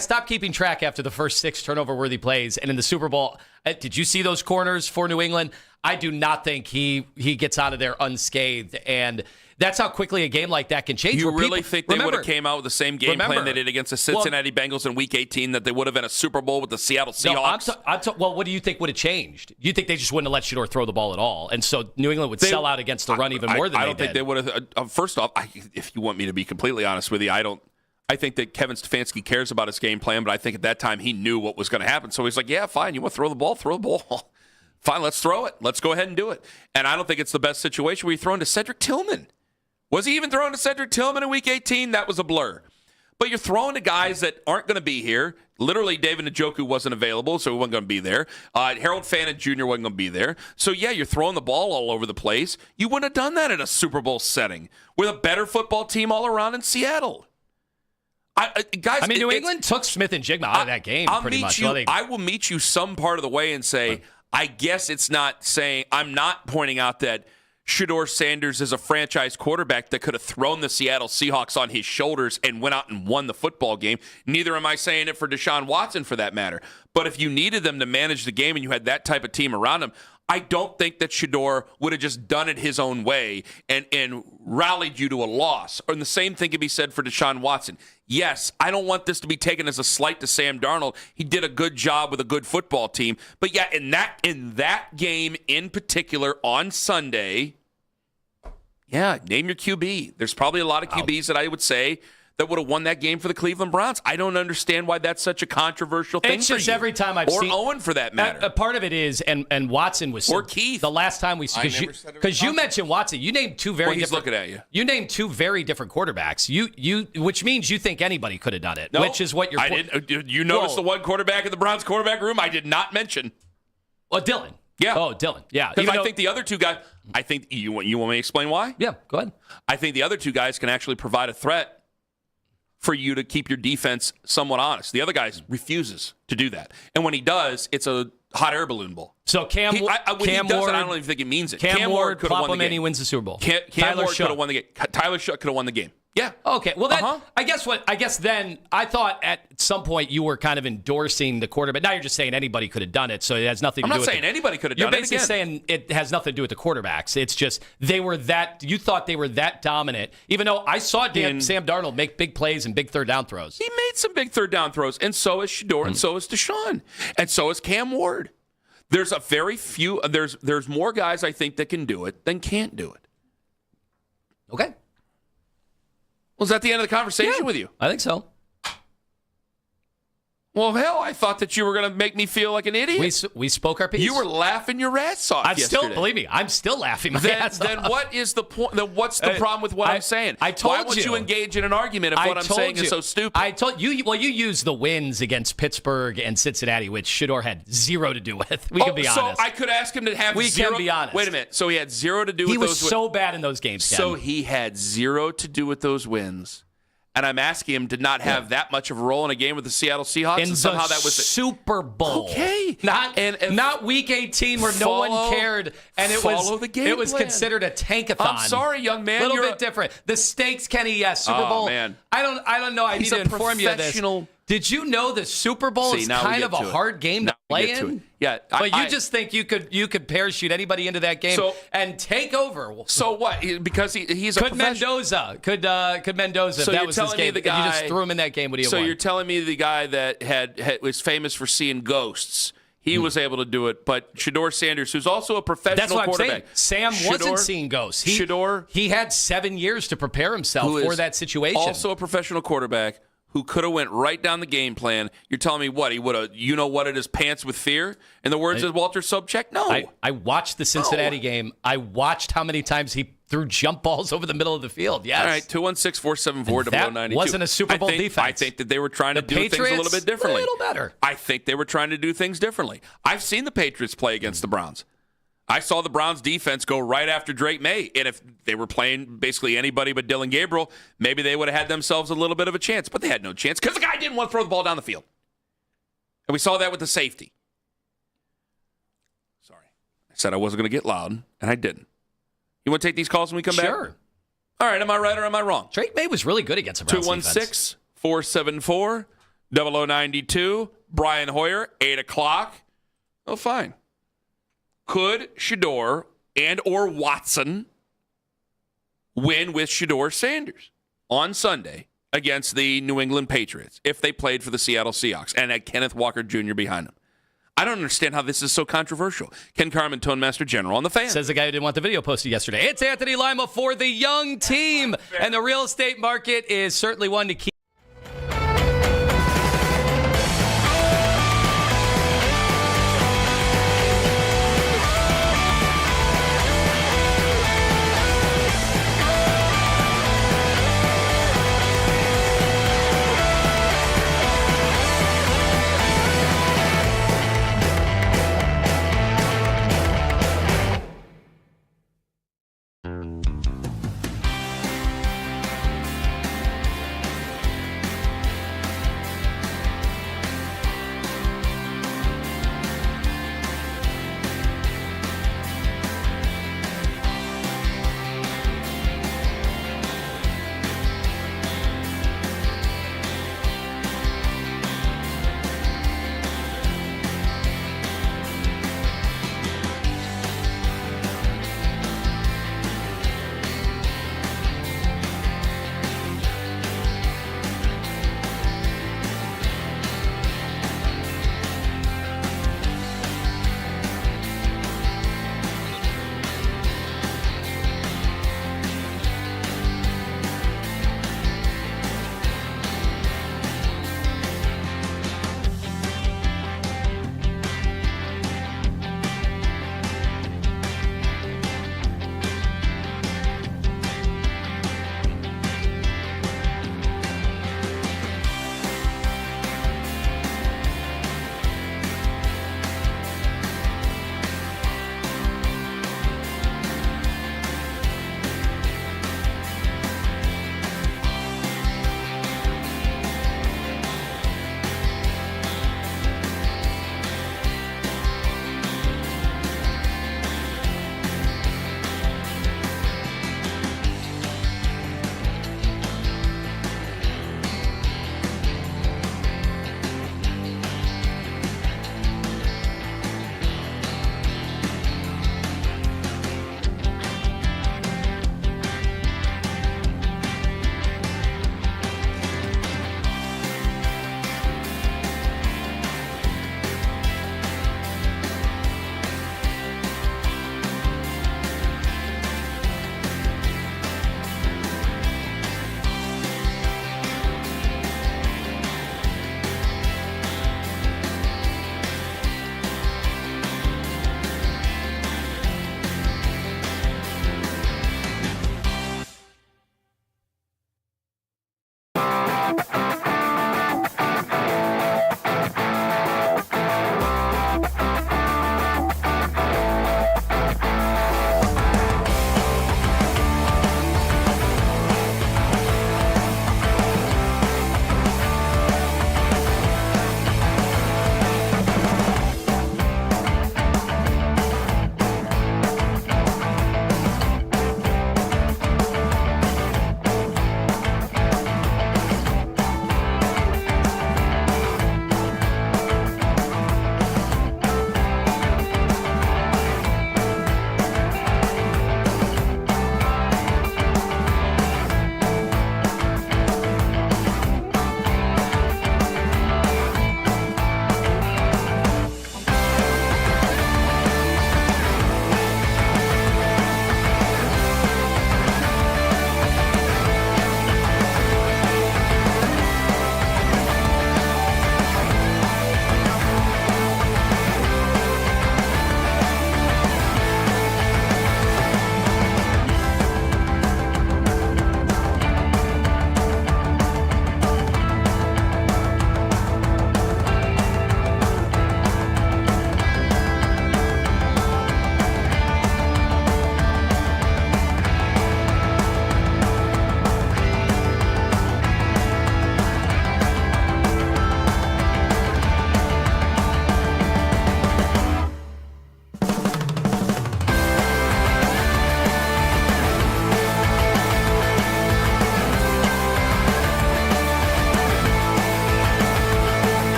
stopped keeping track after the first 6 turnover-worthy plays. And in the Super Bowl, did you see those corners for New England? I do not think he gets out of there unscathed. And that's how quickly a game like that can change. You really think they would have came out with the same game plan they did against the Cincinnati Bengals in Week 18 that they would have in a Super Bowl with the Seattle Seahawks? No, well, what do you think would have changed? You think they just wouldn't have let Shedeur throw the ball at all? And so New England would sell out against the run even more than they did? I don't think they would have. First off, if you want me to be completely honest with you, I think that Kevin Stefanski cares about his game plan, but I think at that time he knew what was going to happen. So he's like, yeah, fine, you want to throw the ball? Throw the ball. Fine, let's throw it. Let's go ahead and do it. And I don't think it's the best situation where you throw into Cedric Tillman. Was he even throwing to Cedric Tillman in Week 18? That was a blur. But you're throwing to guys that aren't going to be here. Literally, David Njoku wasn't available, so he wasn't going to be there. Harold Fannin Jr. wasn't going to be there. So, yeah, you're throwing the ball all over the place. You wouldn't have done that in a Super Bowl setting with a better football team all around in Seattle. Guys, New England took Smith and Jigma out of that game pretty much. I will meet you some part of the way and say, I guess it's not saying – I'm not pointing out that Shedeur Sanders is a franchise quarterback that could have thrown the Seattle Seahawks on his shoulders and went out and won the football game. Neither am I saying it for Deshaun Watson for that matter. But if you needed them to manage the game and you had that type of team around him, I don't think that Shedeur would have just done it his own way and rallied you to a loss. And the same thing can be said for Deshaun Watson. Yes, I don't want this to be taken as a slight to Sam Darnold. He did a good job with a good football team. But yeah, in that game in particular on Sunday, yeah, name your QB. There's probably a lot of QBs that I would say that would have won that game for the Cleveland Browns. I don't understand why that's such a controversial thing. It's just every time I've seen, or Owen for that matter. A part of it is, and Watson was, or Keith. The last time we, because you mentioned Watson, you named two very he's different. Looking at you. You named two very different quarterbacks. Which means you think anybody could have done it. No, which is what you're. I didn't. You noticed the one quarterback in the Browns quarterback room I did not mention. Well, Dylan. Yeah. Oh, Dylan. Yeah. Because I think the other two guys. I think you want me to explain why? Yeah. Go ahead. I think the other two guys can actually provide a threat for you to keep your defense somewhat honest. The other guy refuses to do that. And when he does, it's a hot air balloon bowl. So Cam Ward, I don't even think he means it. Cam Ward could have won the game. He wins the Super Bowl. Cam Ward could have won the game. Tyler Shuck could have won the game. Yeah. Okay. Well, then I guess then I thought at some point you were kind of endorsing the quarterback. Now you're just saying anybody could have done it, so it has nothing to do with it. I'm not saying anybody could have done it. You're basically saying it has nothing to do with the quarterbacks. It's just you thought they were that dominant, even though I saw Sam Darnold make big plays and big third down throws. He made some big third down throws, and so is Shedeur, and so is Deshaun, and so is Cam Ward. There's a very few. There's more guys I think that can do it than can't do it. Okay. Was that the end of the conversation with you? I think so. Well, hell, I thought that you were going to make me feel like an idiot. We spoke our piece. You were laughing your ass off yesterday. Believe me, I'm still laughing my ass off. Then what is the point? Then what's the problem with what I'm saying? I told you. Why would you engage in an argument if what I'm saying is so stupid? I told you. Well, you used the wins against Pittsburgh and Cincinnati, which Shedeur had zero to do with. We can be honest. So I could ask him to have zero. We can be honest. Wait a minute. So he had zero to do with those wins. He was so bad in those games, Ken. So he had zero to do with those wins. And I'm asking him to not have that much of a role in a game with the Seattle Seahawks. In and somehow that was Super Bowl. Okay. Not Week 18 where no one cared. And it was considered a tankathon. I'm sorry, young man. A little bit different. The stakes, Kenny, yes. Super Bowl. Man. I don't know. I need to inform you of this. Did you know the Super Bowl is kind of a hard game to play in? Yeah, but you just think you could parachute anybody into that game and take over. So what? Because he's a Mendoza could Mendoza. So if that was his game. The guy, you just threw him in that game. Would he have won? You're telling me the guy that was famous for seeing ghosts. He was able to do it, but Shedeur Sanders, who's also a professional quarterback. Sam wasn't seeing ghosts. He had 7 years to prepare himself for that situation. Also a professional quarterback who could have went right down the game plan. You're telling me what? He would have, whatted his pants with fear? In the words of Walter Sobchak? No. I watched the Cincinnati game. I watched how many times he threw jump balls over the middle of the field. Yes. All right, 216-474-0092. That wasn't a Super Bowl defense. I think that they were trying to do things a little bit differently. A little better. I think they were trying to do things differently. I've seen the Patriots play against the Browns. I saw the Browns defense go right after Drake May. And if they were playing basically anybody but Dylan Gabriel, maybe they would have had themselves a little bit of a chance. But they had no chance because the guy didn't want to throw the ball down the field. And we saw that with the safety. Sorry. I said I wasn't going to get loud, and I didn't. You want to take these calls when we come back? Sure. All right, am I right or am I wrong? Drake May was really good against the Browns defense. 216-474-0092. Brian Hoyer, 8 o'clock. Oh, fine. Could Shedeur and or Watson win with Shedeur Sanders on Sunday against the New England Patriots if they played for the Seattle Seahawks and had Kenneth Walker Jr. behind them? I don't understand how this is so controversial. Ken Carman, Tonemaster General on the Fan. Says the guy who didn't want the video posted yesterday. It's Anthony Lima for the young team. And the real estate market is certainly one to keep.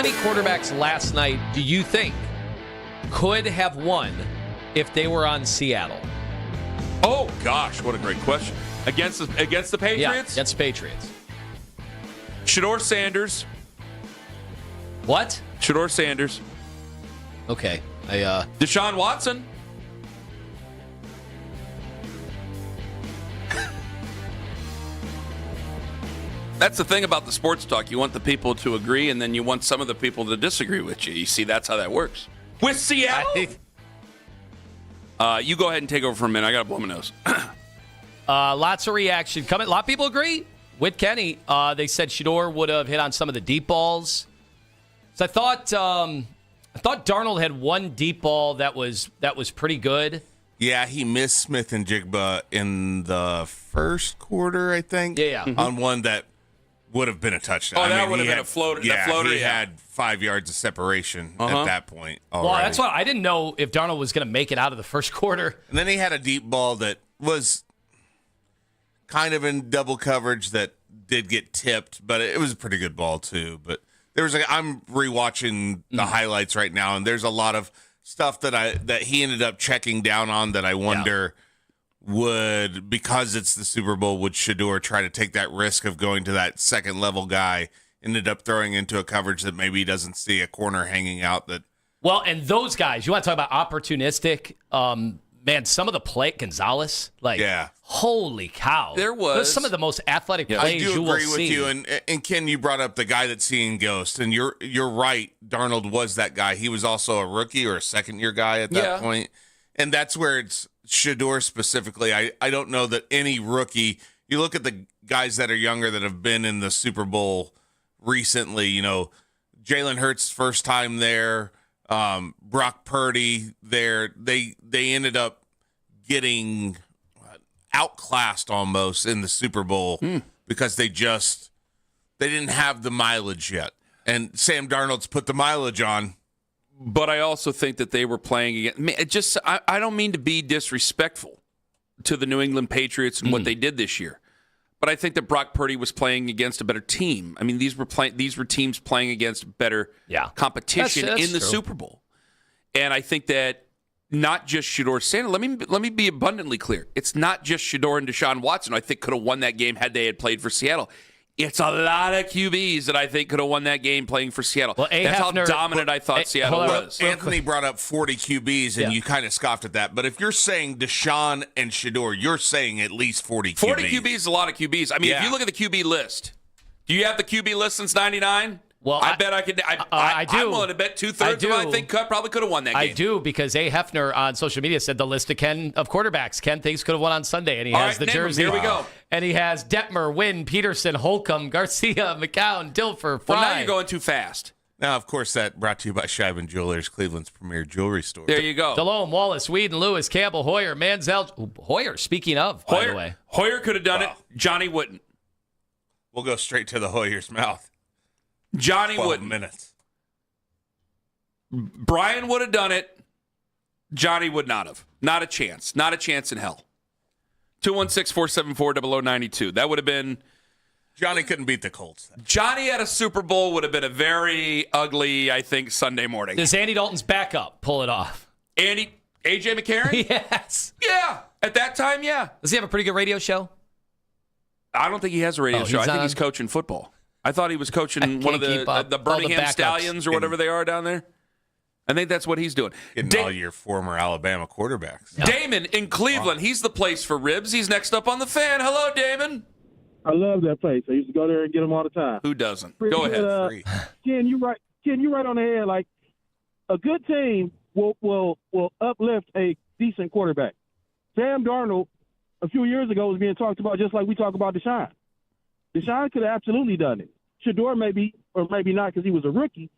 many quarterbacks last night do you think could have won if they were on Seattle? Oh, gosh, what a great question. Against the Patriots? Yeah, against the Patriots. Shedeur Sanders. What? Shedeur Sanders. Okay. Deshaun Watson. That's the thing about the sports talk. You want the people to agree, and then you want some of the people to disagree with you. You see, that's how that works. With Seattle? You go ahead and take over for a minute. I got to blow my nose. Lots of reaction coming. A lot of people agree with Kenny. They said Shedeur would have hit on some of the deep balls. So I thought Darnold had one deep ball that was pretty good. Yeah, he missed Smith and Jigba in the first quarter, I think. Yeah. On one that would have been a touchdown. Oh, that would have been a floater. Yeah, that floater, he had 5 yards of separation at that point already. Well, that's why I didn't know if Darnold was going to make it out of the first quarter. And then he had a deep ball that was kind of in double coverage that did get tipped, but it was a pretty good ball too. But I'm rewatching the highlights right now, and there's a lot of stuff that he ended up checking down on that I wonder would, because it's the Super Bowl, would Shedeur try to take that risk of going to that second level guy, ended up throwing into a coverage that maybe he doesn't see, a corner hanging out that. Well, and those guys, you want to talk about opportunistic, man, some of the play, Gonzalez, holy cow. There was some of the most athletic plays you will see. I do agree with you, and Ken, you brought up the guy that's seeing ghosts, and you're right. Darnold was that guy. He was also a rookie or a second-year guy at that point, and that's where it's Shedeur specifically. I don't know that any rookie, you look at the guys that are younger that have been in the Super Bowl recently, Jalen Hurts' first time there, Brock Purdy there, they ended up getting outclassed almost in the Super Bowl because they didn't have the mileage yet. And Sam Darnold's put the mileage on. But I also think that they were playing against. I don't mean to be disrespectful to the New England Patriots and what they did this year, but I think that Brock Purdy was playing against a better team. I mean, these were teams playing against better competition That's in the true. Super Bowl, and I think that not just Shedeur Sanders. Let me be abundantly clear. It's not just Shedeur and Deshaun Watson. I think could have won that game had they had played for Seattle. It's a lot of QBs that I think could have won that game playing for Seattle. Well, that's how dominant I thought Seattle was. Anthony brought up 40 QBs, and you kind of scoffed at that. But if you're saying Deshaun and Shedeur, you're saying at least 40 QBs. 40 QBs is a lot of QBs. I mean, if you look at the QB list, do you have the QB list since 99? Well, I bet I could. I do. I'm willing to bet 2/3 of them I think probably could have won that game. I do, because A. Hefner on social media said the list of quarterbacks Ken thinks could have won on Sunday, and he has the jersey. Here we go. And he has Detmer, Wynn, Peterson, Holcomb, Garcia, McCown, Dilfer, Fry. Well, now you're going too fast. Now, of course, that brought to you by Scheiben Jewelers, Cleveland's premier jewelry store. There you go. Delhomme, Wallace, Whedon, Lewis, Campbell, Hoyer, Manziel. Hoyer, speaking of, by the way. Hoyer could have done it. Johnny wouldn't. We'll go straight to the Hoyer's mouth. Johnny wouldn't. Minutes. Brian would have done it. Johnny would not have. Not a chance. Not a chance in hell. 216-474-0092. That would have been... Johnny couldn't beat the Colts. Johnny at a Super Bowl would have been a very ugly, I think, Sunday morning. Does Andy Dalton's backup pull it off? A.J. McCarron? Yes. Yeah. At that time, yeah. Does he have a pretty good radio show? I don't think he has a radio show. I think he's coaching football. I thought he was coaching one of the Birmingham Stallions or whatever they are down there. I think that's what he's doing. Getting all your former Alabama quarterbacks. Yeah. Damon in Cleveland. He's the place for ribs. He's next up on the Fan. Hello, Damon. I love that place. I used to go there and get them all the time. Who doesn't? Go ahead. Ken, you're right. Ken, you're right on the head. Like, a good team will uplift a decent quarterback. Sam Darnold, a few years ago, was being talked about just like we talk about Deshaun. Deshaun could have absolutely done it. Shedeur maybe, or maybe not because he was a rookie,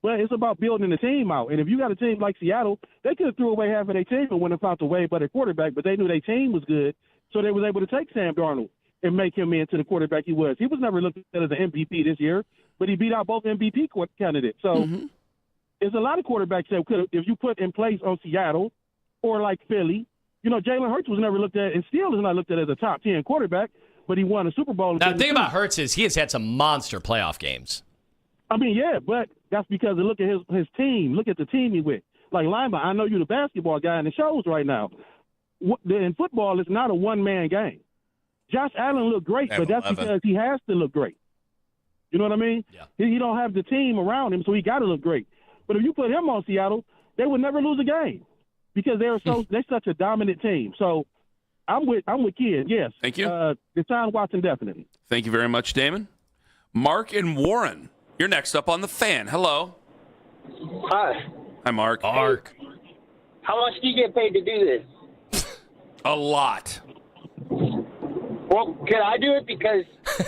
but it's about building the team out. And if you got a team like Seattle, they could have threw away half of their team and went and found a way better quarterback, but they knew their team was good, so they was able to take Sam Darnold and make him into the quarterback he was. He was never looked at as an MVP this year, but he beat out both MVP candidates. So there's a lot of quarterbacks that could have, if you put in place on Seattle or like Philly, Jalen Hurts was never looked at and still is not looked at as a top 10 quarterback, but he won a Super Bowl. Now, the thing about Hurts is he has had some monster playoff games. I mean, yeah, but that's because look at his team. Look at the team he with. Like Lima, I know you're the basketball guy, and it shows right now. In football, it's not a one-man game. Josh Allen looked great, but that's because he has to look great. You know what I mean? Yeah. He don't have the team around him, so he got to look great. But if you put him on Seattle, they would never lose a game because they're such a dominant team. So I'm with Kidd. Yes. Thank you. Deshaun Watson definitely. Thank you very much, Damon. Mark and Warren, you're next up on the Fan. Hello. Hi. Hi, Mark. Mark. How much do you get paid to do this? A lot. Well, can I do it? Because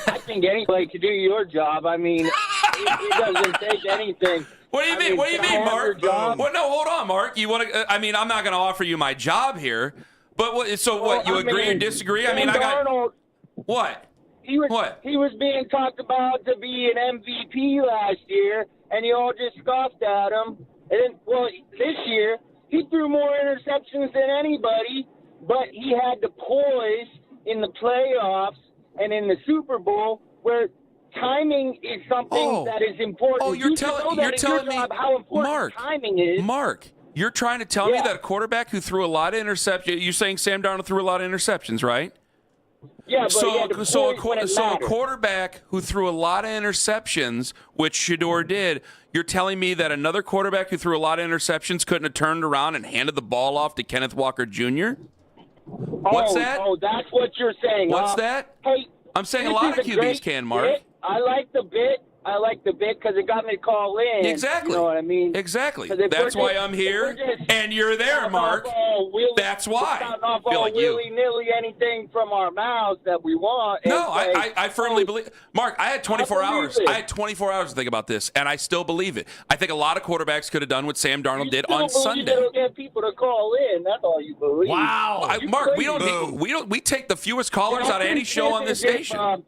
I think anybody could do your job. I mean, it doesn't take anything. What do you mean? What do you mean, Mark? Well, no, hold on, Mark. You want to? I mean, I'm not going to offer you my job here. But what? So what? You agree or disagree? I mean, I got Darnold, what? He was What? He was being talked about to be an MVP last year, and you all just scoffed at him. And then, well, this year he threw more interceptions than anybody, but he had the poise in the playoffs and in the Super Bowl where timing is something that is important. Oh, you're telling me how important timing is. Mark, you're trying to tell me that a quarterback who threw a lot of interceptions. You're saying Sam Darnold threw a lot of interceptions, right? Yeah, but so a quarterback who threw a lot of interceptions, which Shedeur did, you're telling me that another quarterback who threw a lot of interceptions couldn't have turned around and handed the ball off to Kenneth Walker Jr.? What's that? Oh, that's what you're saying. What's that? Hey, I'm saying a lot of QBs can, Mark. Bit. I like the bit because it got me to call in. Exactly. You know what I mean? Exactly. That's why I'm here, and you're there, Mark. That's why. Off I feel like you. willy-nilly anything from our mouths that we want. No, I firmly believe. Mark, I had 24 hours. I had 24 hours to think about this, and I still believe it. I think a lot of quarterbacks could have done what Sam Darnold did on Sunday. It'll get people to call in. That's all you believe. Wow, Mark, we take the fewest callers out of any show on this station.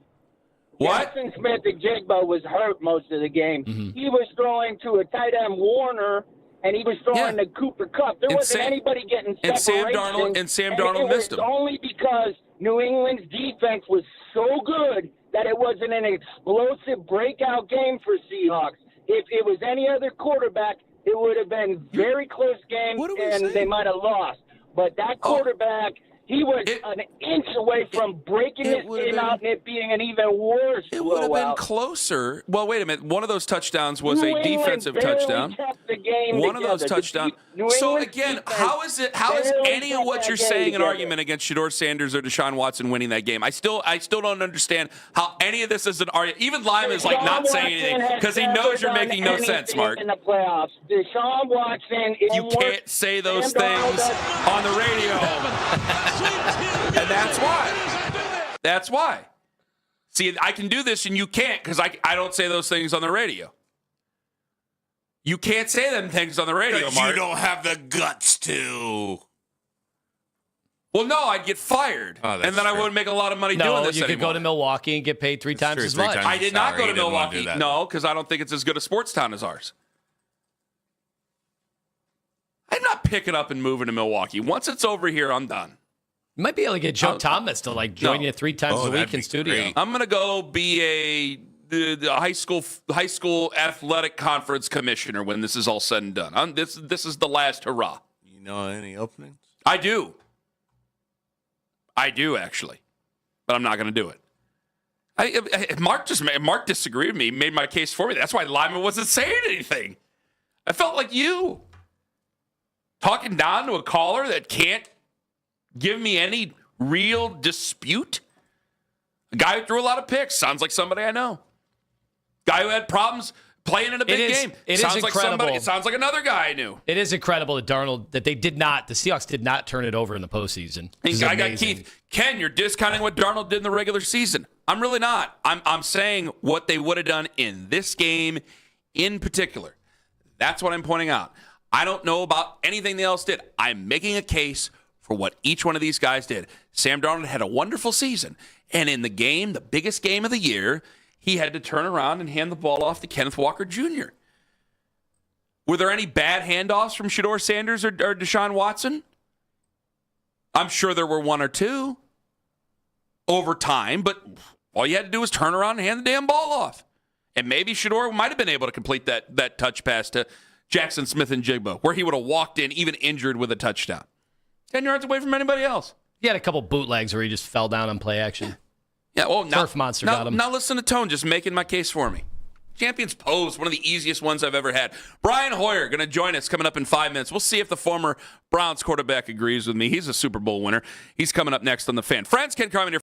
What? Jackson Smith-Njigba was hurt most of the game. Mm-hmm. He was throwing to a tight end Warner, and he was throwing to Cooper Kupp. There wasn't anybody getting separation. And Sam Darnold missed him. It was only because New England's defense was so good that it wasn't an explosive breakout game for Seahawks. If it was any other quarterback, it would have been very close game, and they might have lost. But that quarterback... He was an inch away from breaking his game out and it being an even worse blowout. It would have been closer. Well, wait a minute. One of those touchdowns was a defensive touchdown. One of those touchdowns. So again, how is any of what you're saying an argument against Shedeur Sanders or Deshaun Watson winning that game? I still don't understand how any of this is an argument. Even Lima is like not saying anything because he knows you're making no sense, Mark. In the playoffs, Deshaun Watson is you can't say those things on the radio. And that's why. That's why. See, I can do this and you can't because I don't say those things on the radio. You can't say them things on the radio, Mark. You don't have the guts to. Well, no, I'd get fired. And then I wouldn't make a lot of money doing this anymore. You could go to Milwaukee and get paid three times as much. I did not go to Milwaukee. No, because I don't think it's as good a sports town as ours. I'm not picking up and moving to Milwaukee. Once it's over here, I'm done. You might be able to get Joe Thomas to join you 3 times a week in studio. Great. I'm going to go be the high school athletic conference commissioner when this is all said and done. This is the last hurrah. You know any openings? I do. Actually, but I'm not going to do it. Mark disagreed with me, made my case for me. That's why Lyman wasn't saying anything. I felt like you talking down to a caller that can't give me any real dispute. A guy who threw a lot of picks. Sounds like somebody I know. Guy who had problems playing in a big game. It sounds is like incredible. It sounds like another guy I knew. It is incredible that the Seahawks did not turn it over in the postseason. I got Keith. Ken, you're discounting what Darnold did in the regular season. I'm really not. I'm saying what they would have done in this game in particular. That's what I'm pointing out. I don't know about anything else did. I'm making a case for what each one of these guys did. Sam Darnold had a wonderful season. And in the game, the biggest game of the year, he had to turn around and hand the ball off to Kenneth Walker Jr. Were there any bad handoffs from Shedeur Sanders or Deshaun Watson? I'm sure there were 1 or 2 over time, but all you had to do was turn around and hand the damn ball off. And maybe Shedeur might have been able to complete that touch pass to Jackson Smith and Jigbo, where he would have walked in, even injured, with a touchdown. 10 yards away from anybody else. He had a couple bootlegs where he just fell down on play action. Yeah, well, Turf Monster got him. Now listen to Tone just making my case for me. Champions Pose, one of the easiest ones I've ever had. Brian Hoyer going to join us coming up in 5 minutes. We'll see if the former Browns quarterback agrees with me. He's a Super Bowl winner. He's coming up next on The Fan. Friends, Ken Carman here.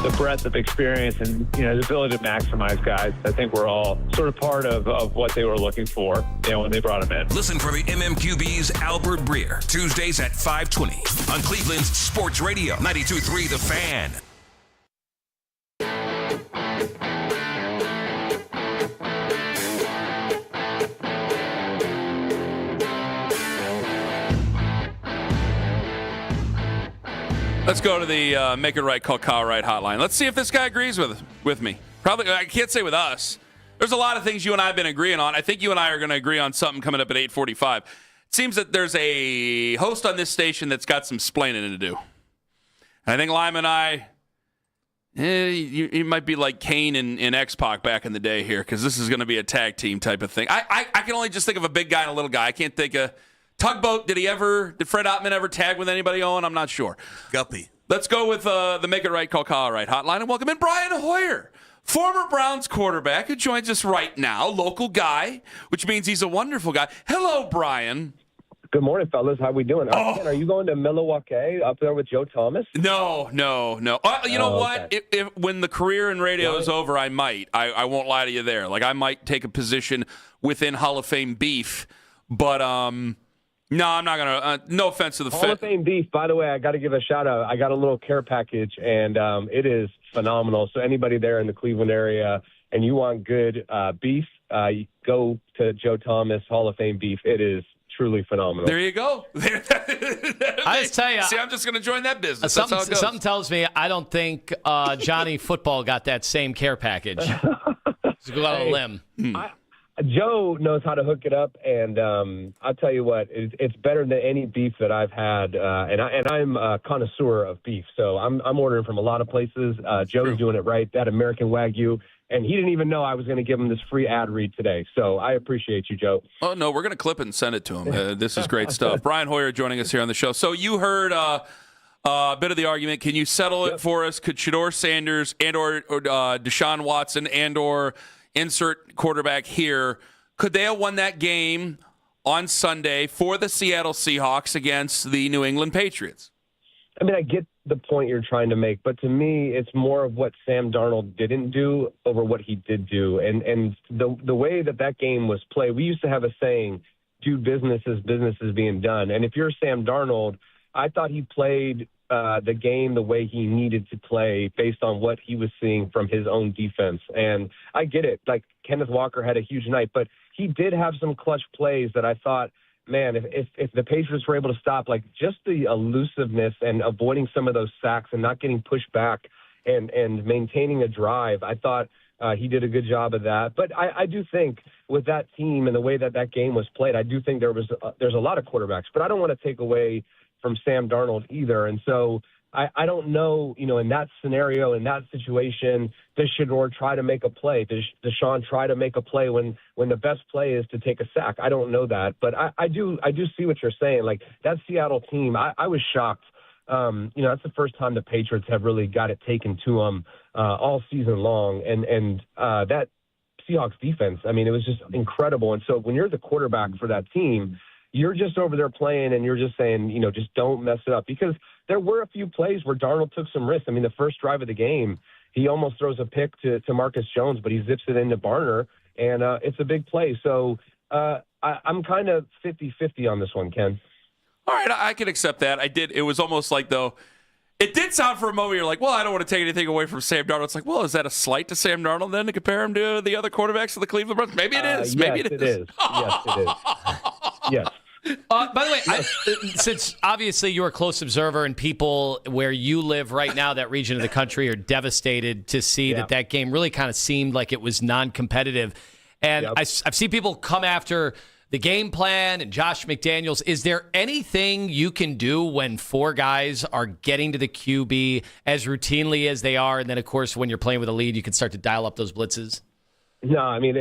the breadth of experience and, the ability to maximize guys. I think we're all sort of part of what they were looking for, when they brought him in. Listen for the MMQB's Albert Breer, Tuesdays at 5:20 on Cleveland's Sports Radio, 92.3 The Fan. Let's go to the Make It Right, Call Kyle Wright hotline. Let's see if this guy agrees with me. Probably, I can't say with us. There's a lot of things you and I have been agreeing on. I think you and I are going to agree on something coming up at 8:45. It seems that there's a host on this station that's got some splaining to do. And I think Lima and I, you might be like Kane and X-Pac back in the day here, because this is going to be a tag team type of thing. I can only just think of a big guy and a little guy. I can't think of... Tugboat, did Fred Ottman ever tag with anybody, Owen? I'm not sure. Guppy. Let's go with the Make It Right, Call Kyle Wright hotline and welcome in Brian Hoyer, former Browns quarterback who joins us right now, local guy, which means he's a wonderful guy. Hello, Brian. Good morning, fellas. How we doing? Ken, are you going to Milwaukee up there with Joe Thomas? No. You know what? Okay. If when the career in radio is over, I might. I won't lie to you there. Like, I might take a position within Hall of Fame beef, but no, I'm not going to. No offense to the Hall of Fame beef. By the way, I got to give a shout out. I got a little care package, and it is phenomenal. So anybody there in the Cleveland area and you want good beef, go to Joe Thomas Hall of Fame beef. It is truly phenomenal. There you go. I just tell you. See, I'm just going to join that business. That's how it goes. Something tells me I don't think Johnny Football got that same care package. Let's go out on a limb. Joe knows how to hook it up, and I'll tell you what, it's better than any beef that I've had, and I'm a connoisseur of beef, so I'm ordering from a lot of places. Joe's doing it right, that American Wagyu, and he didn't even know I was going to give him this free ad read today, so I appreciate you, Joe. Oh, no, we're going to clip it and send it to him. This is great stuff. Brian Hoyer joining us here on the show. So you heard a bit of the argument. Can you settle it for us? Could Shedeur Sanders and or Deshaun Watson and or insert quarterback here, could they have won that game on Sunday for the Seattle Seahawks against the New England Patriots? I mean, I get the point you're trying to make, but to me, it's more of what Sam Darnold didn't do over what he did do. And the way that game was played, we used to have a saying, do business as business is being done. And if you're Sam Darnold, I thought he played the game the way he needed to play based on what he was seeing from his own defense. And I get it. Like, Kenneth Walker had a huge night, but he did have some clutch plays that I thought, man, if the Patriots were able to stop, like, just the elusiveness and avoiding some of those sacks and not getting pushed back and maintaining a drive, I thought he did a good job of that. But I do think with that team and the way that game was played, I do think there's a lot of quarterbacks, but I don't want to take away from Sam Darnold either. And so I don't know, in that scenario, in that situation, does Shedeur try to make a play? Does Deshaun try to make a play when the best play is to take a sack? I don't know that. But I do see what you're saying. Like, that Seattle team, I was shocked. That's the first time the Patriots have really got it taken to them all season long. And that Seahawks defense, I mean, it was just incredible. And so when you're the quarterback for that team, you're just over there playing and you're just saying, just don't mess it up. Because there were a few plays where Darnold took some risks. I mean, the first drive of the game, he almost throws a pick to Marcus Jones, but he zips it into Barner, and it's a big play. So I'm kind of 50-50 on this one, Ken. All right, I can accept that. I did. It was almost like, though, it did sound for a moment, you're like, well, I don't want to take anything away from Sam Darnold. It's like, well, is that a slight to Sam Darnold then to compare him to the other quarterbacks of the Cleveland Browns? Maybe it is. Maybe it is. Yes, it is. Yes. By the way, since obviously you're a close observer and people where you live right now, that region of the country, are devastated to see that game really kind of seemed like it was non-competitive. And I've seen people come after the game plan and Josh McDaniels. Is there anything you can do when four guys are getting to the QB as routinely as they are? And then, of course, when you're playing with a lead, you can start to dial up those blitzes. No, I mean,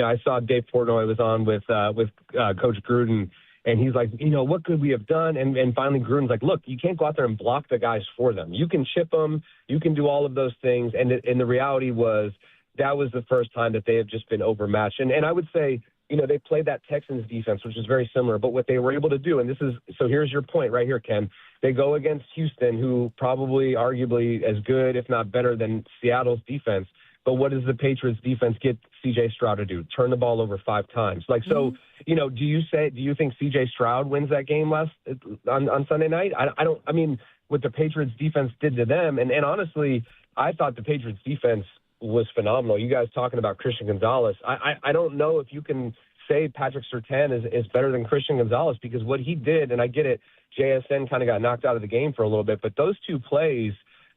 I saw Dave Portnoy was on with Coach Gruden, and he's like, what could we have done? And finally Gruden's like, look, you can't go out there and block the guys for them. You can chip them. You can do all of those things. And the reality was that was the first time that they have just been overmatched. And I would say, they played that Texans defense, which is very similar. But what they were able to do, and so here's your point right here, Ken. They go against Houston, who probably arguably as good, if not better, than Seattle's defense. But what does the Patriots defense get C.J. Stroud to do? Turn the ball over 5 times. So, do you think C.J. Stroud wins that game on Sunday night? I don't. I mean, what the Patriots defense did to them, and honestly, I thought the Patriots defense was phenomenal. You guys talking about Christian Gonzalez. I don't know if you can say Patrick Surtain is better than Christian Gonzalez, because what he did, and I get it, JSN kind of got knocked out of the game for a little bit, but those 2 plays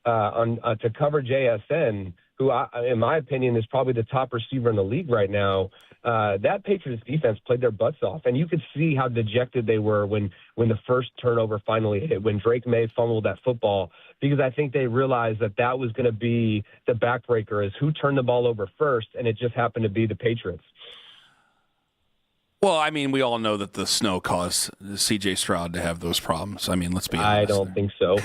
to cover JSN, who, in my opinion, is probably the top receiver in the league right now, that Patriots defense played their butts off. And you could see how dejected they were when the first turnover finally hit, when Drake May fumbled that football, because I think they realized that was going to be the backbreaker, is who turned the ball over first, and it just happened to be the Patriots. Well, I mean, we all know that the snow caused C.J. Stroud to have those problems. I mean, let's be honest. I don't think so.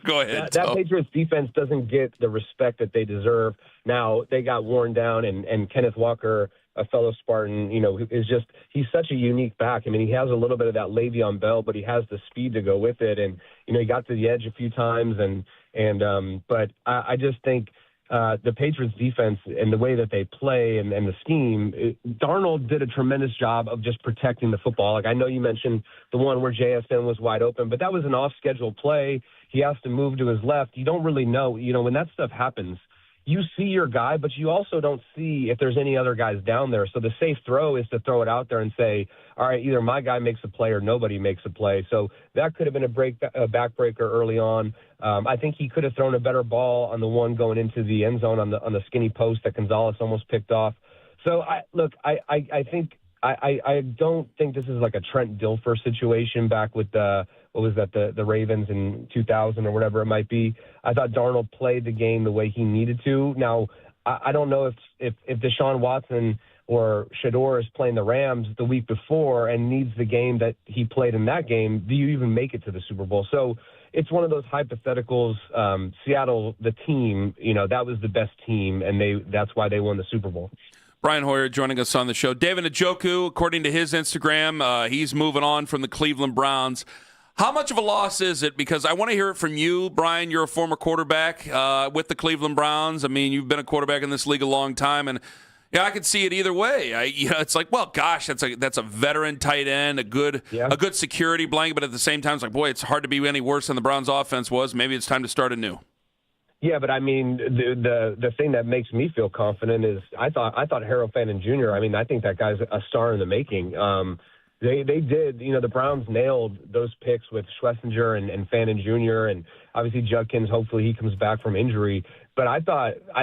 Go ahead. That Patriots defense doesn't get the respect that they deserve. Now, they got worn down, and Kenneth Walker, a fellow Spartan, he's such a unique back. I mean, he has a little bit of that Le'Veon Bell, but he has the speed to go with it. And, he got to the edge a few times. But I just think the Patriots defense and the way that they play and the scheme, Darnold did a tremendous job of just protecting the football. Like, I know you mentioned the one where JSN was wide open, but that was an off-schedule play. He has to move to his left. You don't really know, when that stuff happens, you see your guy, but you also don't see if there's any other guys down there. So the safe throw is to throw it out there and say, all right, either my guy makes a play or nobody makes a play. So that could have been a backbreaker early on. I think he could have thrown a better ball on the one going into the end zone on the skinny post that Gonzalez almost picked off. So I don't think this is like a Trent Dilfer situation back with the Ravens in 2000 or whatever it might be. I thought Darnold played the game the way he needed to. Now, I don't know if Deshaun Watson or Shador is playing the Rams the week before and needs the game that he played in that game, do you even make it to the Super Bowl? So it's one of those hypotheticals. Seattle, the team, that was the best team, and that's why they won the Super Bowl. Brian Hoyer joining us on the show. David Njoku, according to his Instagram, he's moving on from the Cleveland Browns. How much of a loss is it? Because I want to hear it from you, Brian. You're a former quarterback with the Cleveland Browns. I mean, you've been a quarterback in this league a long time, and I could see it either way. It's like, well, gosh, that's a veteran tight end, a good security blanket, but at the same time, it's like, boy, it's hard to be any worse than the Browns' offense was. Maybe it's time to start anew. Yeah, but I mean, the thing that makes me feel confident is I thought Harold Fannin Jr., I think that guy's a star in the making. They did, the Browns nailed those picks with Schlesinger and Fannin Jr. and obviously Judkins. Hopefully he comes back from injury. But I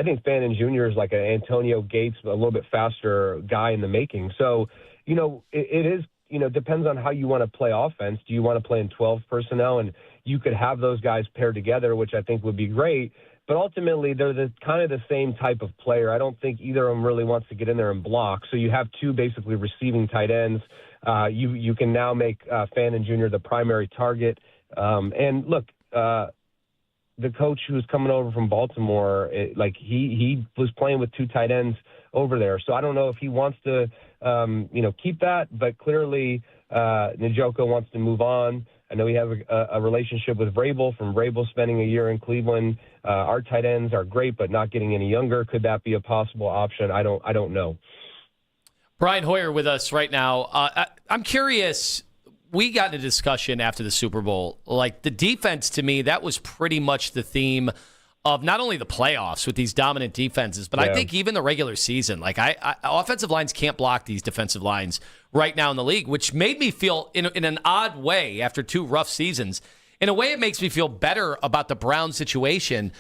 think Fannin Jr. is like an Antonio Gates, a little bit faster guy in the making. So, it is, depends on how you want to play offense. Do you want to play in 12 personnel? And you could have those guys paired together, which I think would be great. But ultimately, they're kind of the same type of player. I don't think either of them really wants to get in there and block. So you have 2 basically receiving tight ends. You can now make Fannin Jr. the primary target. And look, the coach who's coming over from Baltimore, he was playing with 2 tight ends over there. So I don't know if he wants to, keep that. But clearly, Njoku wants to move on. I know we have a relationship with Vrabel from Vrabel spending a year in Cleveland. Our tight ends are great, but not getting any younger. Could that be a possible option? I don't know. Brian Hoyer with us right now. I'm curious. We got in a discussion after the Super Bowl. Like, the defense, to me, that was pretty much the theme of not only the playoffs with these dominant defenses, but I think even the regular season. Like, offensive lines can't block these defensive lines right now in the league, which made me feel, in an odd way, after 2 rough seasons, in a way it makes me feel better about the Browns situation,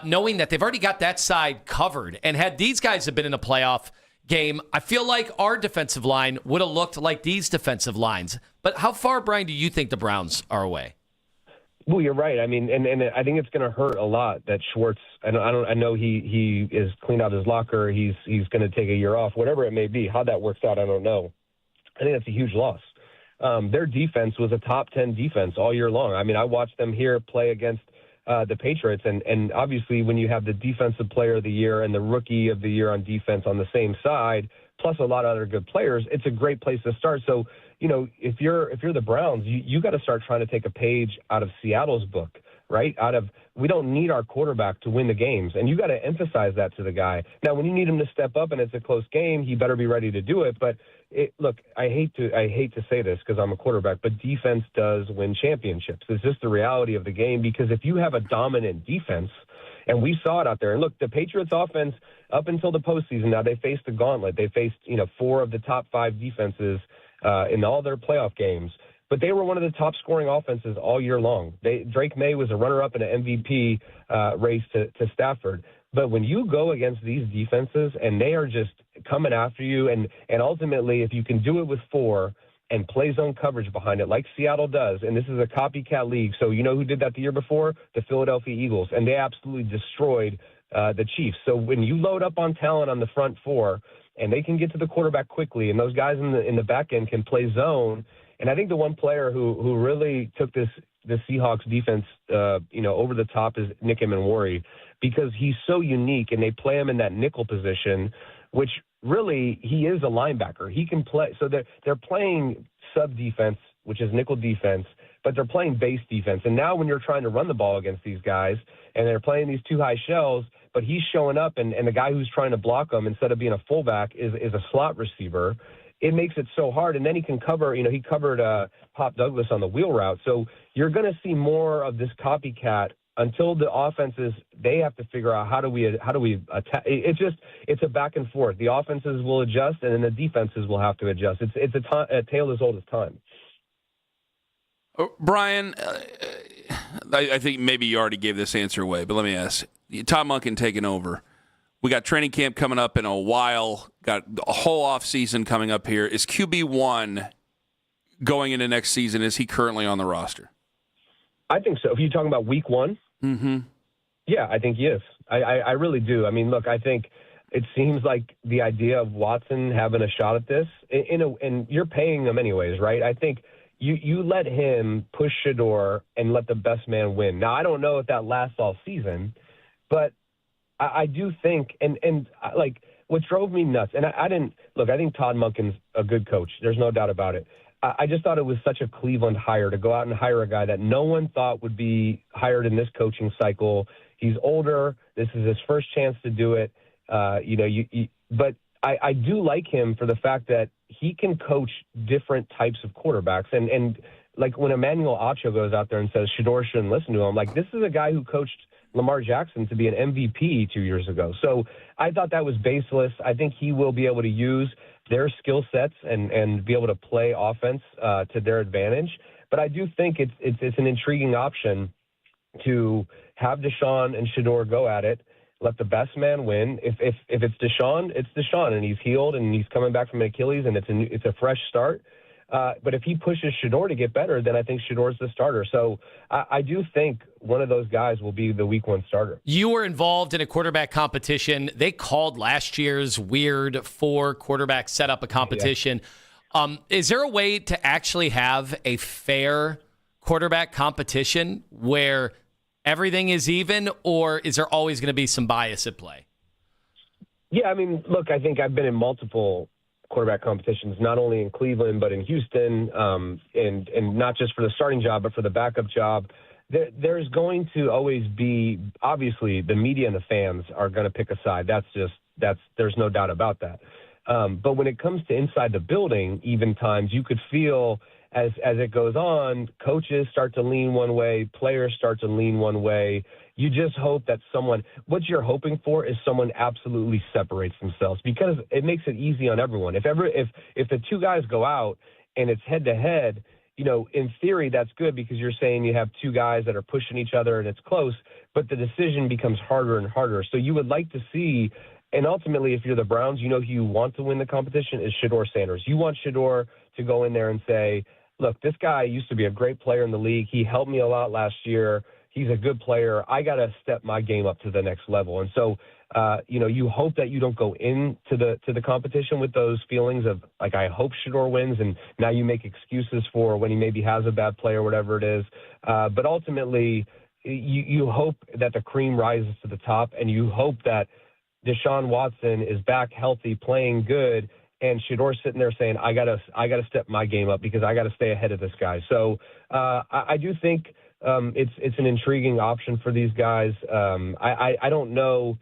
knowing that they've already got that side covered. And had these guys have been in a playoff game, I feel like our defensive line would have looked like these defensive lines. But how far, Brian, do you think the Browns are away? Well, you're right. I mean, and I think it's going to hurt a lot that Schwartz. I know he is cleaned out his locker. He's going to take a year off, whatever it may be. How that works out, I don't know. I think that's a huge loss. Their defense was a top 10 defense all year long. I mean, I watched them here play against the Patriots. And obviously when you have the defensive player of the year and the rookie of the year on defense on the same side, plus a lot of other good players, it's a great place to start. So, if you're the Browns, you got to start trying to take a page out of Seattle's book, right? We don't need our quarterback to win the games, and you got to emphasize that to the guy. Now, when you need him to step up and it's a close game, he better be ready to do it. But look, I hate to say this because I'm a quarterback, but defense does win championships. It's just the reality of the game, because if you have a dominant defense, and we saw it out there. And look, the Patriots offense up until the postseason, now they faced the gauntlet. They faced 4 of the top 5 defenses in all their playoff games. But they were one of the top scoring offenses all year long. Drake May was a runner-up in an MVP race to Stafford. But when you go against these defenses and they are just coming after you, and ultimately if you can do it with 4 and play zone coverage behind it like Seattle does, and this is a copycat league, so you know who did that the year before? The Philadelphia Eagles, and they absolutely destroyed the Chiefs. So when you load up on talent on the front 4 and they can get to the quarterback quickly, and those guys in the back end can play zone. And I think the one player who really took the Seahawks defense, over the top is Nick Emenwari, because he's so unique, and they play him in that nickel position, which really he is a linebacker. He can play. So they're playing sub defense, which is nickel defense, but they're playing base defense. And now when you're trying to run the ball against these guys, and they're playing these 2 high shells, but he's showing up, and the guy who's trying to block him instead of being a fullback is a slot receiver. It makes it so hard. And then he can cover, he covered Pop Douglas on the wheel route. So you're going to see more of this copycat until the offenses, they have to figure out how do we attack. It's a back and forth. The offenses will adjust, and then the defenses will have to adjust. It's a tale as old as time. Brian, I think maybe you already gave this answer away, but let me ask. Tom Monken taking over. We got training camp coming up in a while. Got a whole off season coming up here. Is QB1 going into next season? Is he currently on the roster? I think so. If you're talking about week 1, yeah, I think he is. I really do. I mean, look, I think it seems like the idea of Watson having a shot at this, and you're paying him anyways, right? I think you let him push Shedeur and let the best man win. Now, I don't know if that lasts all season, but I do think, and like what drove me nuts, and I think Todd Monken's a good coach. There's no doubt about it. I just thought it was such a Cleveland hire to go out and hire a guy that no one thought would be hired in this coaching cycle. He's older. This is his first chance to do it. But I do like him for the fact that he can coach different types of quarterbacks. And like when Emmanuel Acho goes out there and says Shedeur shouldn't listen to him, like this is a guy who coached Lamar Jackson to be an MVP 2 years ago. So I thought that was baseless. I think he will be able to use their skill sets and be able to play offense to their advantage. But I do think it's an intriguing option to have Deshaun and Shedeur go at it, let the best man win. If it's Deshaun, it's Deshaun, and he's healed and he's coming back from an Achilles, and it's a fresh start. But if he pushes Shedeur to get better, then I think Shedeur's the starter. So I do think one of those guys will be the week 1 starter. You were involved in a quarterback competition. They called last year's weird 4 quarterback setup a competition. Yeah. Is there a way to actually have a fair quarterback competition where everything is even, or is there always going to be some bias at play? Yeah, I mean, look, I think I've been in multiple quarterback competitions, not only in Cleveland, but in Houston, and not just for the starting job, but for the backup job. There's going to always be, obviously, the media and the fans are going to pick a side. There's no doubt about that. But when it comes to inside the building, even times you could feel as it goes on, coaches start to lean one way, players start to lean one way. You just hope that what you're hoping for is someone absolutely separates themselves, because it makes it easy on everyone. If the 2 guys go out and it's head to head, in theory that's good, because you're saying you have 2 guys that are pushing each other and it's close, but the decision becomes harder and harder. So you would like to see, and ultimately if you're the Browns, who you want to win the competition is Shedeur Sanders. You want Shedeur to go in there and say, look, this guy used to be a great player in the league. He helped me a lot last year. He's a good player. I got to step my game up to the next level. And so, you hope that you don't go into the competition with those feelings of, like, I hope Shedeur wins, and now you make excuses for when he maybe has a bad play or whatever it is. But ultimately, you hope that the cream rises to the top, and you hope that Deshaun Watson is back healthy, playing good, and Shadour's sitting there saying, I gotta step my game up because I got to stay ahead of this guy. So I do think it's an intriguing option for these guys. I don't know,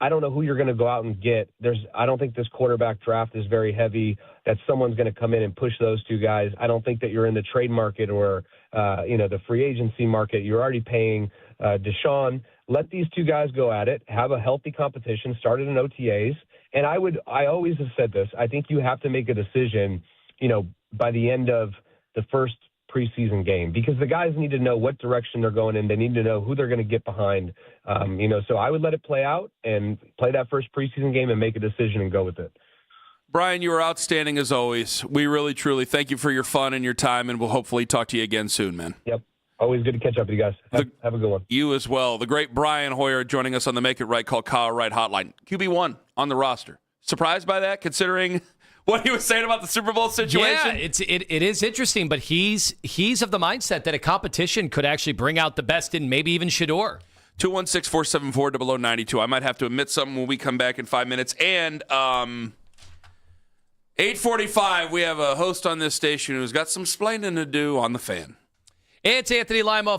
I don't know who you're going to go out and get. I don't think this quarterback draft is very heavy, that someone's going to come in and push those two guys. I don't think that you're in the trade market or, the free agency market. You're already paying Deshaun. Let these two guys go at it, have a healthy competition, start in OTAs. And I always have said this, I think you have to make a decision, by the end of the first preseason game, because the guys need to know what direction they're going in. They need to know who they're going to get behind. So I would let it play out and play that first preseason game and make a decision and go with it. Brian, you were outstanding as always. We really, truly thank you for your fun and your time, and we'll hopefully talk to you again soon, man. Yep. Always good to catch up with you guys. Have a good one. You as well. The great Brian Hoyer joining us on the Make It Right Call Kyle Wright hotline. QB1 on the roster. Surprised by that, considering what he was saying about the Super Bowl situation? Yeah, it is interesting, but he's of the mindset that a competition could actually bring out the best in maybe even Shador. 216-474-0092. I might have to admit something when we come back in 5 minutes. And 8:45, we have a host on this station who's got some splaining to do on the Fan. It's Anthony Lima.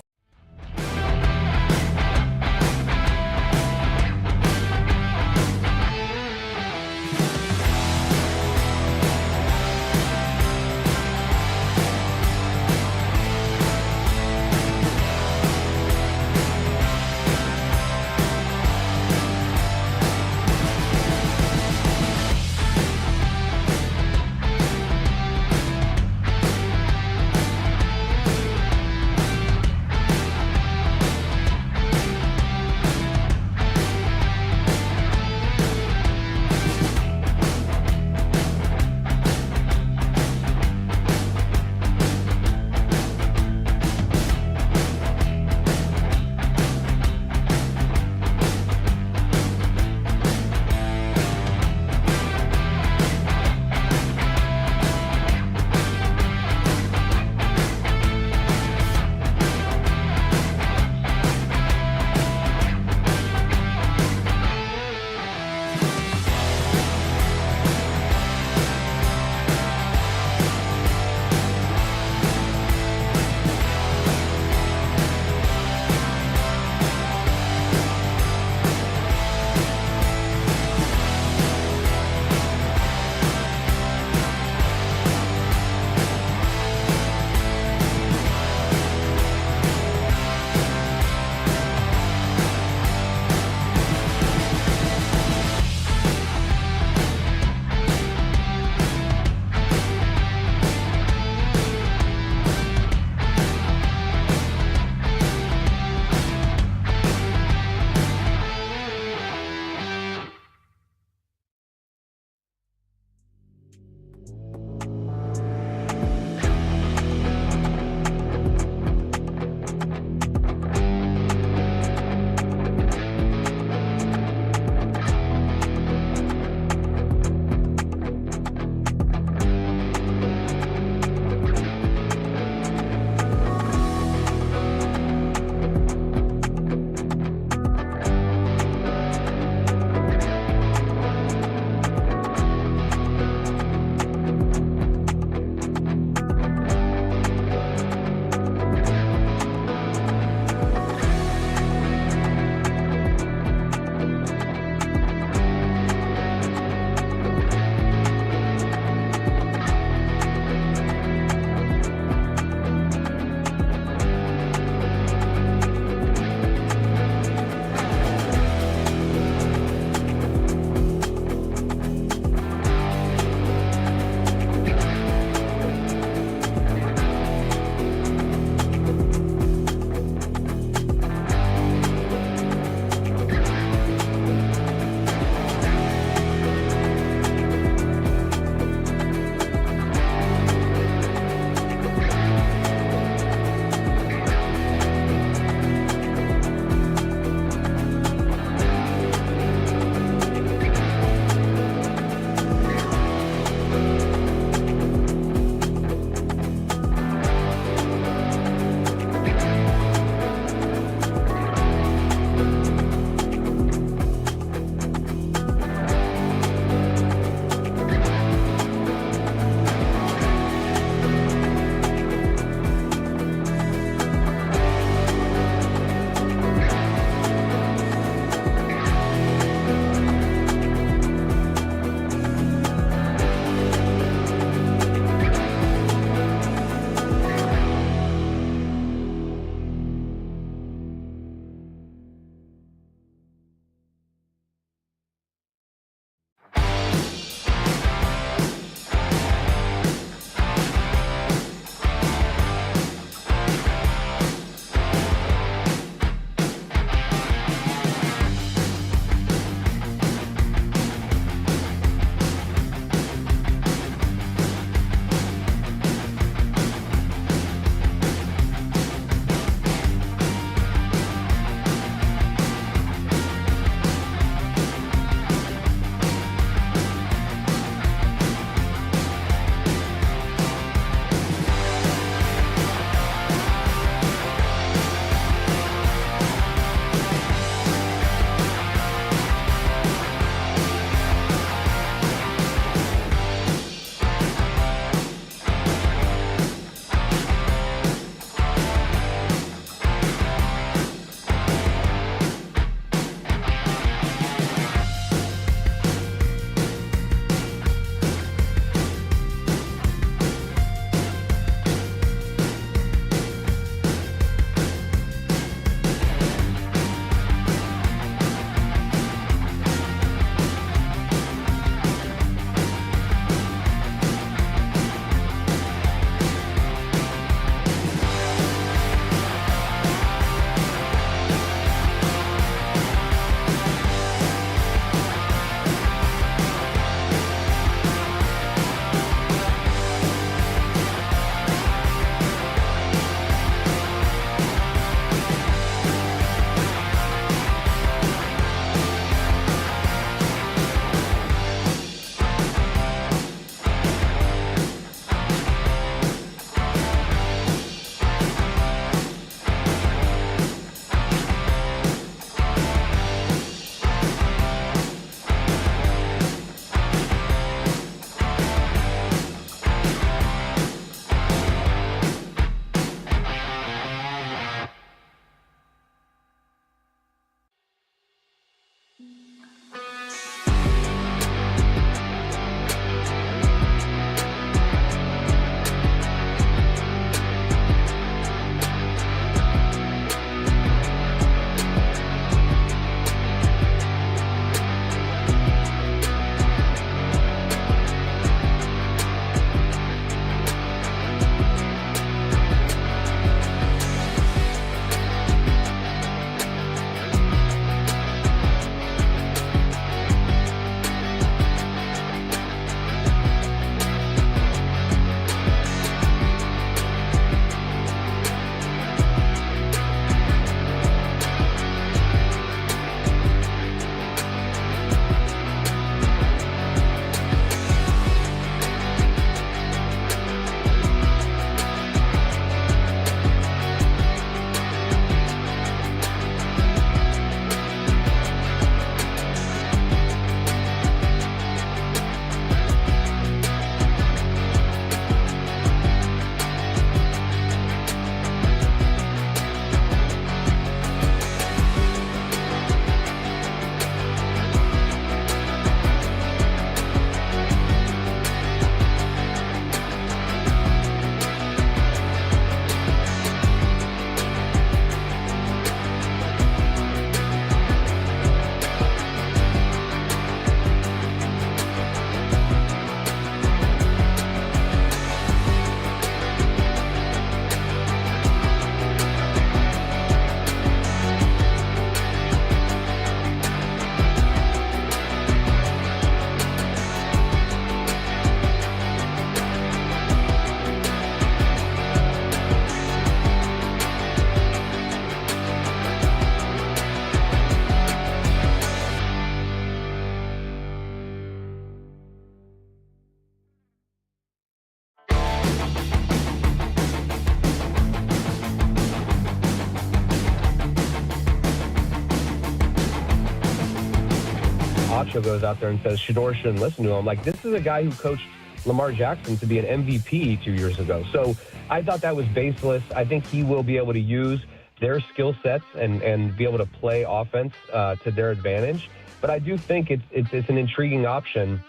Acho goes out there and says Shedeur shouldn't listen to him. Like, this is a guy who coached Lamar Jackson to be an MVP 2 years ago. So I thought that was baseless. I think he will be able to use their skill sets and be able to play offense to their advantage. But I do think it's an intriguing option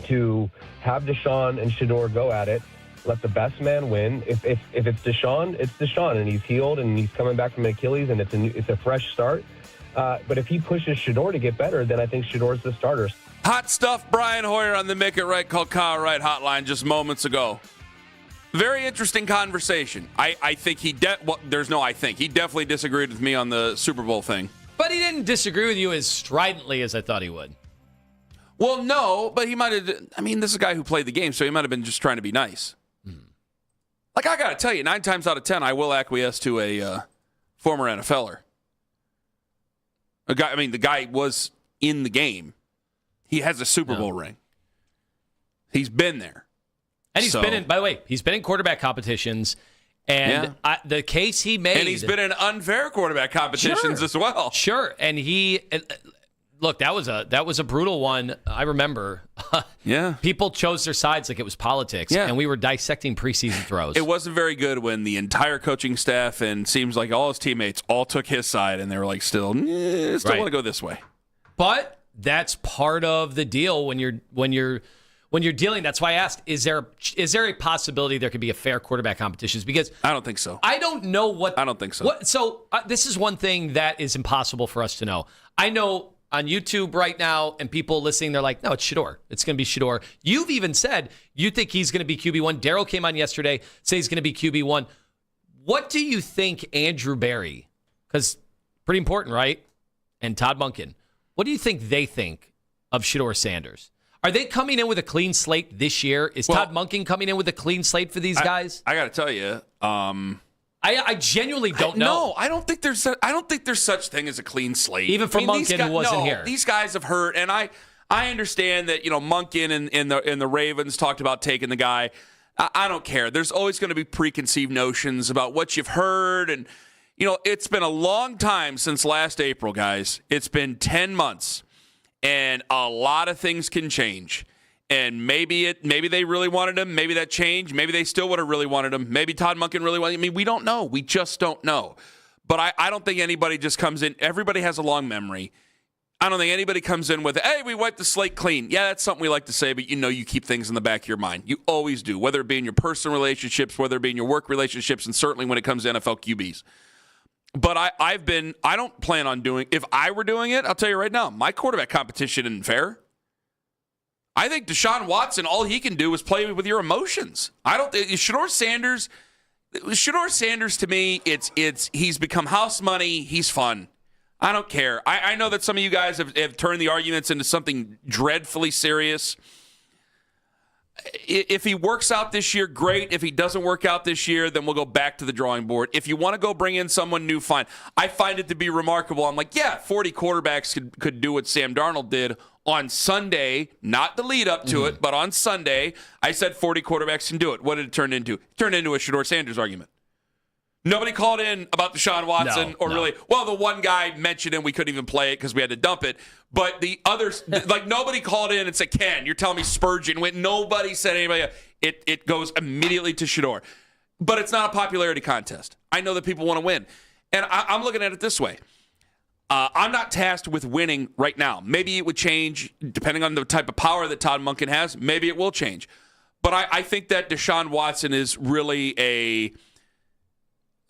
to have Deshaun and Shedeur go at it. Let the best man win. If it's Deshaun, it's Deshaun, and he's healed and he's coming back from Achilles, and it's a fresh start. But if he pushes Shedeur to get better, then I think Shedeur's the starter. Hot stuff. Brian Hoyer on the Make It Right, Call Kyle Wright hotline just moments ago. Very interesting conversation. I think he definitely disagreed with me on the Super Bowl thing. But he didn't disagree with you as stridently as I thought he would. Well, no, but he might have. I mean, this is a guy who played the game, so he might have been just trying to be nice. Like, I got to tell you, 9 times out of 10, I will acquiesce to a former NFLer. The guy was in the game. He has a Super Bowl ring. He's been there. And he's been in, by the way, he's been in quarterback competitions. And the case he made. And he's been in unfair quarterback competitions as well. Sure. And look, that was a brutal one. I remember. Yeah. People chose their sides like it was politics. Yeah. And we were dissecting preseason throws. It wasn't very good when the entire coaching staff and seems like all his teammates all took his side, and they were like, still want to go this way. But that's part of the deal when you're dealing. That's why I asked, is there a possibility there could be a fair quarterback competition? Because I don't think so. I don't know what. I don't think so. This is one thing that is impossible for us to know. I know on YouTube right now, and people listening, they're like, no, it's Shedeur. It's going to be Shedeur. You've even said you think he's going to be QB1. Daryl came on yesterday, say he's going to be QB1. What do you think Andrew Berry, because pretty important, right? And Todd Monken, what do you think they think of Shedeur Sanders? Are they coming in with a clean slate this year? Is Todd Monken coming in with a clean slate for these guys? I got to tell you, I genuinely don't know. No, I don't think there's such thing as a clean slate. Even for Monken, who wasn't here. These guys have hurt, and I understand that Monken and the Ravens talked about taking the guy. I don't care. There's always going to be preconceived notions about what you've heard, and it's been a long time since last April, guys. It's been 10 months. And a lot of things can change. And maybe they really wanted him. Maybe that changed. Maybe they still would have really wanted him. Maybe Todd Monken really wanted him. I mean, we don't know. We just don't know. But I don't think anybody just comes in. Everybody has a long memory. I don't think anybody comes in with, hey, we wiped the slate clean. Yeah, that's something we like to say, but you keep things in the back of your mind. You always do, whether it be in your personal relationships, whether it be in your work relationships, and certainly when it comes to NFL QBs. But I don't plan on doing, if I were doing it, I'll tell you right now, my quarterback competition isn't fair. I think Deshaun Watson, all he can do is play with your emotions. Shedeur Sanders to me, he's become house money. He's fun. I don't care. I know that some of you guys have turned the arguments into something dreadfully serious. If he works out this year, great. If he doesn't work out this year, then we'll go back to the drawing board. If you want to go bring in someone new, fine. I find it to be remarkable. I'm like, 40 quarterbacks could do what Sam Darnold did on Sunday, not the lead up to it, but on Sunday, I said 40 quarterbacks can do it. What did it turn into? It turned into a Shedeur Sanders argument. Nobody called in about Deshaun Watson really, the one guy mentioned him. We couldn't even play it because we had to dump it. But the others, nobody called in and said, Ken, you're telling me Spurgeon went. Nobody said anybody. It goes immediately to Shedeur. But it's not a popularity contest. I know that people want to win. And I'm looking at it this way. I'm not tasked with winning right now. Maybe it would change depending on the type of power that Todd Monken has. Maybe it will change. But I think that Deshaun Watson is really a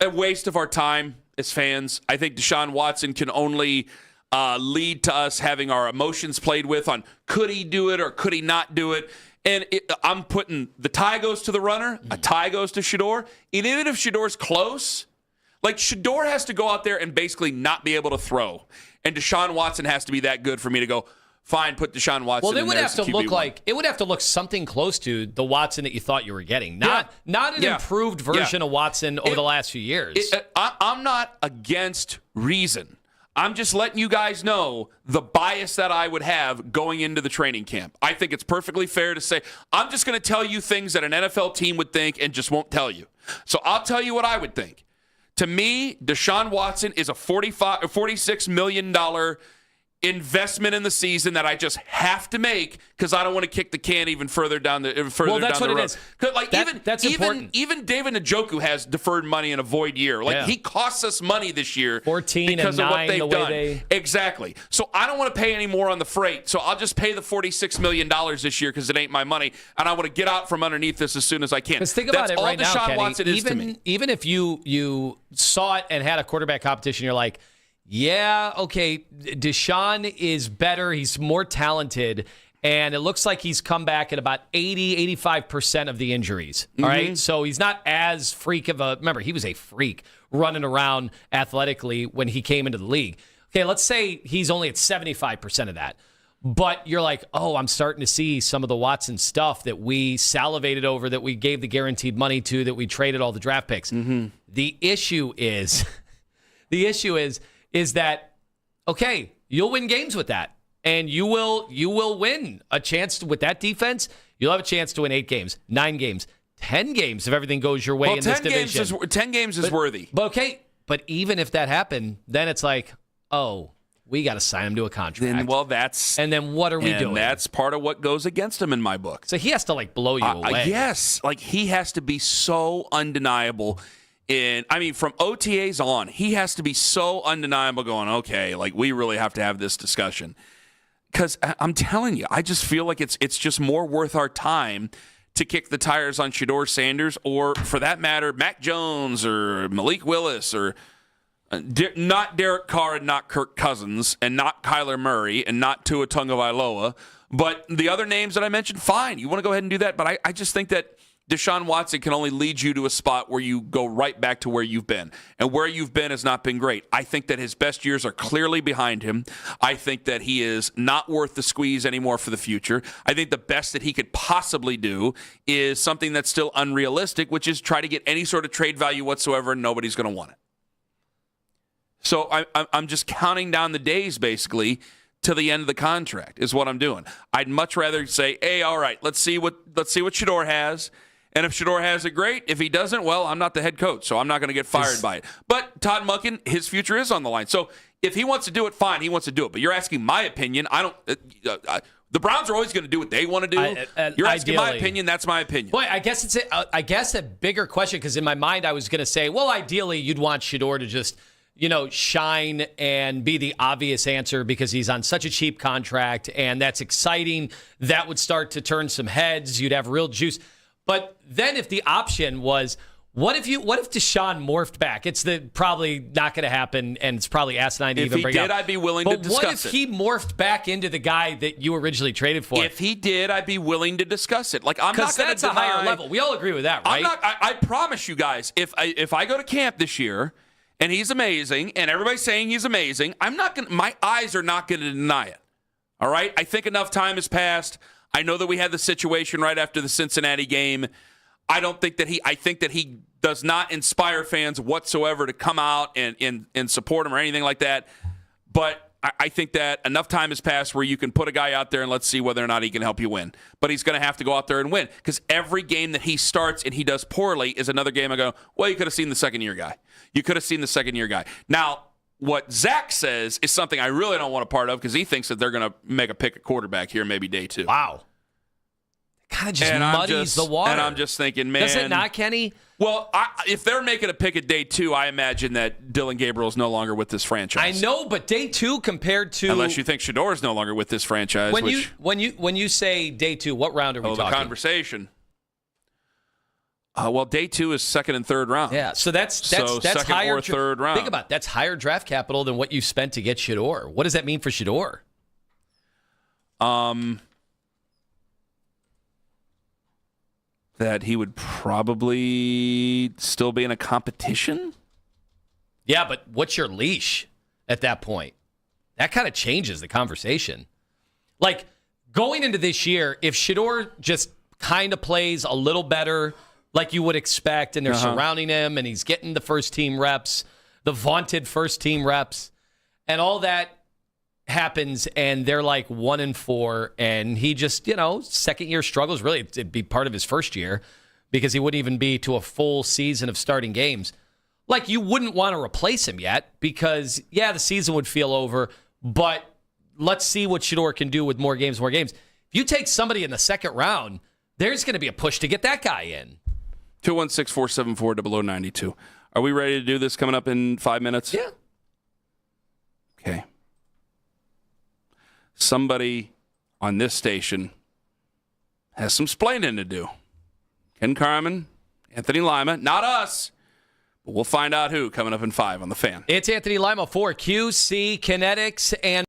waste of our time as fans. I think Deshaun Watson can only lead to us having our emotions played with on could he do it or could he not do it. And I'm putting the tie goes to the runner, a tie goes to Shedeur. And even if Shedeur's close, Shedeur has to go out there and basically not be able to throw. And Deshaun Watson has to be that good for me to go, fine, put Deshaun Watson in there. Well, it would have to look something close to the Watson that you thought you were getting. Not an improved version of Watson over the last few years. I'm not against reason. I'm just letting you guys know the bias that I would have going into the training camp. I think it's perfectly fair to say, I'm just going to tell you things that an NFL team would think and just won't tell you. So I'll tell you what I would think. To me, Deshaun Watson is a $46 million investment in the season that I just have to make because I don't want to kick the can even further down the road. That's what it is. Like That's important. Even David Njoku has deferred money in a void year. Like he costs us money this year 14 because and 9 of what they've done. they... Exactly. So I don't want to pay any more on the freight. So I'll just pay the $46 million this year because it ain't my money, and I want to get out from underneath this as soon as I can. Because think about it right now, Kenny. Watson is to me. Even if you saw it and had a quarterback competition, you're like, yeah, okay, Deshaun is better. He's more talented. And it looks like he's come back at about 85% of the injuries. All right. So he's not as freak of a. Remember, he was a freak running around athletically when he came into the league. Okay, let's say he's only at 75% of that. But you're like, oh, I'm starting to see some of the Watson stuff that we salivated over, that we gave the guaranteed money to, that we traded all the draft picks. The issue is that, okay, you'll win games with that. And you will win a chance with that defense. You'll have a chance to win 8 games, 9 games, 10 games if everything goes your way in this division. 10 games is worthy. But okay, but even if that happened, then it's like, oh, we got to sign him to a contract. And then what are we doing? That's part of what goes against him in my book. So he has to blow you away. Yes, he has to be so undeniable. From OTAs on, he has to be so undeniable going, okay, we really have to have this discussion. Because I'm telling you, I just feel like it's just more worth our time to kick the tires on Shedeur Sanders or, for that matter, Mac Jones or Malik Willis or not Derek Carr and not Kirk Cousins and not Kyler Murray and not Tua Tagovailoa. But the other names that I mentioned, fine. You want to go ahead and do that. But I just think that Deshaun Watson can only lead you to a spot where you go right back to where you've been. And where you've been has not been great. I think that his best years are clearly behind him. I think that he is not worth the squeeze anymore for the future. I think the best that he could possibly do is something that's still unrealistic, which is try to get any sort of trade value whatsoever, and nobody's going to want it. So I'm just counting down the days, basically, to the end of the contract is what I'm doing. I'd much rather say, hey, all right, let's see what Shedeur has. And if Shedeur has it, great. If he doesn't, well, I'm not the head coach, so I'm not going to get fired by it. But Todd Monken, his future is on the line. So if he wants to do it, fine, he wants to do it. But you're asking my opinion. I don't. The Browns are always going to do what they want to do. You're asking my opinion. That's my opinion. Boy, I guess a bigger question, because in my mind I was going to say, well, ideally you'd want Shedeur to just shine and be the obvious answer because he's on such a cheap contract, and that's exciting. That would start to turn some heads. You'd have real juice. But then if the option was, what if Deshaun morphed back? It's probably not going to happen, and it's probably asinine to even bring up. If he did, I'd be willing to discuss it. But what if he morphed back into the guy that you originally traded for? If he did, I'd be willing to discuss it. I'm not going to deny. Because that's a higher level. We all agree with that, right? I promise you guys, if I go to camp this year and he's amazing, and everybody's saying he's amazing, my eyes are not going to deny it. All right? I think enough time has passed. I know that we had the situation right after the Cincinnati game. I think that he does not inspire fans whatsoever to come out and support him or anything like that. But I think that enough time has passed where you can put a guy out there and let's see whether or not he can help you win. But he's going to have to go out there and win, because every game that he starts and he does poorly is another game I go, well, you could have seen the second-year guy. Now, what Zach says is something I really don't want a part of, because he thinks that they're going to make a pick at quarterback here maybe day 2. Wow. Kind of just muddies the water. And I'm just thinking, man. Does it not, Kenny? Well, if they're making a pick at day 2, I imagine that Dylan Gabriel is no longer with this franchise. I know, but day 2 compared to, unless you think Shedeur is no longer with this franchise. When you say day 2, what round are we talking? The conversation. Well, day 2 is second and third round. Yeah, so that's second higher or third round. Think about it. That's higher draft capital than what you spent to get Shedeur. What does that mean for Shedeur? That he would probably still be in a competition? Yeah, but what's your leash at that point? That kind of changes the conversation. Going into this year, if Shedeur just kind of plays a little better like you would expect, and they're surrounding him, and he's getting the first-team reps, the vaunted first-team reps, and all that happens, and they're 1-4, and he just, second year struggles. Really, it'd be part of his first year, because he wouldn't even be to a full season of starting games. You wouldn't want to replace him yet, because the season would feel over, but let's see what Shedeur can do with more games. If you take somebody in the second round, there's going to be a push to get that guy in. 216-474-0092. Are we ready to do this coming up in 5 minutes? Yeah. Okay. Somebody on this station has some splaining to do. Ken Carman, Anthony Lima, not us. But we'll find out who coming up in 5 on The Fan. It's Anthony Lima for QC Kinetics and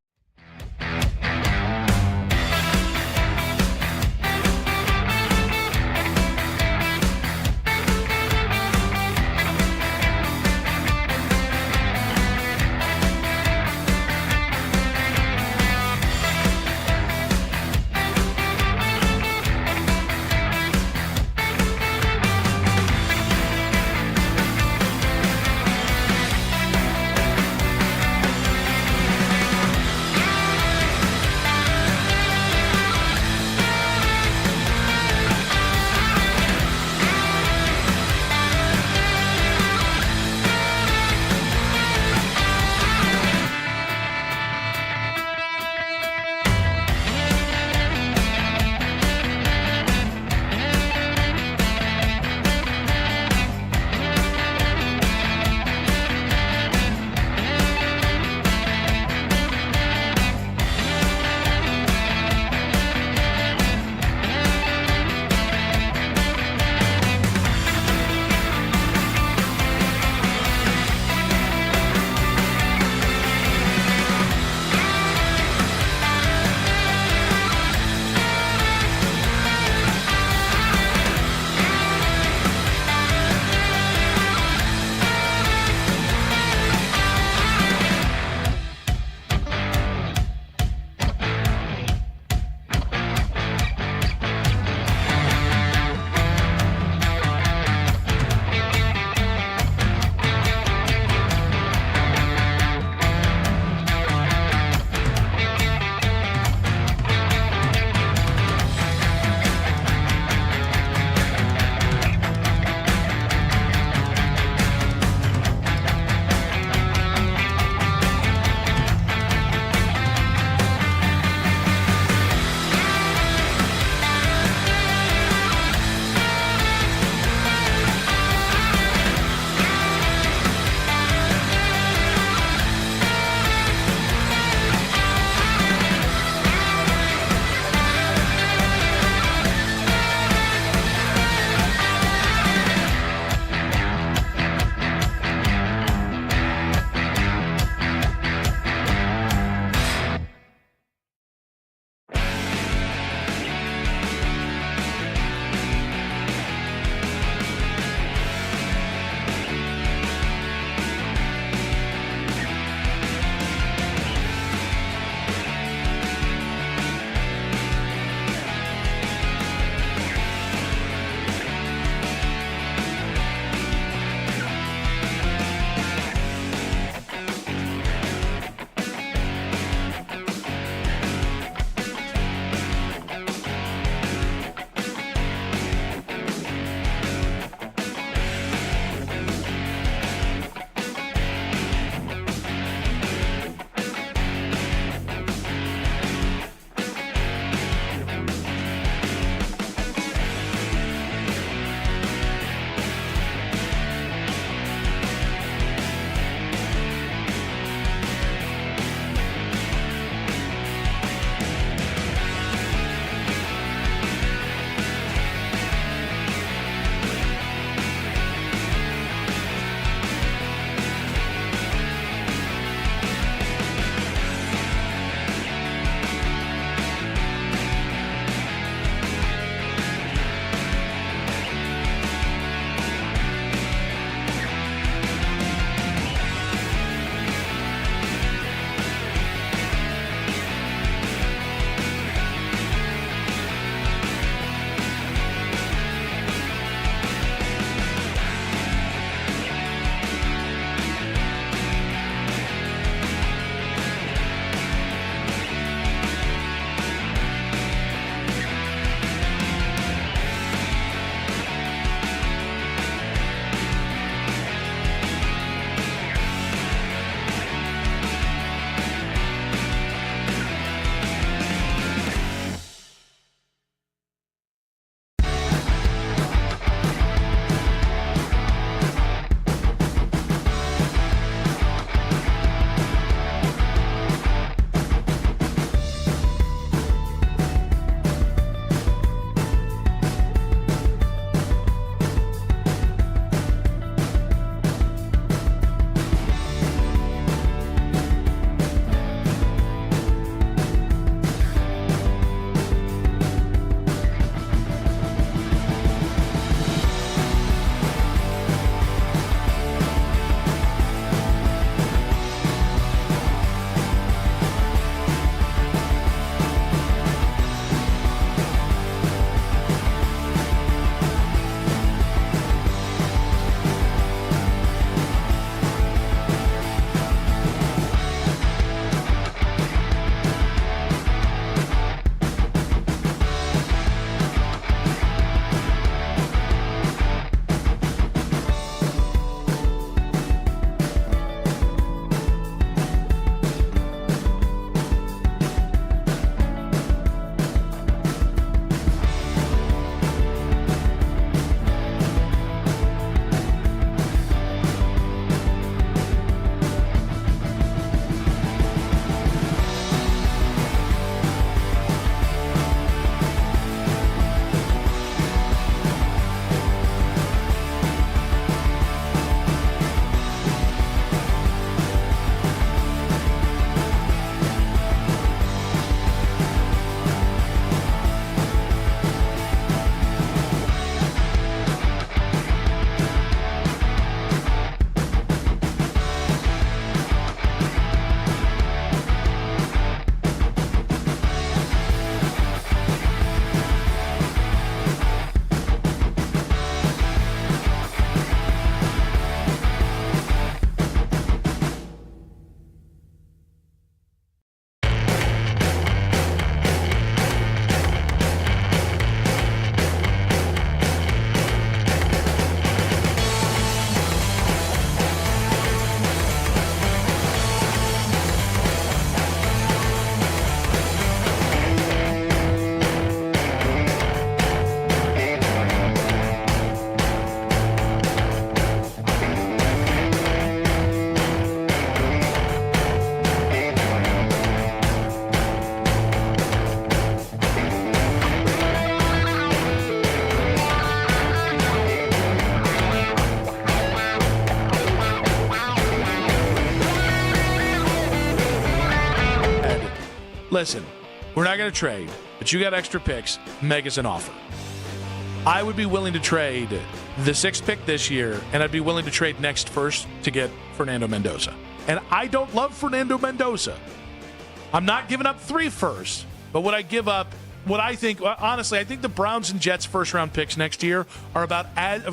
listen, we're not going to trade, but you got extra picks. Make us an offer. I would be willing to trade the 6th pick this year, and I'd be willing to trade next first to get Fernando Mendoza. And I don't love Fernando Mendoza. I'm not giving up 3 firsts, but what I give up, what I think, honestly, I think the Browns and Jets first-round picks next year are about,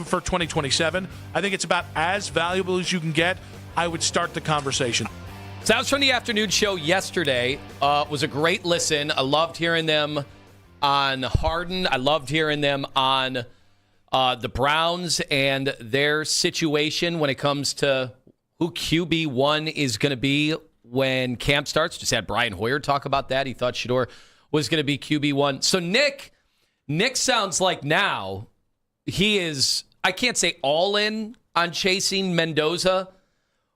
for 2027, I think it's about as valuable as you can get. I would start the conversation. Sounds from the afternoon show yesterday. Was a great listen. I loved hearing them on Harden. I loved hearing them on the Browns and their situation when it comes to who QB1 is going to be when camp starts. Just had Brian Hoyer talk about that. He thought Shedeur was going to be QB1. So Nick sounds like now he is, I can't say all in on chasing Mendoza,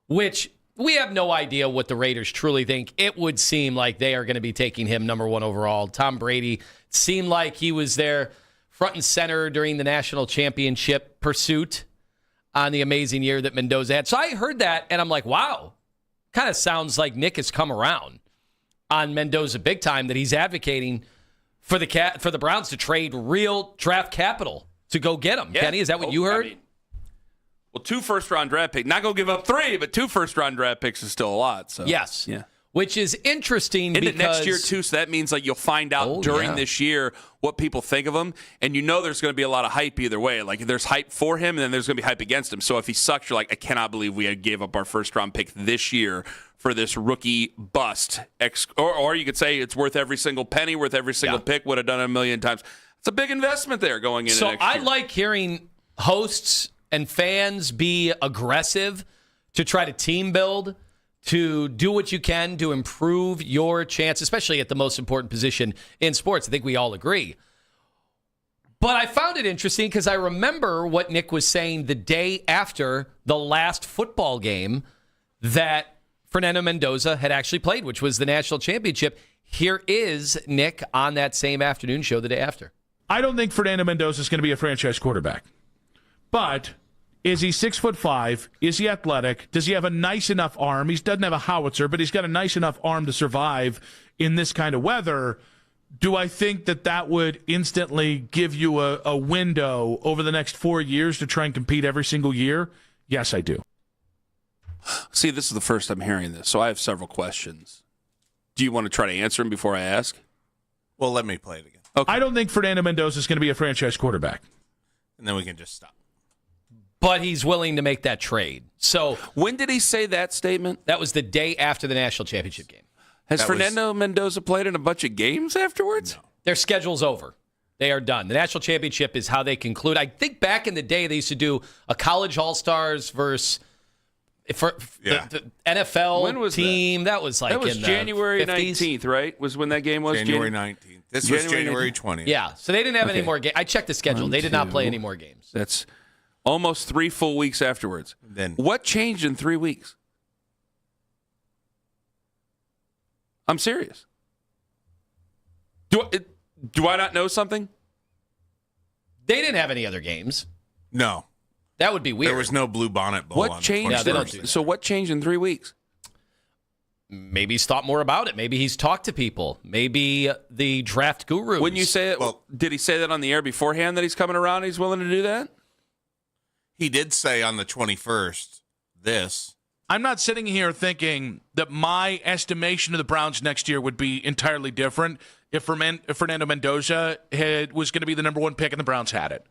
which we have no idea what the Raiders truly think. It would seem like they are going to be taking him number 1 overall. Tom Brady seemed like he was there front and center during the national championship pursuit on the amazing year that Mendoza had. So I heard that, and I'm like, wow, kind of sounds like Nick has come around on Mendoza big time, that he's advocating for the Browns to trade real draft capital to go get him. Yeah. Kenny, is that what you heard? I mean, well, 2 first-round draft picks. Not going to give up 3, but 2 first-round draft picks is still a lot. So yes. Yeah. Which is interesting because next year, too, so that means like you'll find out during this year what people think of him, and you know there's going to be a lot of hype either way. Like, there's hype for him, and then there's going to be hype against him. So if he sucks, you're like, I cannot believe we gave up our first-round pick this year for this rookie bust. Or you could say it's worth every single penny, worth every single pick, would have done it a million times. It's a big investment there going into next year. So I like hearing hosts and fans be aggressive to try to team build, to do what you can to improve your chance, especially at the most important position in sports. I think we all agree. But I found it interesting because I remember what Nick was saying the day after the last football game that Fernando Mendoza had actually played, which was the national championship. Here is Nick on that same afternoon show the day after. I don't think Fernando Mendoza is going to be a franchise quarterback. But is he 6'5"? Is he athletic? Does he have a nice enough arm? He doesn't have a howitzer, but he's got a nice enough arm to survive in this kind of weather. Do I think that would instantly give you a window over the next 4 years to try and compete every single year? Yes, I do. See, this is the first I'm hearing this, so I have several questions. Do you want to try to answer them before I ask? Well, let me play it again. Okay. I don't think Fernando Mendoza is going to be a franchise quarterback. And then we can just stop. But he's willing to make that trade. So when did he say that statement? That was the day after the national championship game. Has Fernando Mendoza played in a bunch of games afterwards? No. Their schedule's over. They are done. The national championship is how they conclude. I think back in the day they used to do a college all-stars versus the NFL team. That was like in January the 50s. 19th, right? Was when that game was? January 19th. This was January 20th. Yeah, so they didn't have any more games. I checked the schedule. They did not play any more games. That's almost 3 full weeks afterwards. Then what changed in 3 weeks? I'm serious. Do I not know something? They didn't have any other games. No. That would be weird. There was no Blue Bonnet Bowl. What changed? they don't do that. So what changed in 3 weeks? Maybe he's thought more about it. Maybe he's talked to people. Maybe the draft gurus. Wouldn't you say it? Well, did he say that on the air beforehand that he's coming around and he's willing to do that? He did say on the 21st this. I'm not sitting here thinking that my estimation of the Browns next year would be entirely different if Fernando Mendoza was going to be the number 1 pick and the Browns had it.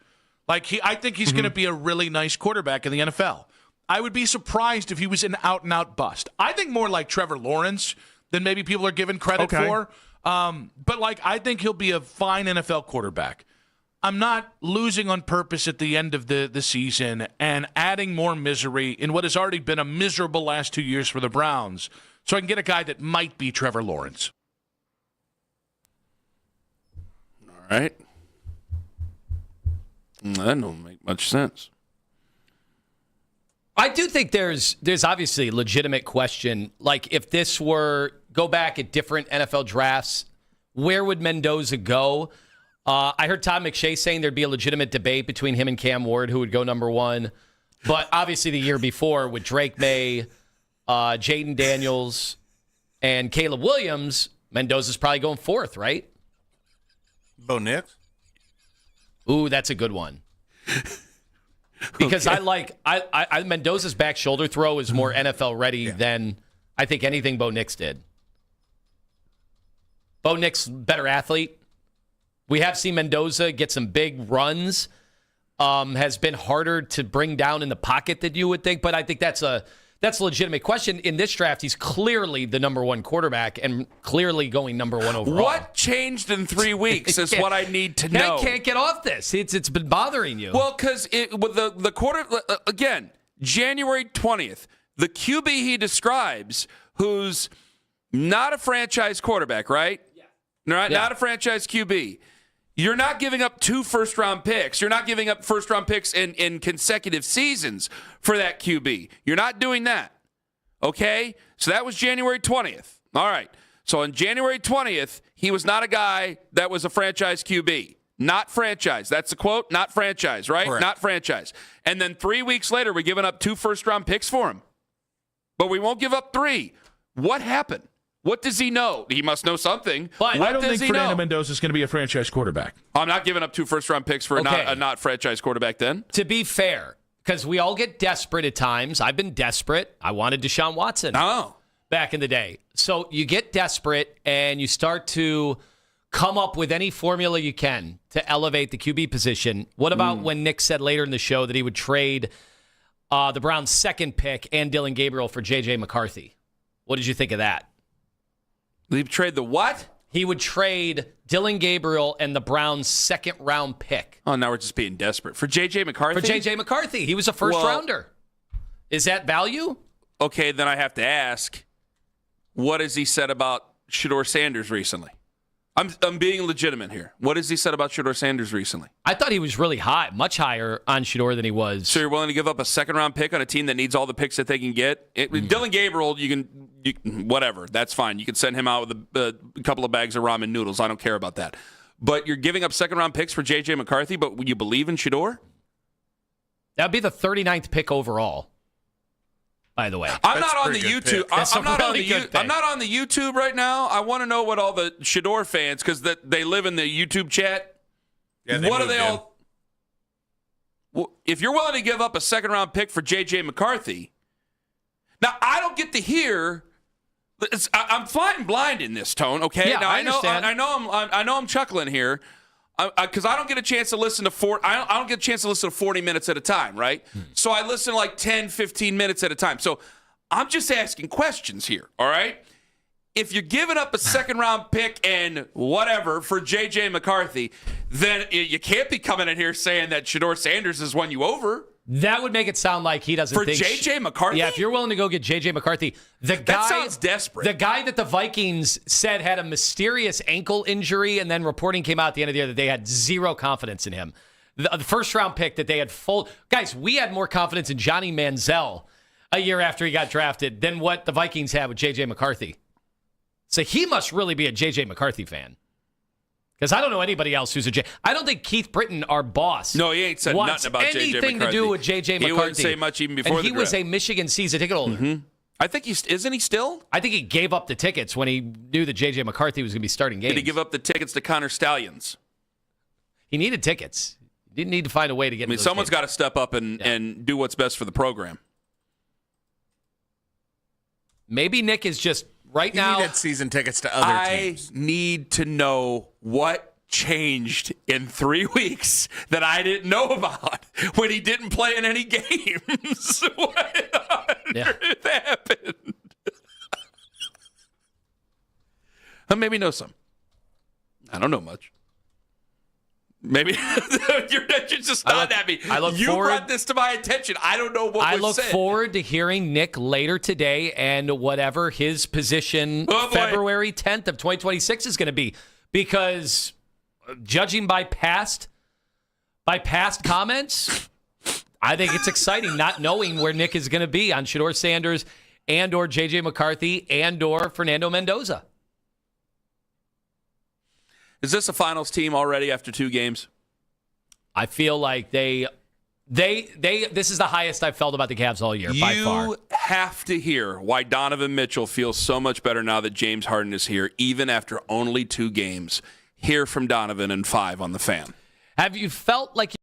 I think he's going to be a really nice quarterback in the NFL. I would be surprised if he was an out-and-out bust. I think more like Trevor Lawrence than maybe people are giving credit for. But I think he'll be a fine NFL quarterback. I'm not losing on purpose at the end of the season and adding more misery in what has already been a miserable last 2 years for the Browns so I can get a guy that might be Trevor Lawrence. All right. That don't make much sense. I do think there's obviously a legitimate question. Like, if this were, go back at different NFL drafts, where would Mendoza go? I heard Todd McShay saying there'd be a legitimate debate between him and Cam Ward who would go number 1. But obviously the year before with Drake May, Jaden Daniels, and Caleb Williams, Mendoza's probably going 4th, right? Bo Nix? Ooh, that's a good one. Because I Mendoza's back shoulder throw is more NFL ready than I think anything Bo Nix did. Bo Nix, better athlete. We have seen Mendoza get some big runs. Has been harder to bring down in the pocket than you would think, but I think that's a legitimate question. In this draft, he's clearly the number 1 quarterback and clearly going number 1 overall. What changed in 3 weeks is what I need to know. I can't get off this. It's been bothering you. Well, because with the quarter again, January 20th, the QB he describes, who's not a franchise quarterback, right? Yeah. Not a franchise QB. You're not giving up 2 first-round picks. You're not giving up first-round picks in consecutive seasons for that QB. You're not doing that. Okay? So that was January 20th. All right. So on January 20th, he was not a guy that was a franchise QB. Not franchise. That's the quote. Not franchise, right? Correct. Not franchise. And then 3 weeks later, we're giving up 2 first-round picks for him. But we won't give up 3. What happened? What does he know? He must know something. But what I don't does think he Fernando know? Mendoza is going to be a franchise quarterback. I'm not giving up 2 first-round picks for a not franchise quarterback then. To be fair, because we all get desperate at times. I've been desperate. I wanted Deshaun Watson back in the day. So you get desperate and you start to come up with any formula you can to elevate the QB position. What about when Nick said later in the show that he would trade the Browns' 2nd pick and Dylan Gabriel for J.J. McCarthy? What did you think of that? He'd trade the what? He would trade Dylan Gabriel and the Browns' 2nd-round pick. Oh, now we're just being desperate. For J.J. McCarthy? For J.J. McCarthy. He was a first-rounder. Is that value? Okay, then I have to ask, what has he said about Shedeur Sanders recently? I'm being legitimate here. What has he said about Shedeur Sanders recently? I thought he was really high, much higher on Shedeur than he was. So you're willing to give up a 2nd-round pick on a team that needs all the picks that they can get? Dylan Gabriel, you whatever. That's fine. You can send him out with a couple of bags of ramen noodles. I don't care about that. But you're giving up 2nd-round picks for J.J. McCarthy, but you believe in Shedeur? That would be the 39th pick overall, by the way. I'm not on the YouTube. I'm not on the YouTube right now. I want to know what all the Shedeur fans, because they live in the YouTube chat. Yeah, what are they all? Well, if you're willing to give up a 2nd-round pick for J.J. McCarthy, now I don't get to hear. I'm flying blind in this, Tone. Okay, yeah, now I understand. I know I'm chuckling here. Because I don't get a chance to listen to I don't get a chance to listen to 40 minutes at a time, right? So I listen to like 10, 15 minutes at a time. So I'm just asking questions here, all right? If you're giving up a 2nd-round pick and whatever for J.J. McCarthy, then you can't be coming in here saying that Shedeur Sanders has won you over. That would make it sound like he doesn't think... For J.J. McCarthy? Yeah, if you're willing to go get J.J. McCarthy, that sounds desperate. The guy that the Vikings said had a mysterious ankle injury, and then reporting came out at the end of the year that they had 0 confidence in him. The 1st-round pick that they had full... Guys, we had more confidence in Johnny Manziel a year after he got drafted than what the Vikings had with J.J. McCarthy. So he must really be a J.J. McCarthy fan. Because I don't know anybody else who's a J. I don't think Keith Britton, our boss, no, he ain't said nothing about J.J. McCarthy. anything to do with J.J. McCarthy. He wouldn't say much even before and he was a Michigan season ticket holder. Mm-hmm. I think isn't he still? I think he gave up the tickets when he knew that J.J. McCarthy was going to be starting games. Did he give up the tickets to Connor Stallions? He needed tickets. He didn't need to find a way to get. Someone's got to step up and do what's best for the program. Maybe Nick is just now. He needed season tickets to other teams. I need to know what changed in 3 weeks that I didn't know about when he didn't play in any games. What on earth happened? Maybe know some. I don't know much. Maybe you're just nodding at me. You brought this to my attention. I don't know what was said. I look forward to hearing Nick later today and whatever his position February 10th of 2026 is going to be. Because judging by past comments, I think it's exciting not knowing where Nick is going to be on Shedeur Sanders and or J.J. McCarthy and or Fernando Mendoza. Is this a finals team already after 2 games? I feel like this is the highest I've felt about the Cavs all year, by far. You have to hear why Donovan Mitchell feels so much better now that James Harden is here, even after only 2 games. Hear from Donovan in 5 on The Fan. Have you felt like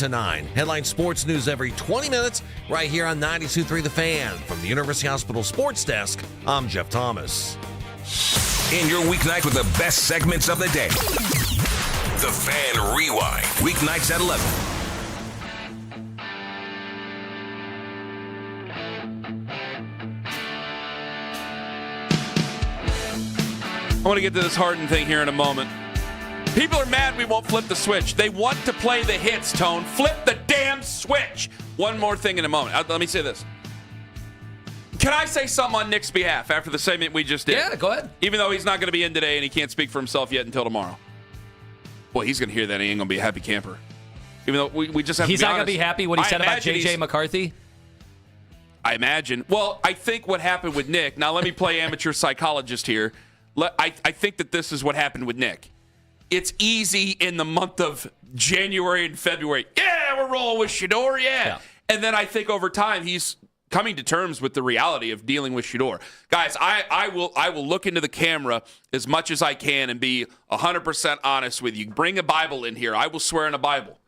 to 9. Headline sports news every 20 minutes right here on 92.3 The Fan. From the University Hospital Sports Desk, I'm Jeff Thomas. In your weeknight with the best segments of the day. The Fan Rewind. Weeknights at 11. I want to get to this Harden thing here in a moment. People are mad we won't flip the switch. They want to play the hits, Tone. Flip the damn switch. One more thing in a moment. Let me say this. Can I say something on Nick's behalf after the segment we just did? Yeah, go ahead. Even though he's not going to be in today and he can't speak for himself yet until tomorrow. Boy, he's going to hear that and he ain't going to be a happy camper. Even though we just have he's to be not going to be happy what he said about J.J. McCarthy? I imagine. Well, I think what happened with Nick, now let me play amateur psychologist here. I think that this is what happened with Nick. It's easy in the month of January and February. Yeah, we're rolling with Shedeur, yeah. And then I think over time he's coming to terms with the reality of dealing with Shedeur. Guys, I will look into the camera as much as I can and be 100% honest with you. Bring a Bible in here. I will swear in a Bible.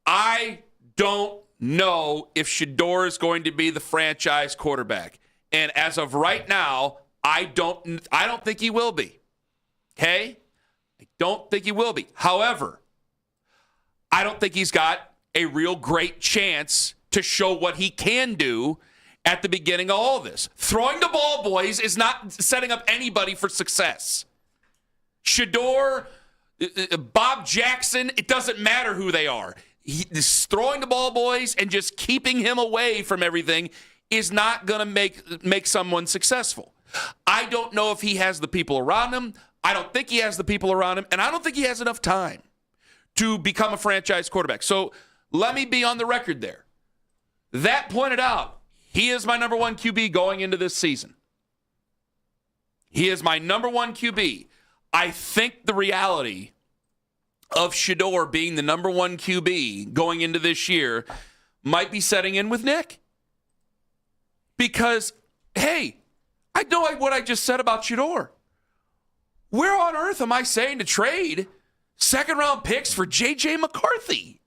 I don't know if Shedeur is going to be the franchise quarterback. And as of right now, I don't think he will be. Okay? I don't think he will be. However, I don't think he's got a real great chance to show what he can do at the beginning of all this. Throwing the ball, boys, is not setting up anybody for success. Shedeur, Bob Jackson, it doesn't matter who they are. Throwing the ball, boys, and just keeping him away from everything is not going to make someone successful. I don't know if he has the people around him. I don't think he has the people around him, and I don't think he has enough time to become a franchise quarterback. So let me be on the record there. That pointed out, he is my number one QB going into this season. He is my number one QB. I think the reality of Shedeur being the number one QB going into this year might be setting in with Nick. Because, hey, I know what I just said about Shedeur. Where on earth am I saying to trade second-round picks for J.J. McCarthy?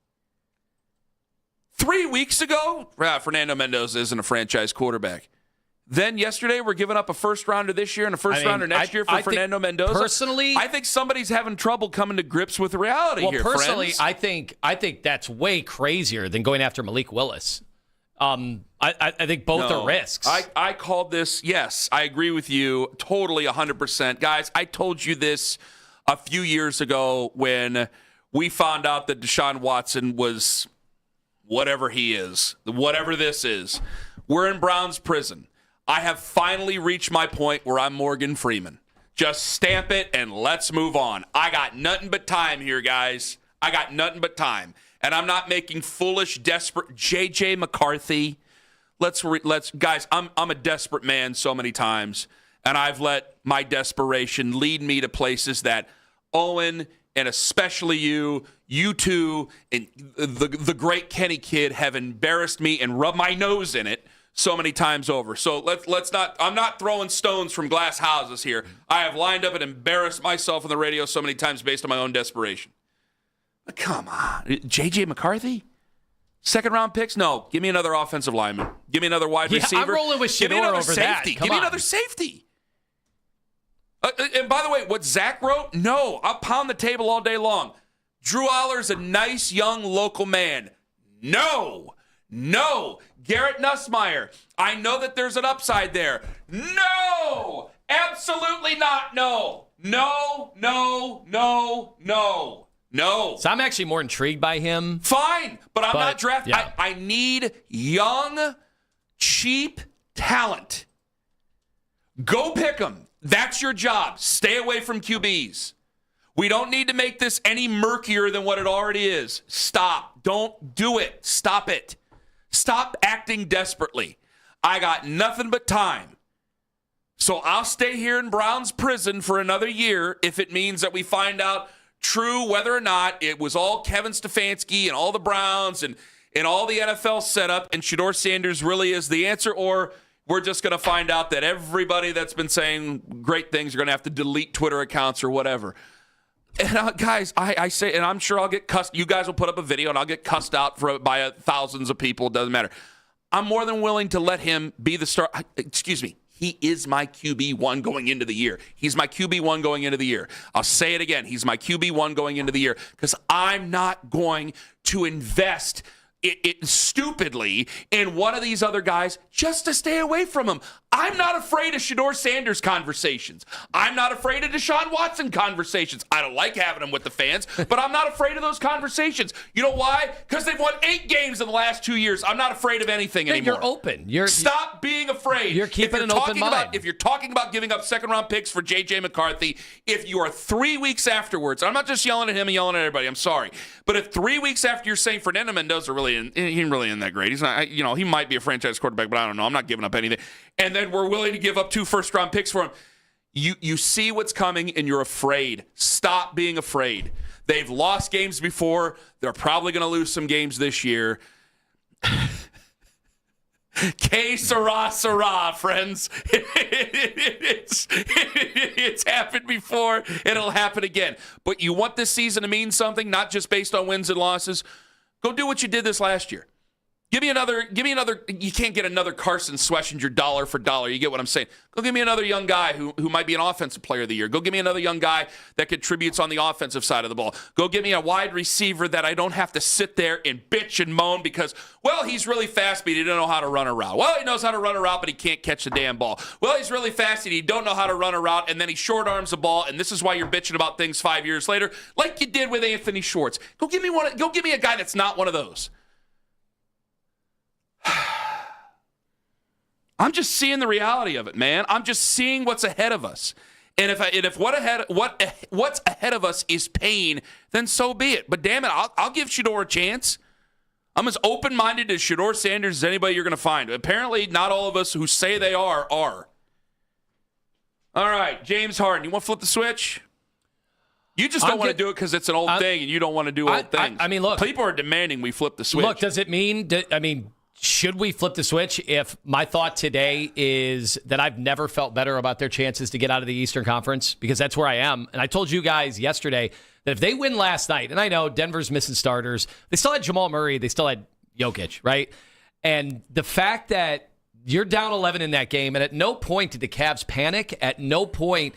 3 weeks ago, Fernando Mendoza isn't a franchise quarterback. Then yesterday, we're giving up a first-rounder this year and a first-rounder next year for Fernando Mendoza. Personally, I think somebody's having trouble coming to grips with reality here, personally, friends. I think that's way crazier than going after Malik Willis. I think both are risks. I called this, yes, I agree with you totally 100%. Guys, I told you this a few years ago when we found out that Deshaun Watson was whatever he is, whatever this is. We're in Brown's prison. I have finally reached my point where I'm Morgan Freeman. Just stamp it and let's move on. I got nothing but time here, guys. I got nothing but time. And I'm not making foolish, desperate J.J. McCarthy. Guys, I'm a desperate man so many times, and I've let my desperation lead me to places that Owen and especially you two, and the great Kenny Kidd have embarrassed me and rubbed my nose in it so many times over. So let's not. I'm not throwing stones from glass houses here. I have lined up and embarrassed myself on the radio so many times based on my own desperation. Come on. J.J. McCarthy? Second-round picks? No. Give me another offensive lineman. Give me another wide receiver. I'm rolling with Shedeur over safety. that. Give me another safety. And by the way, what Zach wrote, no. I'll pound the table all day long. Drew Aller's a nice, young, local man. No. Garrett Nussmeier, I know that there's an upside there. No. Absolutely not. No. So I'm actually more intrigued by him. Fine, but I'm not drafting. Yeah. I need young, cheap talent. Go pick them. That's your job. Stay away from QBs. We don't need to make this any murkier than what it already is. Stop. Don't do it. Stop it. Stop acting desperately. I got nothing but time. So I'll stay here in Brown's prison for another year if it means that we find out true whether or not it was all Kevin Stefanski and all the Browns and all the NFL setup and Shedeur Sanders really is the answer, or we're just going to find out that everybody that's been saying great things are going to have to delete Twitter accounts or whatever. And guys, I say, and I'm sure I'll get cussed. You guys will put up a video, and I'll get cussed out by thousands of people. It doesn't matter. I'm more than willing to let him be the star. Excuse me. He is my QB1 going into the year. He's my QB1 going into the year. I'll say it again. He's my QB1 going into the year because I'm not going to invest it stupidly in one of these other guys just to stay away from him. I'm not afraid of Shedeur Sanders conversations. I'm not afraid of Deshaun Watson conversations. I don't like having them with the fans, but I'm not afraid of those conversations. You know why? Because they've won 8 games in the last 2 years. I'm not afraid of anything anymore. You're open. Stop being afraid. You're keeping an open mind. If you're talking about giving up second-round picks for J.J. McCarthy, if you are 3 weeks afterwards, I'm not just yelling at him and yelling at everybody. I'm sorry. But if 3 weeks after you're saying Fernando Mendoza he ain't really in that great. He's not, he might be a franchise quarterback, but I don't know. I'm not giving up anything. And then we're willing to give up 2 first-round picks for him. You see what's coming, and you're afraid. Stop being afraid. They've lost games before. They're probably going to lose some games this year. Que sera, sera, friends. It's happened before. It'll happen again. But you want this season to mean something, not just based on wins and losses. Go do what you did this last year. Give me another. You can't get another Carson Sweshinger dollar for dollar. You get what I'm saying? Go give me another young guy who might be an offensive player of the year. Go give me another young guy that contributes on the offensive side of the ball. Go give me a wide receiver that I don't have to sit there and bitch and moan because, well, he's really fast, but he doesn't know how to run a route. Well, he knows how to run a route, but he can't catch the damn ball. Well, he's really fast and he don't know how to run a route, and then he short arms the ball, and this is why you're bitching about things 5 years later, like you did with Anthony Schwartz. Go give me one. Go give me a guy that's not one of those. I'm just seeing the reality of it, man. I'm just seeing what's ahead of us. And if what's ahead of us is pain, then so be it. But damn it, I'll give Shedeur a chance. I'm as open-minded as Shedeur Sanders as anybody you're going to find. Apparently, not all of us who say they are. All right, James Harden, you want to flip the switch? You just don't want to do it because it's an old thing, and you don't want to do old things. I mean, look. People are demanding we flip the switch. Look, does it mean should we flip the switch if my thought today is that I've never felt better about their chances to get out of the Eastern Conference? Because that's where I am. And I told you guys yesterday that if they win last night, and I know Denver's missing starters, they still had Jamal Murray, they still had Jokic, right? And the fact that you're down 11 in that game, and at no point did the Cavs panic, at no point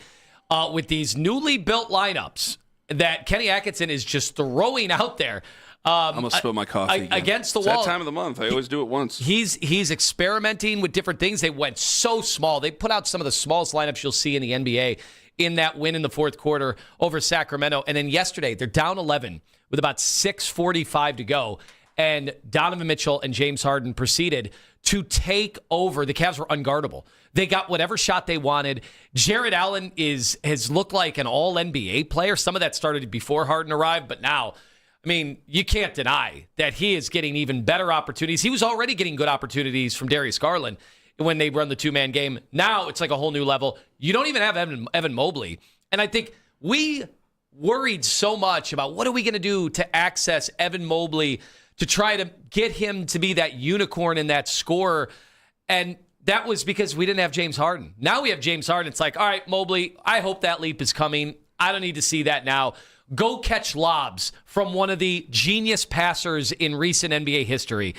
with these newly built lineups that Kenny Atkinson is just throwing out there. I'm going to spill my coffee against the it's wall. That time of the month. I always do it once. He's experimenting with different things. They went so small. They put out some of the smallest lineups you'll see in the NBA in that win in the fourth quarter over Sacramento. And then yesterday, they're down 11 with about 6:45 to go. And Donovan Mitchell and James Harden proceeded to take over. The Cavs were unguardable. They got whatever shot they wanted. Jared Allen has looked like an all-NBA player. Some of that started before Harden arrived, but now, I mean, you can't deny that he is getting even better opportunities. He was already getting good opportunities from Darius Garland when they run the two-man game. Now it's like a whole new level. You don't even have Evan Mobley. And I think we worried so much about what are we going to do to access Evan Mobley to try to get him to be that unicorn and that scorer. And that was because we didn't have James Harden. Now we have James Harden. It's like, all right, Mobley, I hope that leap is coming. I don't need to see that now. Go catch lobs from one of the genius passers in recent NBA history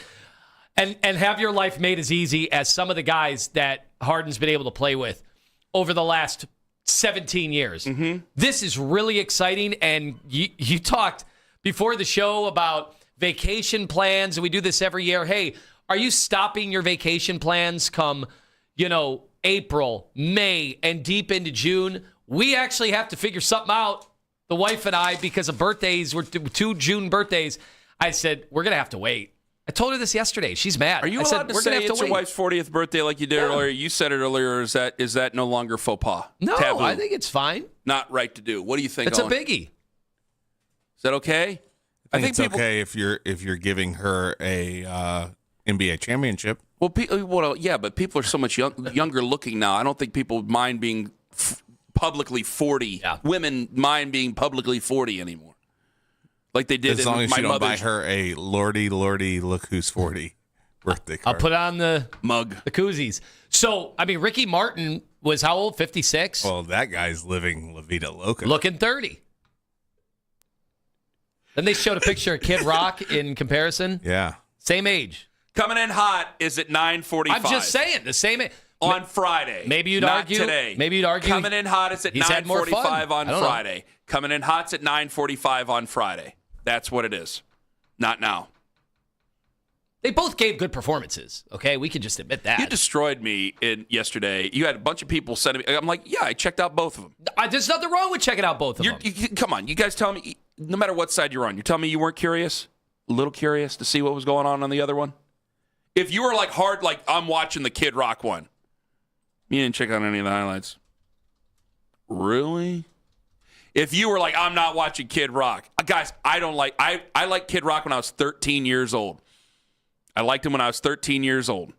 and have your life made as easy as some of the guys that Harden's been able to play with over the last 17 years. Mm-hmm. This is really exciting. And you talked before the show about vacation plans, and we do this every year. Hey, are you stopping your vacation plans come, April, May, and deep into June? We actually have to figure something out. The wife and I, because of birthdays, we're 2 June birthdays. I said, we're going to have to wait. I told her this yesterday. She's mad. Are you allowed to say it's your wife's 40th birthday like you did earlier? You said it earlier. Or is that no longer faux pas? No, taboo? I think it's fine. Not right to do. What do you think? It's a biggie. Is that okay? I think it's okay if you're giving her a NBA championship. Well, yeah, but people are so much younger looking now. I don't think people mind being publicly 40. Yeah. Women mind being publicly 40 anymore. Like they did as long in as my you don't mother's. buy her a lordy, look who's 40 birthday card. I'll put on the mug, the koozies. So, I mean, Ricky Martin was how old? 56? Well, that guy's living La Vida Loca. Looking 30. Then they showed a picture of Kid Rock in comparison. Yeah. Same age. Coming in hot is at 9:45. I'm just saying, the same age. On Friday. Maybe you'd not argue. Today. Maybe you'd argue. Coming in hot is at 9:45 on Friday. Know. Coming in hot's at 9:45 on Friday. That's what it is. Not now. They both gave good performances, okay? We can just admit that. You destroyed me yesterday. You had a bunch of people sending me. I'm like, yeah, I checked out both of them. There's nothing wrong with checking out both of them. Come on. You guys tell me, no matter what side you're on, you're telling me you weren't curious? A little curious to see what was going on the other one? If you were like hard, like I'm watching the Kid Rock one, you didn't check out any of the highlights. Really? If you were like, I'm not watching Kid Rock. Guys, I like Kid Rock when I was 13 years old. I liked him when I was 13 years old.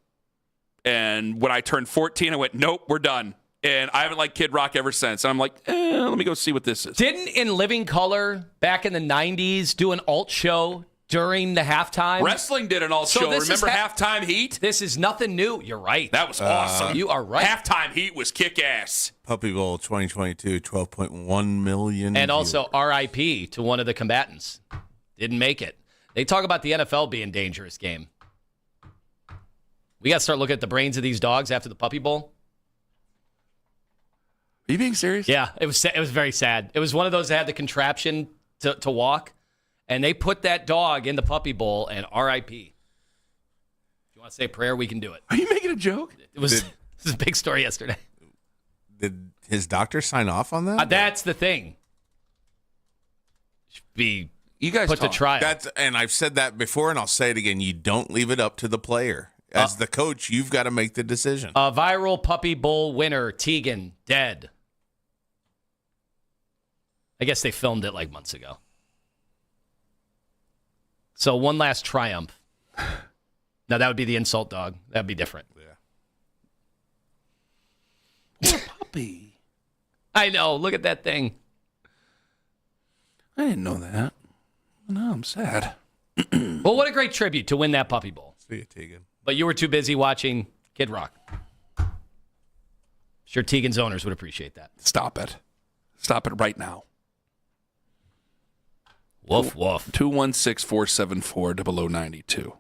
And when I turned 14, I went, nope, we're done. And I haven't liked Kid Rock ever since. And I'm like, let me go see what this is. Didn't In Living Color back in the 90s do an alt show during the halftime? Wrestling did an alt show. Remember Halftime Heat? This is nothing new. You're right. That was awesome. You are right. Halftime Heat was kick-ass. Puppy Bowl 2022, 12.1 million. And also RIP to one of the combatants. Didn't make it. They talk about the NFL being a dangerous game. We got to start looking at the brains of these dogs after the Puppy Bowl. Are you being serious? Yeah, it was very sad. It was one of those that had the contraption to walk, and they put that dog in the Puppy Bowl, and RIP. If you want to say a prayer, we can do it. Are you making a joke? It was a big story yesterday. Did his doctor sign off on that? That's the thing. Should be you guys put to trial. And I've said that before, and I'll say it again. You don't leave it up to the player. As the coach, you've got to make the decision. A viral Puppy Bowl winner, Tegan, dead. I guess they filmed it like months ago. So one last triumph. Now that would be the insult dog. That'd be different. Yeah. Poor puppy. I know. Look at that thing. I didn't know that. No, I'm sad. Well, what a great tribute to win that Puppy Bowl. See you, Tegan. But you were too busy watching Kid Rock. Sure, Tegan's owners would appreciate that. Stop it. Stop it right now. Woof, woof. 216-474-0092.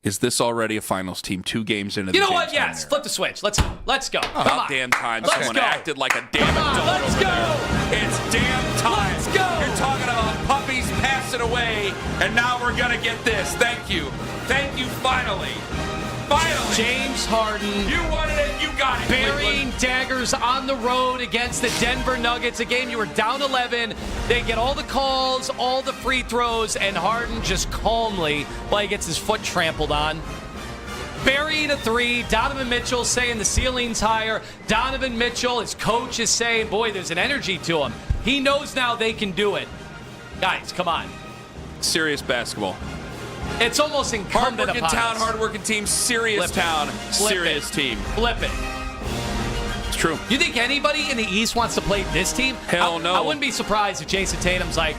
Is this already a finals team? 2 games into the You know James what? Yes. Flip the switch. Let's go. About damn time someone acted like a damn adult. Let's over go. there. It's damn time. Let's go. You're talking about puppies passing away, and now we're going to get this. Thank you. Thank you, finally. Finally. James Harden. You wanted it. You got it. Burying daggers on the road against the Denver Nuggets. A game you were down 11. They get all the calls, all the free throws, and Harden just calmly, while he gets his foot trampled on, burying a 3. Donovan Mitchell saying the ceiling's higher. Donovan Mitchell, his coach, is saying, boy, there's an energy to him. He knows now they can do it. Guys, come on. Serious basketball. It's almost incumbent Hard-working upon town, us. hard-working team, serious town, serious team. Flip it. It's true. You think anybody in the East wants to play this team? Hell no. I wouldn't be surprised if Jason Tatum's like,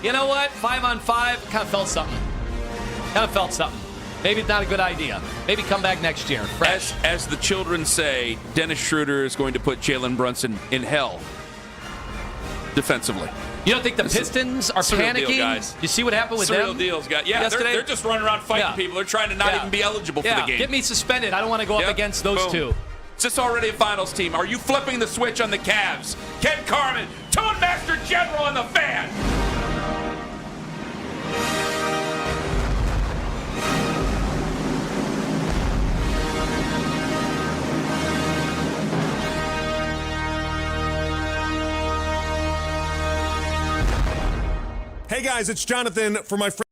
you know what, 5-on-5, kind of felt something. Maybe it's not a good idea. Maybe come back next year, fresh. As the children say, Dennis Schroeder is going to put Jalen Brunson in hell defensively. You don't think the Pistons are panicking? Deal, guys. You see what happened with Surreal them? deals, guys. Yeah, they're just running around fighting people. They're trying to not even be eligible for the game. Get me suspended. I don't want to go up against those two. Is this already a finals team? Are you flipping the switch on the Cavs? Ken Carman, Tone Master General on the Fan. Hey guys, it's Jonathan for my friend.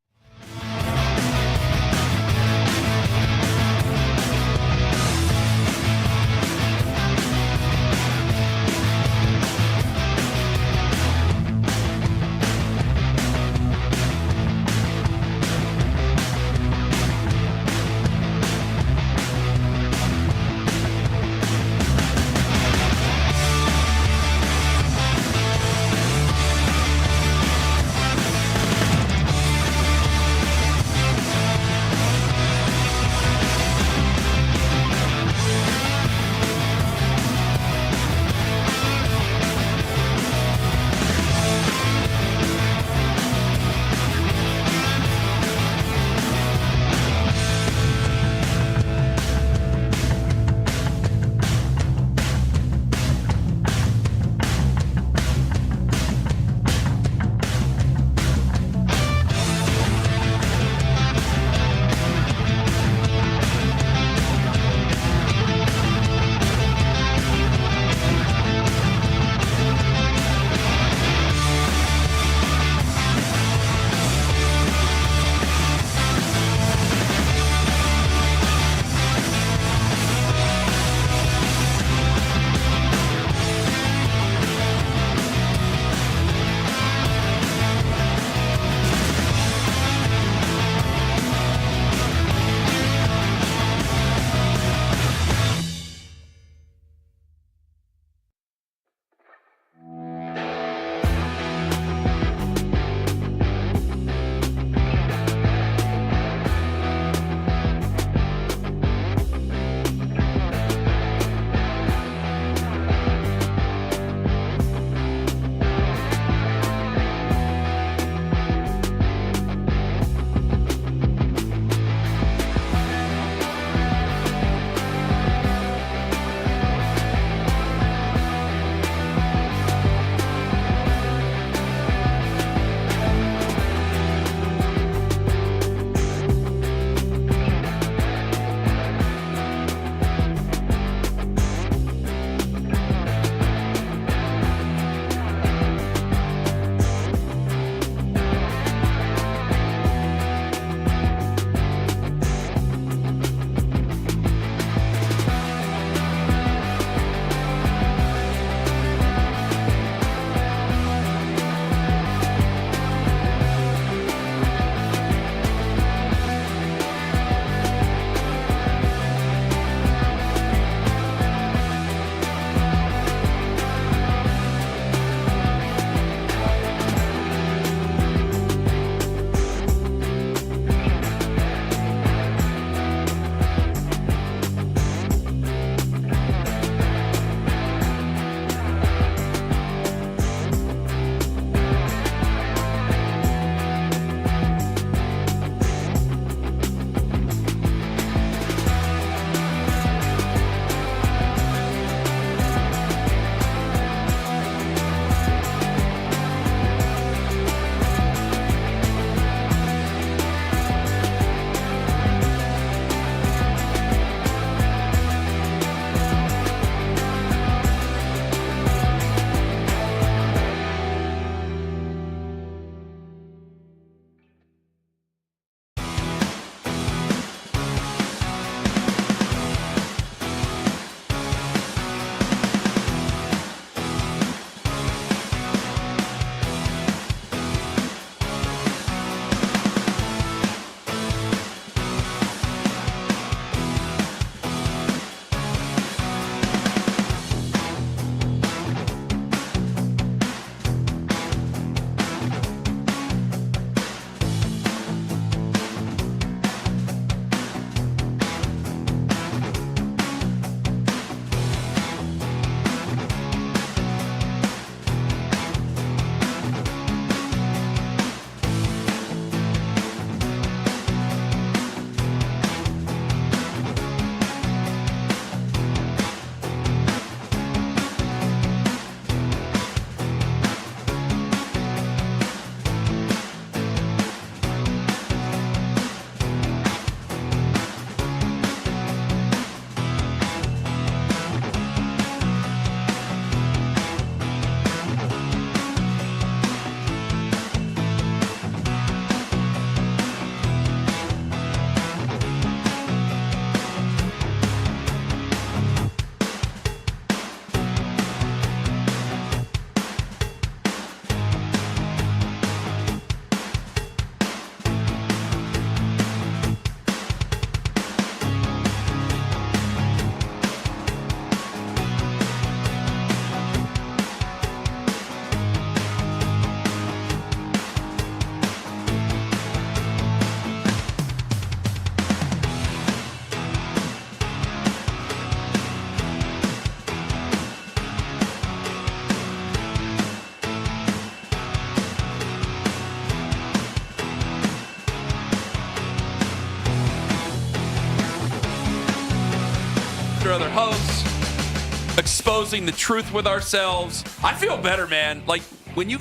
after other hosts, exposing the truth with ourselves. I feel better, man. Like when you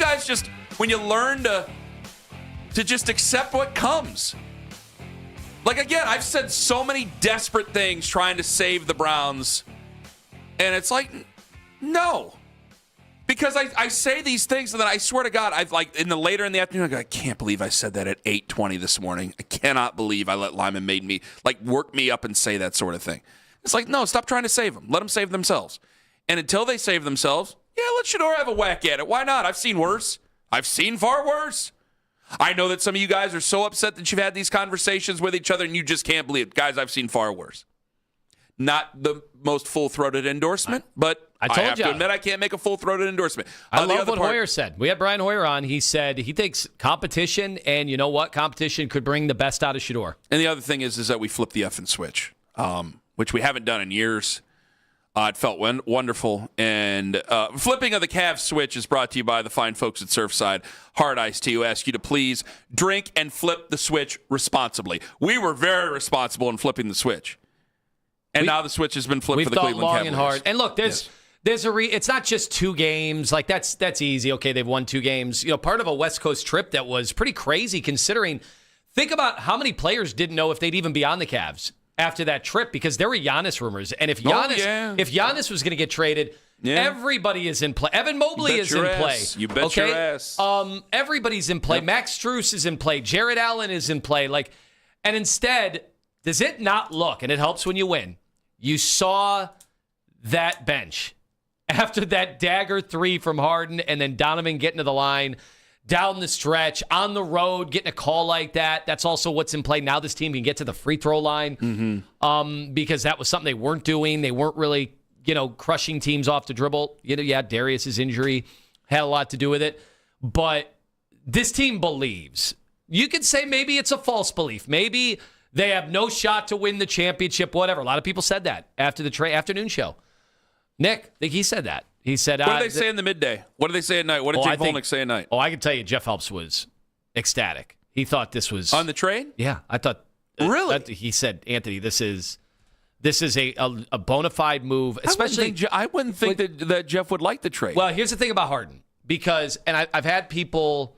learn to just accept what comes. Like again, I've said so many desperate things trying to save the Browns, and it's like, no. Because I say these things, and then I swear to God, later in the afternoon, I can't believe I said that at 8:20 this morning. I cannot believe I let Lima work me up and say that sort of thing. It's like, no, stop trying to save them. Let them save themselves. And until they save themselves, yeah, let Shedeur have a whack at it. Why not? I've seen worse. I've seen far worse. I know that some of you guys are so upset that you've had these conversations with each other and you just can't believe it. Guys, I've seen far worse. Not the most full-throated endorsement, but I have to admit I can't make a full-throated endorsement. I love what Hoyer said. We had Brian Hoyer on. He said he thinks competition, and you know what? Competition could bring the best out of Shedeur. And the other thing is that we flip the effing switch, which we haven't done in years. It felt wonderful. And flipping of the Cavs switch is brought to you by the fine folks at Surfside Hard Iced Tea, who ask you to please drink and flip the switch responsibly. We were very responsible in flipping the switch. And now the switch has been flipped for the Cleveland Cavaliers. We've thought long and hard. And look, it's not just 2 games. Like that's easy. Okay, they've won 2 games. You know, part of a West Coast trip that was pretty crazy considering. Think about how many players didn't know if they'd even be on the Cavs after that trip because there were Giannis rumors. And if Giannis was going to get traded, everybody is in play. Evan Mobley is in play. You bet your ass. Everybody's in play. Yep. Max Strus is in play. Jared Allen is in play. And instead, does it not look, and it helps when you win, you saw that bench after that dagger 3 from Harden and then Donovan getting to the line down the stretch on the road, getting a call like that. That's also what's in play. Now this team can get to the free throw line because that was something they weren't doing. They weren't really, crushing teams off the dribble. Darius's injury had a lot to do with it. But this team believes. You could say maybe it's a false belief. Maybe they have no shot to win the championship, whatever. A lot of people said that after the afternoon show. Nick, I think he said that. He said, what do they say in the midday? What do they say at night? What did Jake Volnick say at night? Oh, I can tell you Jeff Helps was ecstatic. He thought this was... On the trade? Yeah, I thought... Really? He said, Anthony, this is a bona fide move, especially... I wouldn't think that Jeff would like the trade. Well, here's the thing about Harden. Because, and I've had people,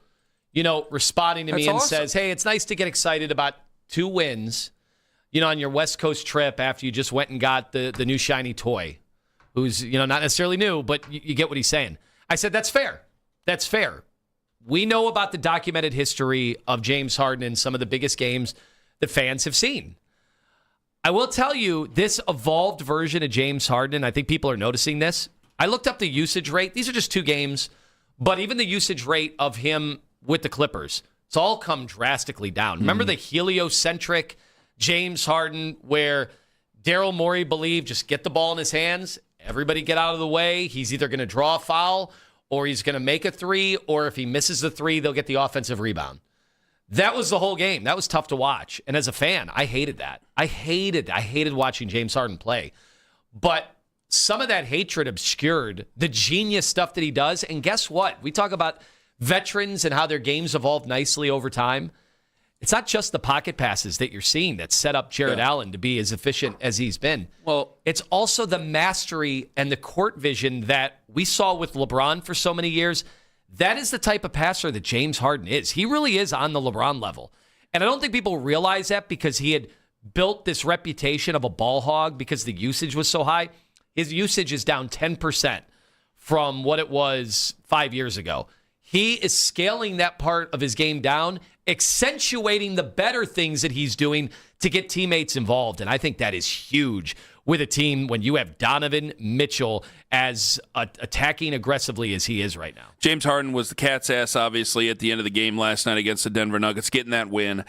responding to me and says, hey, it's nice to get excited about 2 wins, on your West Coast trip after you just went and got the new shiny toy. Who's, not necessarily new, but you get what he's saying. I said, that's fair. That's fair. We know about the documented history of James Harden in some of the biggest games that fans have seen. I will tell you, this evolved version of James Harden, I think people are noticing this. I looked up the usage rate. These are just 2 games, but even the usage rate of him with the Clippers, it's all come drastically down. Remember the heliocentric James Harden where Daryl Morey believed just get the ball in his hands, everybody get out of the way. He's either going to draw a foul or he's going to make a 3, or if he misses the 3, they'll get the offensive rebound. That was the whole game. That was tough to watch. And as a fan, I hated that. I hated watching James Harden play. But some of that hatred obscured the genius stuff that he does. And guess what? We talk about veterans and how their games evolved nicely over time. It's not just the pocket passes that you're seeing that set up Jared Allen to be as efficient as he's been. Well, it's also the mastery and the court vision that we saw with LeBron for so many years. That is the type of passer that James Harden is. He really is on the LeBron level. And I don't think people realize that because he had built this reputation of a ball hog because the usage was so high. His usage is down 10% from what it was 5 years ago. He is scaling that part of his game down, accentuating the better things that he's doing to get teammates involved. And I think that is huge with a team when you have Donovan Mitchell as attacking aggressively as he is right now. James Harden was the cat's ass, obviously, at the end of the game last night against the Denver Nuggets, getting that win.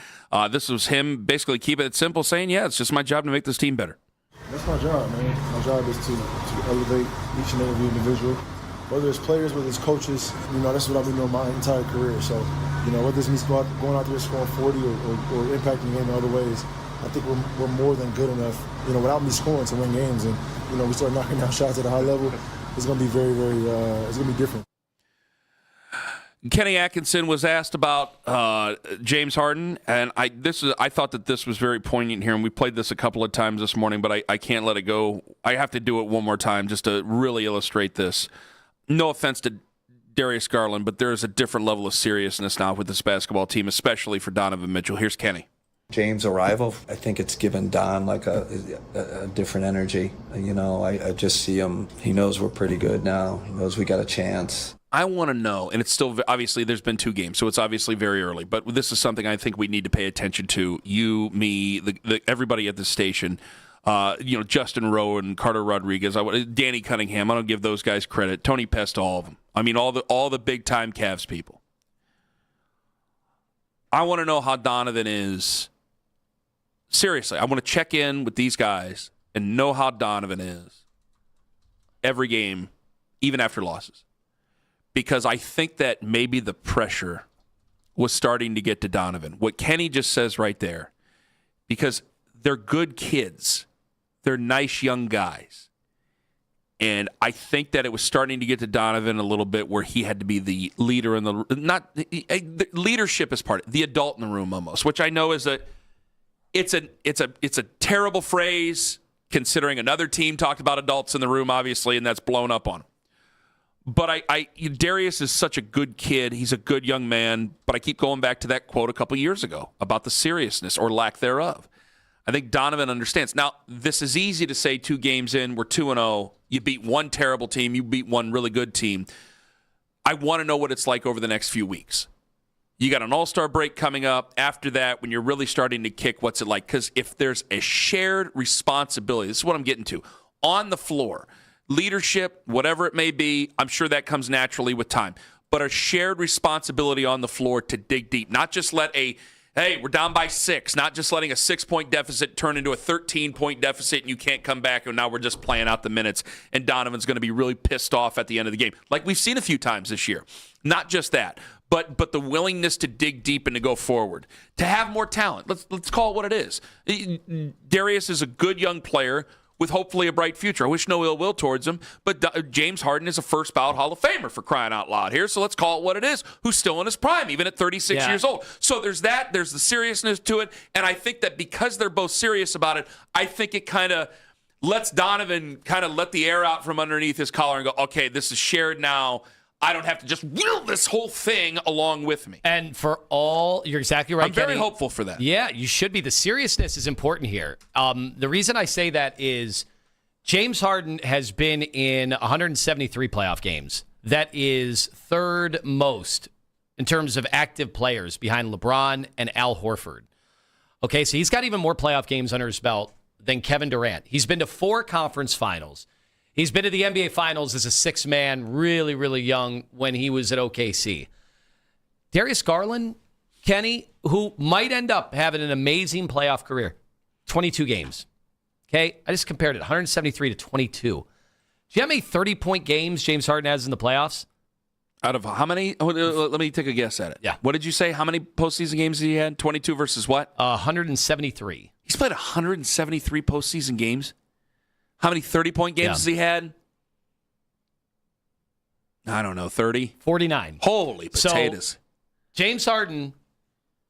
This was him basically keeping it simple, saying, yeah, it's just my job to make this team better. That's my job, man. My job is to elevate each and every individual. Whether it's players, whether it's coaches, that's what I've been doing my entire career. So, whether it's me going out there scoring 40 or impacting the game in other ways, I think we're more than good enough, without me scoring to win games. And, we start knocking down shots at a high level, it's going to be very, very, it's going to be different. Kenny Atkinson was asked about James Harden, and I thought that this was very poignant here, and we played this a couple of times this morning, but I can't let it go. I have to do it one more time just to really illustrate this. No offense to Darius Garland, but there is a different level of seriousness now with this basketball team, especially for Donovan Mitchell. Here's Kenny. James' arrival, I think it's given Don like a different energy. I just see him. He knows we're pretty good now. He knows we got a chance. I want to know, and it's still, obviously, there's been 2 games, so it's obviously very early, but this is something I think we need to pay attention to. You, me, everybody at the station, Justin Rowe and Carter Rodriguez, Danny Cunningham. I don't give those guys credit. Tony Pest, all of them. I mean, all the big-time Cavs people. I want to know how Donovan is. Seriously, I want to check in with these guys and know how Donovan is every game, even after losses. Because I think that maybe the pressure was starting to get to Donovan. What Kenny just says right there, because they're good kids. They're nice young guys. And I think that it was starting to get to Donovan a little bit where he had to be the leader in the leadership is part of the adult in the room almost, which I know is it's a terrible phrase considering another team talked about adults in the room, obviously, and that's blown up on him. But Darius is such a good kid. He's a good young man. But I keep going back to that quote a couple years ago about the seriousness or lack thereof. I think Donovan understands. Now, this is easy to say 2 games in. We're 2-0. You beat one terrible team. You beat one really good team. I want to know what it's like over the next few weeks. You got an all-star break coming up. After that, when you're really starting to kick, what's it like? Because if there's a shared responsibility, this is what I'm getting to, on the floor, leadership, whatever it may be, I'm sure that comes naturally with time. But a shared responsibility on the floor to dig deep, not just let hey, we're down by 6, not just letting a 6-point deficit turn into a 13-point deficit and you can't come back and now we're just playing out the minutes and Donovan's going to be really pissed off at the end of the game, like we've seen a few times this year. Not just that, but the willingness to dig deep and to go forward, to have more talent. Let's call it what it is. Darius is a good young player with hopefully a bright future. I wish no ill will towards him, but James Harden is a first ballot Hall of Famer for crying out loud here, so let's call it what it is, who's still in his prime, even at 36 years old. So there's the seriousness to it, and I think that because they're both serious about it, I think it kind of lets Donovan kind of let the air out from underneath his collar and go, okay, this is shared now. I don't have to just will this whole thing along with me. And you're exactly right, I'm very Kenny. hopeful for that. Yeah, you should be. The seriousness is important here. The reason I say that is James Harden has been in 173 playoff games. That is 3rd most in terms of active players behind LeBron and Al Horford. Okay, so he's got even more playoff games under his belt than Kevin Durant. He's been to 4 conference finals. He's been to the NBA Finals as a 6-man, really, really young when he was at OKC. Darius Garland, Kenny, who might end up having an amazing playoff career, 22 games. Okay, I just compared it, 173 to 22. Do you know how many 30-point games James Harden has in the playoffs? Out of how many? Let me take a guess at it. Yeah. What did you say? How many postseason games he had? 22 versus what? 173. He's played 173 postseason games? How many 30-point games has he had? I don't know, 30? 49. Holy potatoes. So, James Harden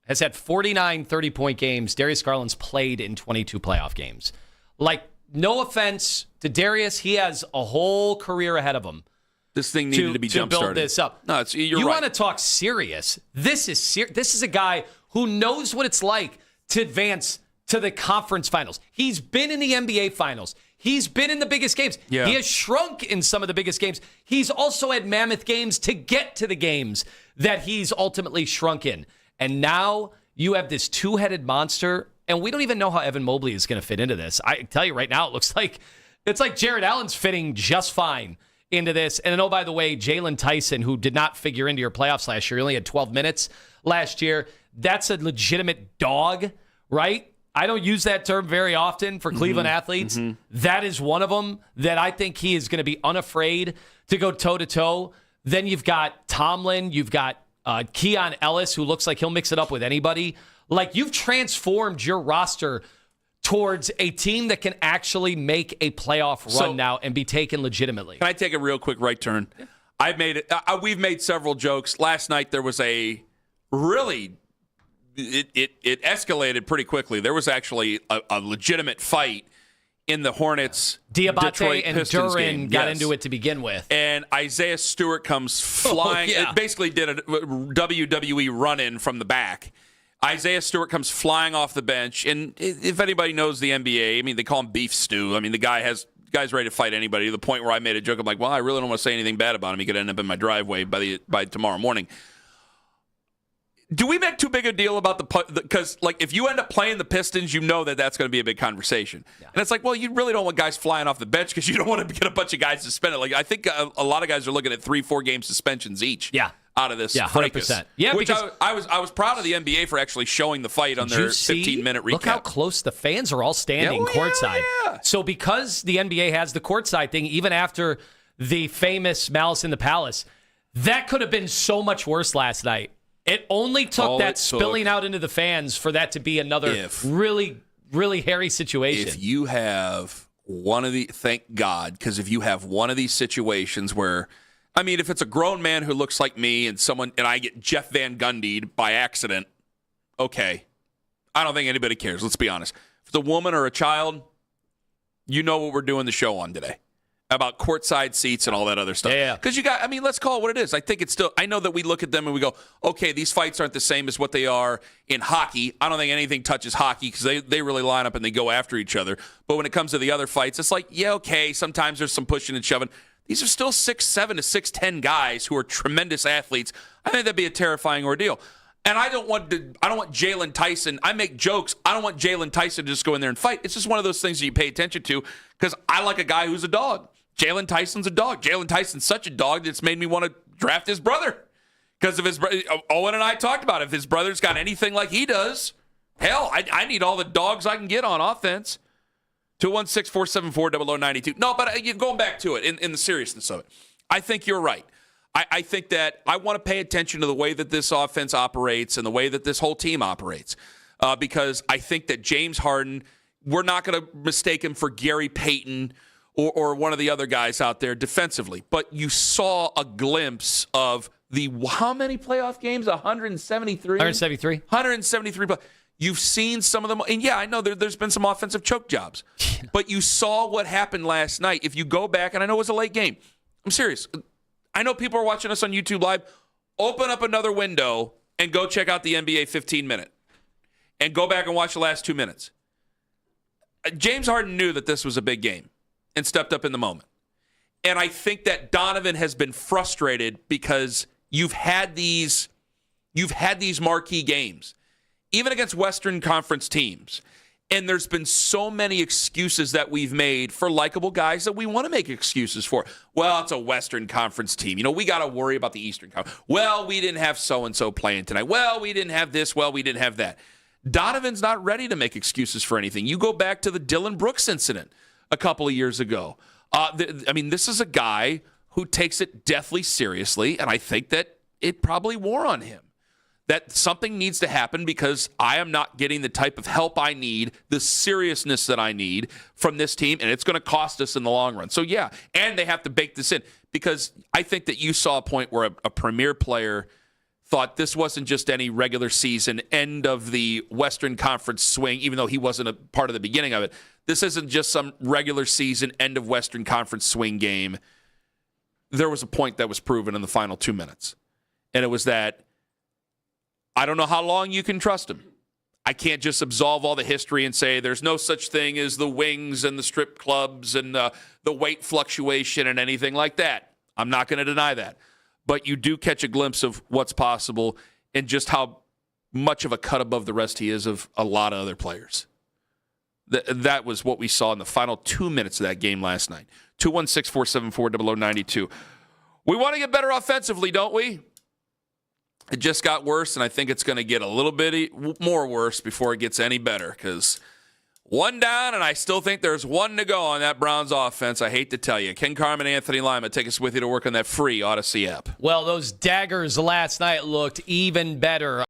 has had 49 30-point games. Darius Garland's played in 22 playoff games. Like, no offense to Darius, he has a whole career ahead of him. This thing needed to be jump-started. To build this up. No, you're right. You want to talk serious. This is a guy who knows what it's like to advance to the conference finals. He's been in the NBA finals. He's been in the biggest games. Yeah. He has shrunk in some of the biggest games. He's also had mammoth games to get to the games that he's ultimately shrunk in. And now you have this 2-headed monster, and we don't even know how Evan Mobley is going to fit into this. I tell you right now, it's like Jared Allen's fitting just fine into this. And oh, by the way, Jalen Tyson, who did not figure into your playoffs last year, he only had 12 minutes last year. That's a legitimate dog, right? I don't use that term very often for Cleveland athletes. Mm-hmm. That is one of them that I think he is going to be unafraid to go toe-to-toe. Then you've got Tomlin. You've got Keon Ellis, who looks like he'll mix it up with anybody. Like, you've transformed your roster towards a team that can actually make a playoff run now and be taken legitimately. Can I take a real quick right turn? We've made several jokes. Last night there was it escalated pretty quickly. There was actually a legitimate fight in the Hornets. Diabate and Pistons Duran game. got Yes. into it to begin with. And Isaiah Stewart comes flying. It basically did a WWE run-in from the back. Isaiah Stewart comes flying off the bench. And if anybody knows the NBA, I mean, they call him Beef Stew. I mean, the guy's ready to fight anybody, to the point where I made a joke. I'm like, well, I really don't want to say anything bad about him. He could end up in my driveway by tomorrow morning. Do we make too big a deal about because, like, if you end up playing the Pistons, you know that's going to be a big conversation. Yeah. And it's like, well, you really don't want guys flying off the bench because you don't want to get a bunch of guys suspended. Like, I think a lot of guys are looking at 3-4 game suspensions each. Yeah. Out of this, 100%. Yeah, which I was proud of the NBA for actually showing the fight on their 15-minute recap. Look how close the fans are all standing courtside. Yeah. So because the NBA has the courtside thing, even after the famous Malice in the Palace, that could have been so much worse last night. It only took spilling out into the fans for that to be another really, really hairy situation. If you have thank God, because if you have one of these situations where, I mean, if it's a grown man who looks like me and I get Jeff Van Gundy'd by accident, okay. I don't think anybody cares. Let's be honest. If it's a woman or a child, you know what we're doing the show on today. About courtside seats and all that other stuff. Yeah. Because let's call it what it is. I think it's still, I know that we look at them and we go, okay, these fights aren't the same as what they are in hockey. I don't think anything touches hockey because they really line up and they go after each other. But when it comes to the other fights, it's like, yeah, okay, sometimes there's some pushing and shoving. These are still 6'7" to 6'10" guys who are tremendous athletes. I think that'd be a terrifying ordeal. And I don't want Jalen Tyson. I make jokes. I don't want Jalen Tyson to just go in there and fight. It's just one of those things that you pay attention to because I like a guy who's a dog. Jalen Tyson's a dog. Jalen Tyson's such a dog that's made me want to draft his brother. Because of his brother. Owen and I talked about it. If his brother's got anything like he does, hell, I need all the dogs I can get on offense. 216-474-0092. No, but going back to it, in the seriousness of it, I think you're right. I think that I want to pay attention to the way that this offense operates and the way that this whole team operates. Because I think that James Harden, we're not going to mistake him for Gary Payton or one of the other guys out there defensively. But you saw a glimpse of how many playoff games? 173? 173. 173. You've seen some of them. And, yeah, I know there's been some offensive choke jobs. But you saw what happened last night. If you go back, and I know it was a late game. I'm serious. I know people are watching us on YouTube Live. Open up another window and go check out the NBA 15-minute. And go back and watch the last 2 minutes. James Harden knew that this was a big game and stepped up in the moment. And I think that Donovan has been frustrated because you've had these marquee games, even against Western Conference teams. And there's been so many excuses that we've made for likable guys that we want to make excuses for. Well, it's a Western Conference team. We got to worry about the Eastern Conference. Well, we didn't have so-and-so playing tonight. Well, we didn't have this. Well, we didn't have that. Donovan's not ready to make excuses for anything. You go back to the Dylan Brooks incident a couple of years ago. This is a guy who takes it deathly seriously, and I think that it probably wore on him. That something needs to happen because I am not getting the type of help I need, the seriousness that I need from this team, and it's going to cost us in the long run. So, yeah, and they have to bake this in because I think that you saw a point where a premier player thought this wasn't just any regular season end of the Western Conference swing, even though he wasn't a part of the beginning of it. This isn't just some regular season end of Western Conference swing game. There was a point that was proven in the final 2 minutes, and it was that I don't know how long you can trust him. I can't just absolve all the history and say there's no such thing as the wings and the strip clubs and the weight fluctuation and anything like that. I'm not going to deny that. But you do catch a glimpse of what's possible and just how much of a cut above the rest he is of a lot of other players. That was what we saw in the final 2 minutes of that game last night. 216-474-0092. We want to get better offensively, don't we? It just got worse, and I think it's going to get a little bit more worse before it gets any better because one down, and I still think there's one to go on that Browns offense. I hate to tell you. Ken Carman, Anthony Lima, take us with you to work on that free Odyssey app. Well, those daggers last night looked even better.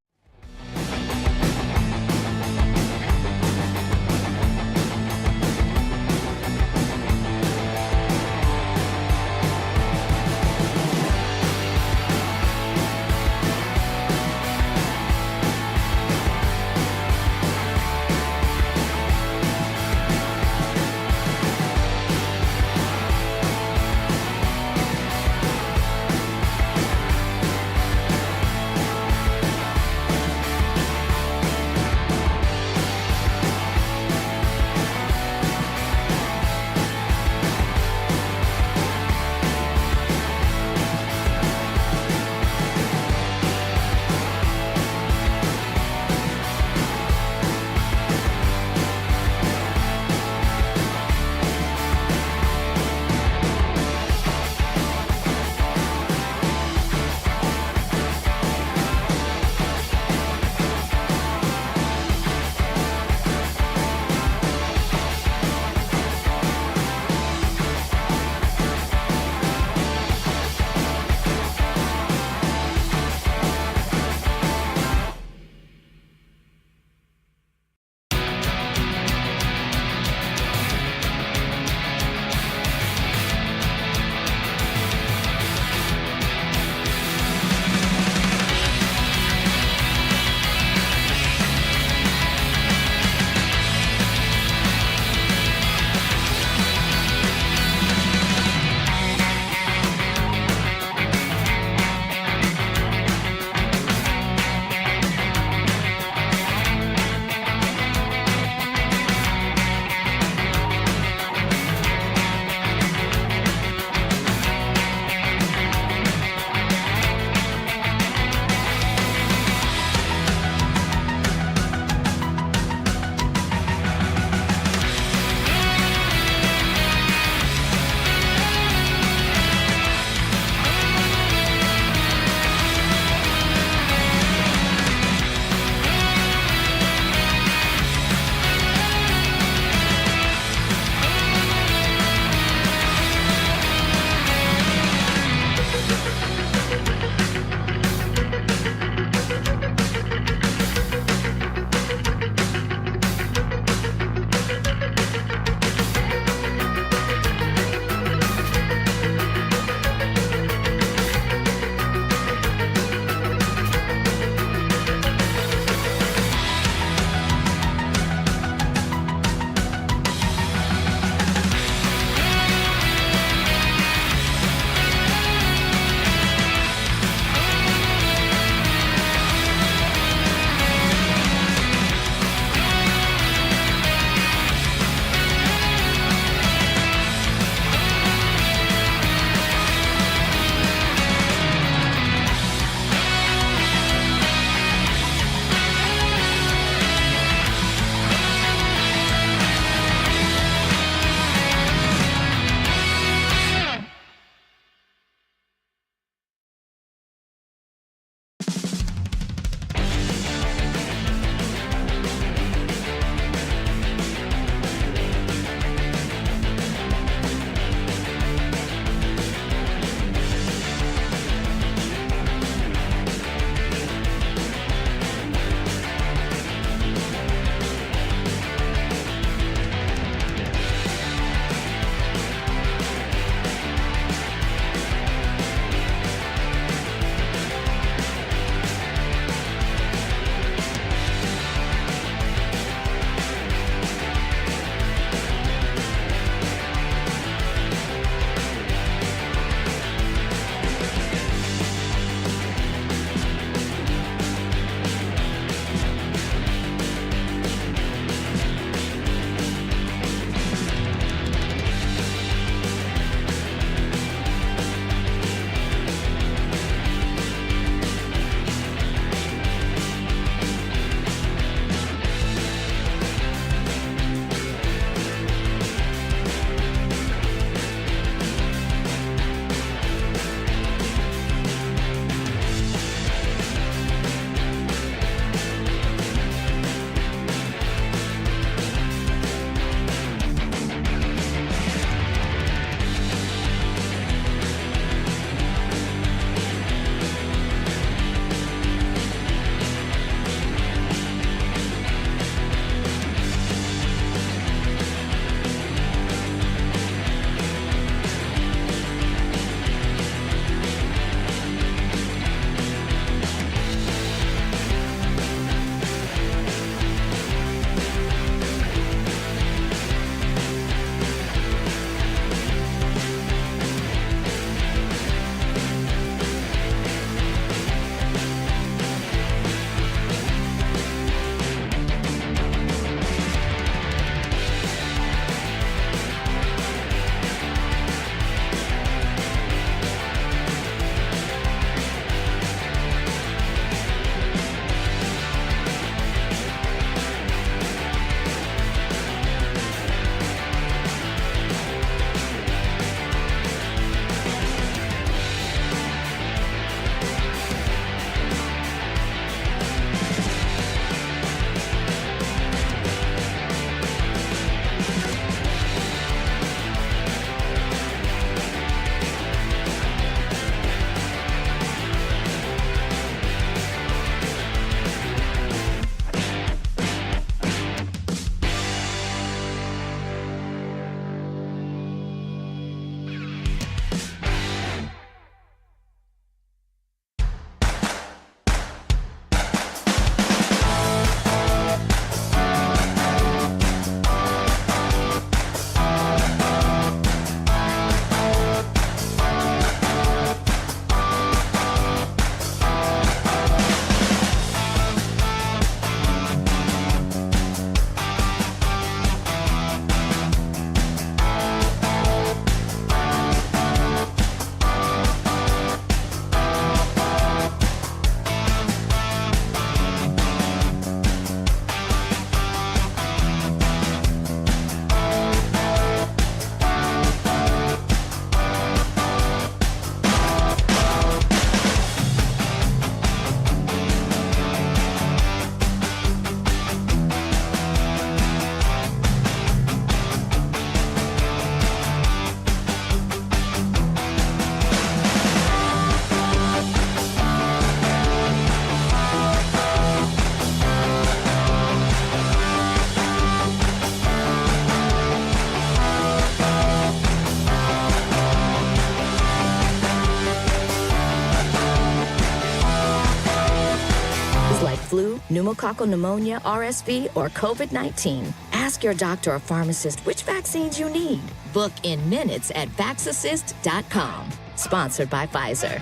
pneumococcal pneumonia, RSV, or COVID-19. Ask your doctor or pharmacist which vaccines you need. Book in minutes at vaxassist.com. Sponsored by Pfizer.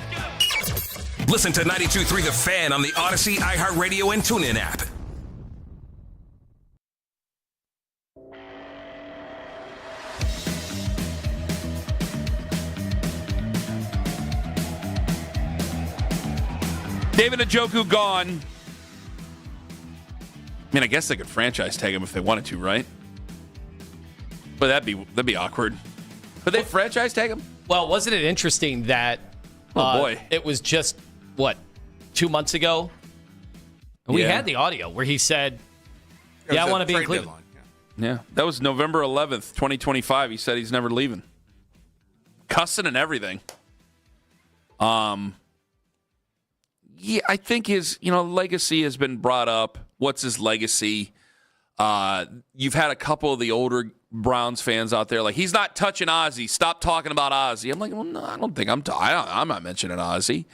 Listen to 92.3 The Fan on the Odyssey, iHeartRadio, and TuneIn app. David Njoku gone. I mean, I guess they could franchise tag him if they wanted to, right? But that'd be awkward. Could they franchise tag him? Well, wasn't it interesting that it was just, 2 months ago? We had the audio where he said, I want to be in Cleveland. Yeah, that was November 11th, 2025. He said he's never leaving. Cussing and everything. Yeah, I think his, legacy has been brought up. What's his legacy? You've had a couple of the older Browns fans out there like, he's not touching Ozzie. Stop talking about Ozzie. I'm like, well, no, I don't think I'm not mentioning Ozzie.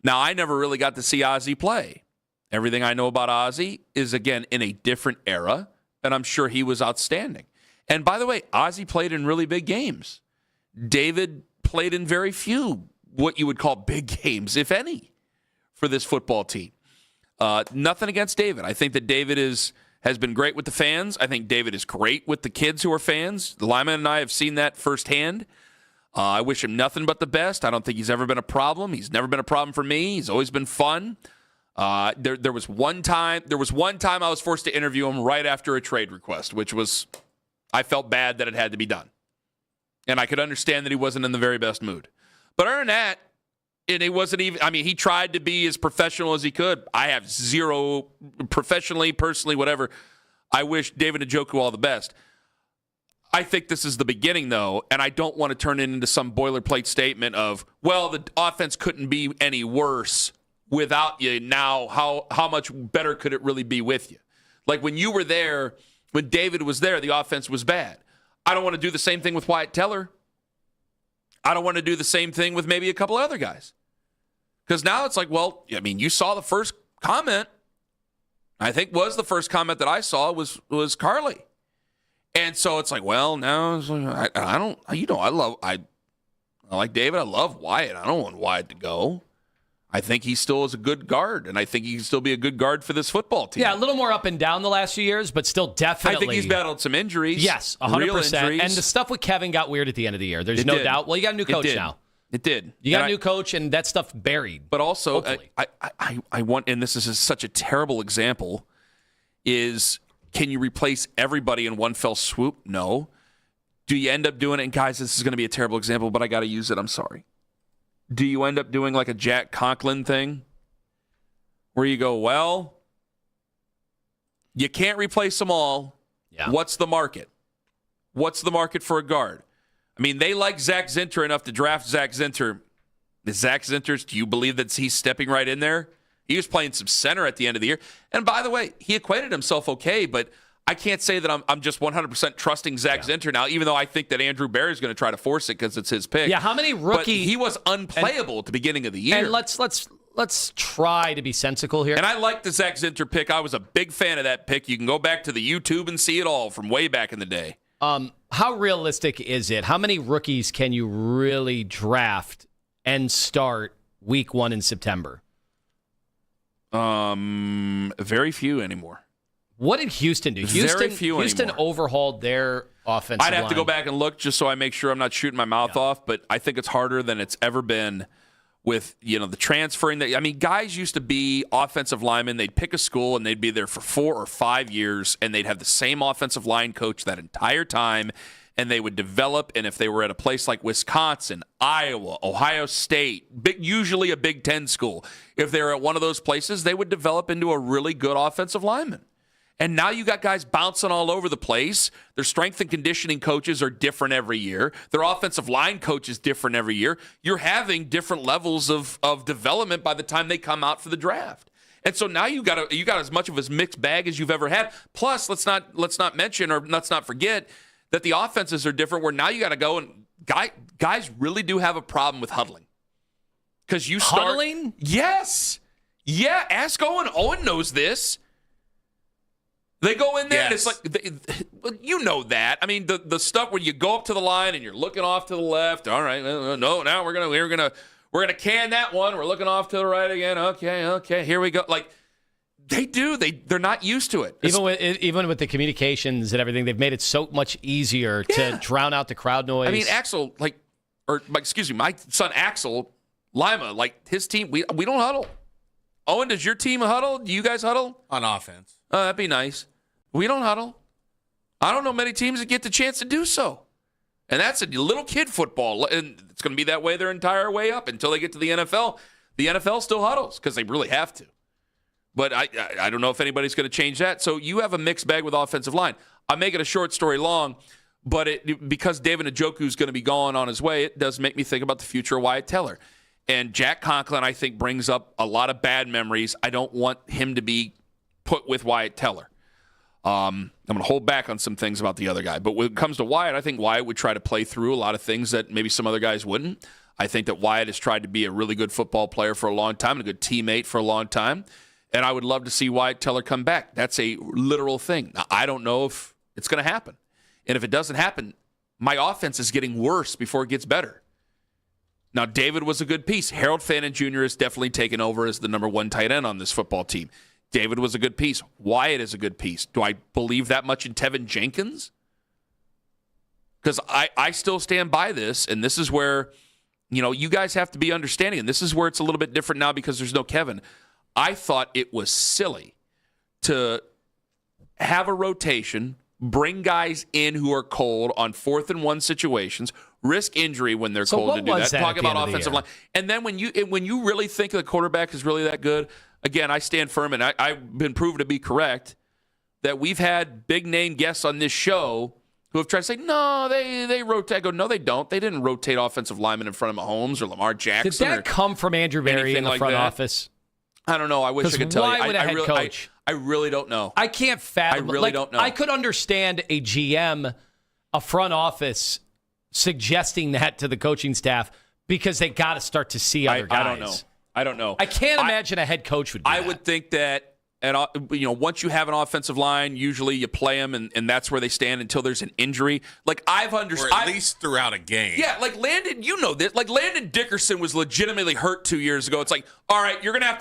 Now, I never really got to see Ozzie play. Everything I know about Ozzie is, again, in a different era, and I'm sure he was outstanding. And by the way, Ozzie played in really big games. David played in very few what you would call big games, if any, for this football team. Nothing against David. I think that David has been great with the fans. I think David is great with the kids who are fans. Lima and I have seen that firsthand. I wish him nothing but the best. I don't think he's ever been a problem. He's never been a problem for me. He's always been fun. There was one time I was forced to interview him right after a trade request, which was, I felt bad that it had to be done. And I could understand that he wasn't in the very best mood. But other than that, and it wasn't even, he tried to be as professional as he could. I have zero, professionally, personally, whatever. I wish David Njoku all the best. I think this is the beginning, though, and I don't want to turn it into some boilerplate statement of, well, the offense couldn't be any worse without you now. How much better could it really be with you? Like when you were there, when David was there, the offense was bad. I don't want to do the same thing with Wyatt Teller. I don't want to do the same thing with maybe a couple other guys. Because now it's like, well, you saw the first comment. I think was the first comment that I saw was Carly. And so it's like, well, now I like David. I love Wyatt. I don't want Wyatt to go. I think he still is a good guard, and I think he can still be a good guard for this football team. Yeah, a little more up and down the last few years, but still definitely. I think he's battled some injuries. Yes, 100%. Real injuries. And the stuff with Kevin got weird at the end of the year. There's no doubt. Well, you got a new coach now. It did. You got a new coach, and that stuff buried. But also, I want, and this is such a terrible example, is can you replace everybody in one fell swoop? No. Do you end up doing it? And guys, this is going to be a terrible example, but I got to use it. I'm sorry. Do you end up doing like a Jack Conklin thing where you go, well, you can't replace them all. Yeah. What's the market? What's the market for a guard? They like Zach Zinter enough to draft Zach Zinter. Zach Zinter, do you believe that he's stepping right in there? He was playing some center at the end of the year. And by the way, he acquitted himself okay, but I can't say that I'm just 100% trusting Zach Zinter now, even though I think that Andrew Barry is going to try to force it because it's his pick. Yeah, how many rookie? But he was unplayable at the beginning of the year. And let's try to be sensical here. And I like the Zach Zinter pick. I was a big fan of that pick. You can go back to the YouTube and see it all from way back in the day. How realistic is it? How many rookies can you really draft and start week 1 in September? Very few anymore. What did Houston do? Houston overhauled their offensive line. I'd have to go back and look just so I make sure I'm not shooting my mouth off, but I think it's harder than it's ever been with, the transferring. Guys used to be offensive linemen. They'd pick a school and they'd be there for 4 or 5 years, and they'd have the same offensive line coach that entire time, and they would develop. And if they were at a place like Wisconsin, Iowa, Ohio State, usually a Big Ten school, if they were at one of those places, they would develop into a really good offensive lineman. And now you got guys bouncing all over the place. Their strength and conditioning coaches are different every year. Their offensive line coach is different every year. You're having different levels of development by the time they come out for the draft. And so now you got as much of a mixed bag as you've ever had. Plus, let's not mention or let's not forget that the offenses are different, where now you got to go and guys really do have a problem with huddling. Because you start, huddling? Yes. Yeah, ask Owen. Owen knows this. They go in there, and it's like, you know that. I mean, the stuff when you go up to the line and you're looking off to the left. All right, no, now we're gonna can that one. We're looking off to the right again. Okay, here we go. Like they do. They're not used to it. Even with the communications and everything, they've made it so much easier to drown out the crowd noise. I mean, Axel, my son Axel Lima, like his team, we don't huddle. Owen, does your team huddle? Do you guys huddle? On offense. Oh, that'd be nice. We don't huddle. I don't know many teams that get the chance to do so. And that's a little kid football. And it's going to be that way their entire way up until they get to the NFL. The NFL still huddles because they really have to. But I don't know if anybody's going to change that. So you have a mixed bag with offensive line. I'm making a short story long, but because David Njoku is going to be gone on his way, it does make me think about the future of Wyatt Teller. And Jack Conklin, I think, brings up a lot of bad memories. I don't want him to be put with Wyatt Teller. I'm going to hold back on some things about the other guy. But when it comes to Wyatt, I think Wyatt would try to play through a lot of things that maybe some other guys wouldn't. I think that Wyatt has tried to be a really good football player for a long time and a good teammate for a long time. And I would love to see Wyatt Teller come back. That's a literal thing. Now, I don't know if it's going to happen. And if it doesn't happen, my offense is getting worse before it gets better. Now, David was a good piece. Harold Fannin Jr. has definitely taken over as the number one tight end on this football team. David was a good piece. Wyatt is a good piece. Do I believe that much in Tevin Jenkins? Because I still stand by this, and this is where, you guys have to be understanding, and this is where it's a little bit different now because there's no Kevin. I thought it was silly to have a rotation, bring guys in who are cold on 4th and 1 situations, risk injury when they're cold to do that. Talk about offensive line. And then when you really think the quarterback is really that good, again, I stand firm, and I've been proven to be correct, that we've had big-name guests on this show who have tried to say, no, they rotate. I go, no, they don't. They didn't rotate offensive linemen in front of Mahomes or Lamar Jackson. Did that come from Andrew Berry in the front office? I don't know. I wish I could tell you. Why would a head coach? I really don't know. I can't fathom. I really don't know. I could understand a GM, a front office, suggesting that to the coaching staff because they got to start to see other guys. I don't know. I can't imagine a head coach would do that. I would think that, once you have an offensive line, usually you play them, and that's where they stand until there's an injury. Like, I've understood. Or at least throughout a game. Yeah, like Landon, you know this. Like, Landon Dickerson was legitimately hurt 2 years ago. It's like, all right, you're gonna have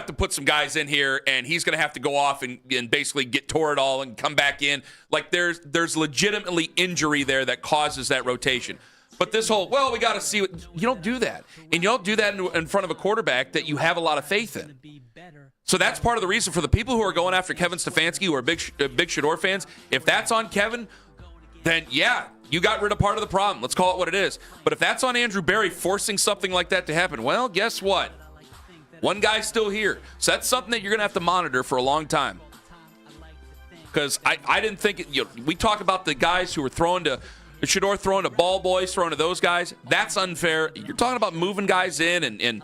to put some guys in here, and he's gonna have to go off and basically get tore it all and come back in. Like, there's legitimately injury there that causes that rotation. But this whole, we got to see what you don't do that, and you don't do that in front of a quarterback that you have a lot of faith in. So that's part of the reason for the people who are going after Kevin Stefanski, who are big Shador fans. If that's on Kevin, then yeah, you got rid of part of the problem. Let's call it what it is. But if that's on Andrew Berry forcing something like that to happen, well, guess what? One guy's still here. So that's something that you're going to have to monitor for a long time. Because I didn't think we talk about the guys who were Shador throwing to ball boys, throwing to those guys. That's unfair. You're talking about moving guys in and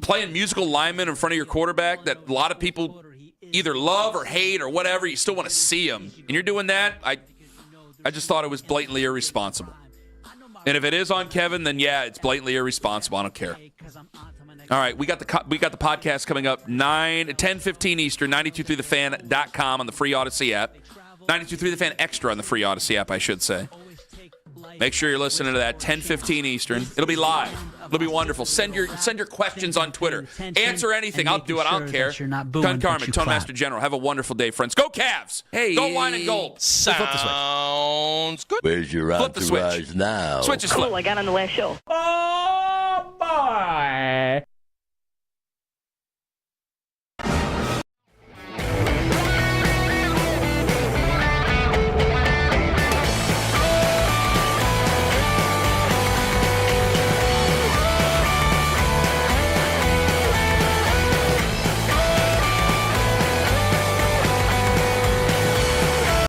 playing musical linemen in front of your quarterback that a lot of people either love or hate or whatever. You still want to see them. And you're doing that, I just thought it was blatantly irresponsible. And if it is on Kevin, then yeah, it's blatantly irresponsible. I don't care. All right, we got the podcast coming up 10:15 Eastern, 923thefan.com on the free Odyssey app. 923 The Fan Extra on the free Odyssey app, I should say. Make sure you're listening to that 10:15 Eastern. It'll be live. It'll be wonderful. Send your questions on Twitter. Answer anything. I'll do it. I don't care. Gun Carman, Tone Master General. Have a wonderful day, friends. Go Cavs. Hey, go wine and gold. Flip the switch. Sounds good. Where's your Flip the switch. entourage now? Switch is flip. Cool, I got on the last show. Oh!